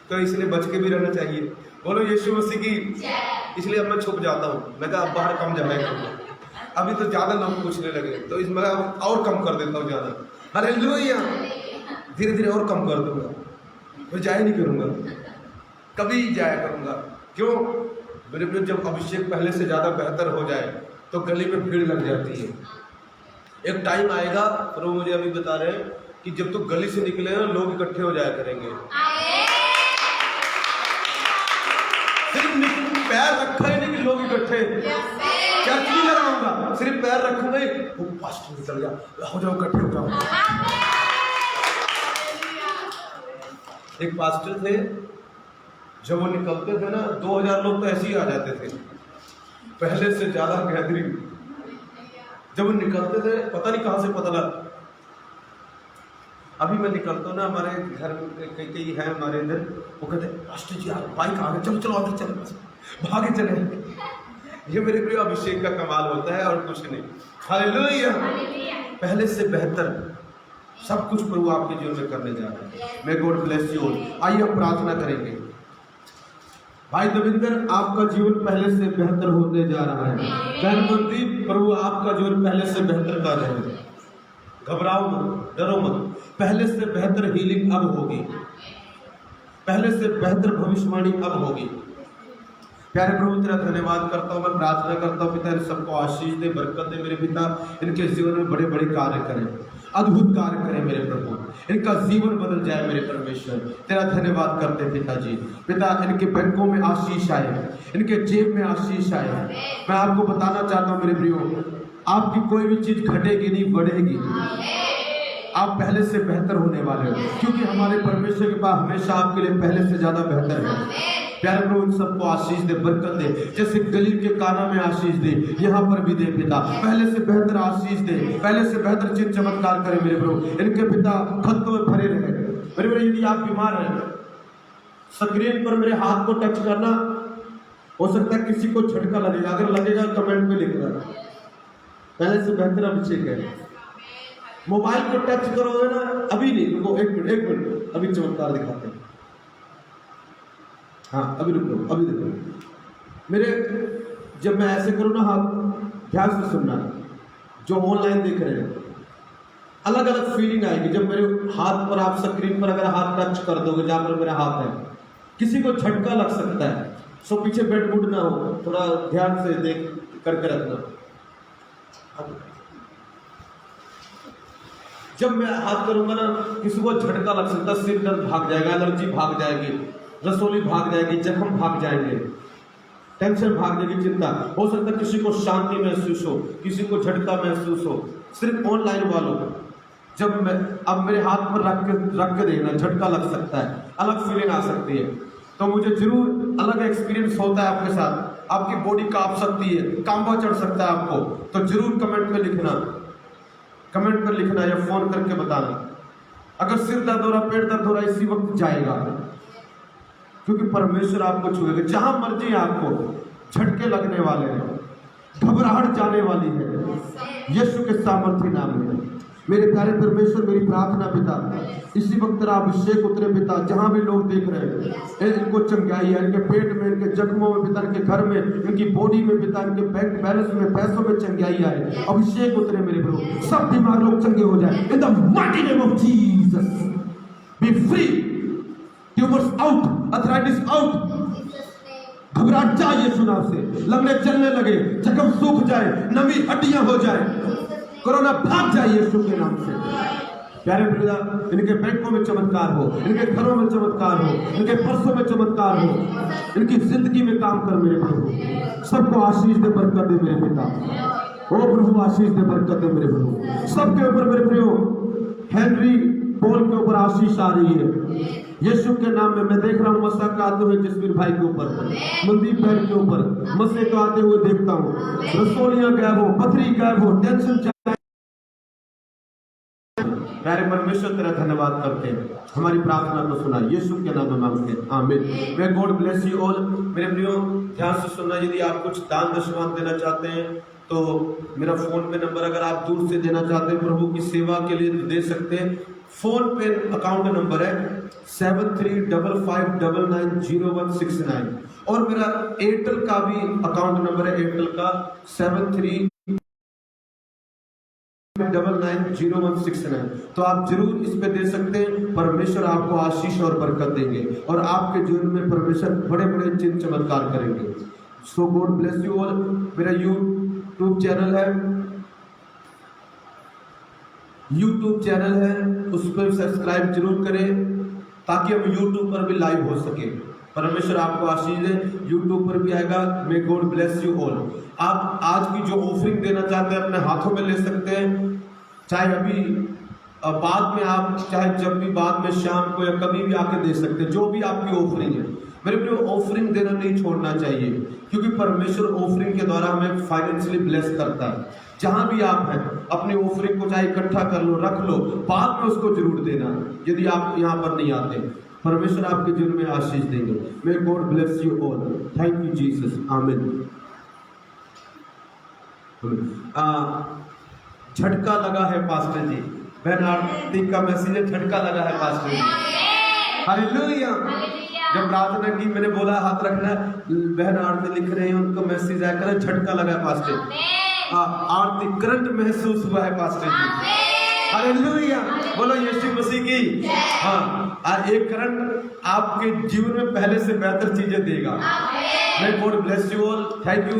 तो इसलिए बच के भी रहना चाहिए। बोलो यीशु मसीह की। इसलिए अब मैं छुप जाता हूँ, मैं कहा अब बाहर कम जाएगा। अभी तो ज्यादा लोग पूछने लगे, तो इसमें और कम कर देता हूँ जाना। हालेलुया, धीरे धीरे और कम कर दूंगा, मैं जाया नहीं करूंगा, कभी जाया करूंगा। क्यों? मेरे प्रिय, जब अभिषेक पहले से ज्यादा बेहतर हो जाए तो गली में भीड़ लग जाती है। एक टाइम आएगा, प्रभु मुझे अभी बता रहे हैं कि जब तो गली से निकले ना, लोग इकट्ठे हो जाया करेंगे। सिर्फ पैर रखा ही नहीं कि लोग इकट्ठे, चर्च नहीं लगाऊंगा, सिर्फ पैर रखूंगा ही, वो पास्टर निकल गया, हो जाओ इकट्ठे हो जाओ। एक पास्टर थे, जब वो निकलते थे ना, 2000 लोग तो ऐसे ही आ जाते थे, पहले से ज्यादा गैदरिंग। जब वो निकलते थे, पता नहीं कहाँ से पता लगा। अभी मैं निकलता हूँ ना, हमारे घर में कई है हमारे इधर, वो कहते हैं पास्टर जी यार बाइक आ गए, चलो चलो आगे चलो, भागे चले। ये मेरे प्रिय अभिषेक का कमाल होता है और कुछ नहीं। हालेलुया, पहले से बेहतर सब कुछ प्रभु आपके जीवन में करने जा रहे हैं। मैं गॉड ब्लेस यू। आइए हम प्रार्थना करेंगे। भाई दविंदर, आपका जीवन पहले से बेहतर होने जा रहा है। बहन मनदीप, प्रभु आपका जीवन पहले से बेहतर कर रहे हैं। घबराओ मत, डरो मत, पहले से बेहतर हीलिंग अब होगी, पहले से बेहतर भविष्यवाणी अब होगी। प्यारे प्रभु, तेरा धन्यवाद करता हूँ, मैं प्रार्थना करता हूँ पिता, इन सबको आशीष दे, बरकत दे मेरे पिता, इनके जीवन में बड़े बड़े कार्य करें, अद्भुत कार्य करें मेरे प्रभु, इनका जीवन बदल जाए मेरे परमेश्वर। तेरा धन्यवाद करते पिताजी। पिता, इनके बैंकों में आशीष आए, इनके जेब में आशीष आए। मैं आपको बताना चाहता हूँ मेरे प्रियो, आपकी कोई भी चीज घटेगी नहीं, बढ़ेगी। आप पहले से बेहतर होने वाले हो, क्योंकि हमारे परमेश्वर के पास हमेशा आपके लिए पहले से ज्यादा बेहतर है। प्यारे प्रभु, इन सबको आशीष दे, बरकत दे, जैसे गलील के काना में आशीष दे, यहाँ पर भी दे पिता। पहले से बेहतर आशीष दे, पहले से बेहतर चिन्ह चमत्कार करे मेरे प्रभु। इनके पिता खतों में भरे रहे मेरे मेरे। यदि आप बीमार हैं, स्क्रीन पर मेरे हाथ को टच करना, हो सकता है किसी को झटका लगेगा, अगर लगेगा कमेंट में लिखना। पहले से बेहतर अभिषेक है। मोबाइल को टच करोगे ना, अभी नहीं, रुको एक मिनट, अभी चमत्कार दिखाते हैं। हाँ, अभी रुको, अभी देखो मेरे, जब मैं ऐसे करूँ ना, हाथ ध्यान से सुनना, जो ऑनलाइन देख रहे हैं, अलग अलग फीलिंग आएगी। जब मेरे हाथ पर, आप स्क्रीन पर अगर हाथ टच कर दोगे जहाँ पर मेरा हाथ है, किसी को झटका लग सकता है, सो पीछे बेड बुड ना हो, थोड़ा ध्यान से देख करके रखना। जब मैं हाथ करूंगा ना, किसी को झटका लग सकता है, सिर दर्द भाग जाएगा, एलर्जी भाग जाएगी, रसोली भाग जाएगी, जख्म भाग जाएंगे, टेंशन भाग जाएगी, चिंता हो सकता है, किसी को शांति महसूस हो, किसी को झटका महसूस हो। सिर्फ ऑनलाइन वालों, जब मैं अब मेरे हाथ पर रख के देखना, झटका लग सकता है, अलग फीलिंग आ सकती है, तो मुझे जरूर अलग एक्सपीरियंस होता है आपके साथ। आपकी बॉडी कांप सकती है, कांपा चढ़ सकता है आपको, तो जरूर कमेंट में लिखना, कमेंट पर लिखना या फोन करके बताना। अगर सिर दर्द हो रहा, पेट दर्द हो रहा, इसी वक्त जाएगा, क्योंकि परमेश्वर आपको छुएगा। जहां मर्जी आपको झटके लगने वाले हैं, घबराहट जाने वाली है, यीशु के सामर्थ्य नाम में। मेरे प्यारे परमेश्वर, मेरी प्रार्थना पिता, इसी वक्त तेरा अभिषेक उतरे पिता, जहां भी लोग देख रहे हैं, इनको चंगाई है, इनके पेट में, इनके जख्मों में पिता, इनके घर में, इनकी बॉडी में पिता, इनके बैंक बैलेंस में, पैसों में चंगाई आए, अभिषेक उतरे मेरे प्रभु। सब बीमार लोग चंगे हो जाए in the mighty name of Jesus. B free, tumours out, arthritis out, घबराहट जाए यीशु नाम से, लंगड़े चलने लगे, जख्म सूख जाए, नमी हड्डियां हो जाए, कोरोना भाग जाए यीशु के नाम से। प्यारे पिता, इनके बैंकों में चमत्कार हो, इनके घरों में चमत्कार हो, इनके पर्सों में चमत्कार हो, इनकी जिंदगी में काम कर मेरे प्रभु। सबको आशीष दे, बरकत दे मेरे पिता। ओ प्रभु आशीष दे, बरकत दे मेरे प्रभु। सबके ऊपर मेरे प्रियो हेनरी पॉल के ऊपर आशीष आ रही है यीशु के नाम में। मैं देख रहा हूँ मसा का आते हुए जसवीर भाई के ऊपर, मनदीप बहन के ऊपर मसे को आते हुए देखता हूँ। रसोलियां गायब हो, पथरी गायब हो, टेंशन। प्यारे परमेश्वर तेरा धन्यवाद करते हैं, हमारी प्रार्थना को सुना, यीशु के नाम में मांगते हैं, आमीन। Way God bless you all. मेरे प्रियो ध्यान से सुनना, यदि आप कुछ दान दशमांश देना चाहते हैं तो मेरा फोन पे नंबर, अगर आप दूर से देना चाहते हैं प्रभु की सेवा के लिए तो दे सकते हैं। फोन पे अकाउंट नंबर है 7355990169 और मेरा एयरटेल का भी अकाउंट नंबर है, एयरटेल का 73990169। तो आप जरूर इस पे दे सकते हैं। परमेश्वर आपको आशीष और बरकत देंगे और आपके जीवन में परमेश्वर बड़े बड़े चिन्ह चमत्कार करेंगे। सो गॉड ब्लेस यू ऑल। मेरा यूट्यूब चैनल है, उस पर सब्सक्राइब जरूर करें ताकि हम यूट्यूब पर भी लाइव हो सके। परमेश्वर आपको आशीष दे। यूट्यूब पर भी आएगा। मे गॉड ब्लेस यू ऑल। आप आज की जो ऑफरिंग देना चाहते हैं अपने हाथों में ले सकते हैं, चाहे अभी बाद में, आप चाहे जब भी बाद में, शाम को या कभी भी आके दे सकते हैं, जो भी आपकी ऑफरिंग है। मेरे प्रिय ऑफरिंग देना नहीं छोड़ना चाहिए, क्योंकि परमेश्वर ऑफरिंग के द्वारा हमें फाइनेंशियली ब्लेस करता है। जहां भी आप हैं अपनी ऑफरिंग को चाहे इकट्ठा कर लो, रख लो, बाद में उसको जरूर देना यदि आप यहाँ पर नहीं आते। परमेश्वर आपके जीवन में आशीष देंगे। मे God bless you all. Thank you Jesus, आमीन। झटका लगा है पास्टर जी, बहन आरती का मैसेज है, झटका लगा है पास्टर जी। हालेलुया। जब प्रार्थना की मैंने बोला हाथ रखना, बहन आरती लिख रहे हैं, उनको मैसेज आया कर झटका लगा है पास्टर। आरती करंट महसूस हुआ है पास्टर जी। हालेलुया। बोलो यीशु मसीह की। हाँ, एक करंट आपके जीवन में पहले से बेहतर चीजें देगा। May God bless you all. Thank you,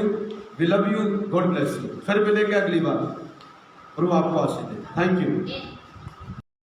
we love you, God bless you. फिर मिलेंगे अगली बार। प्रभु आपको आशीष दे। Thank you.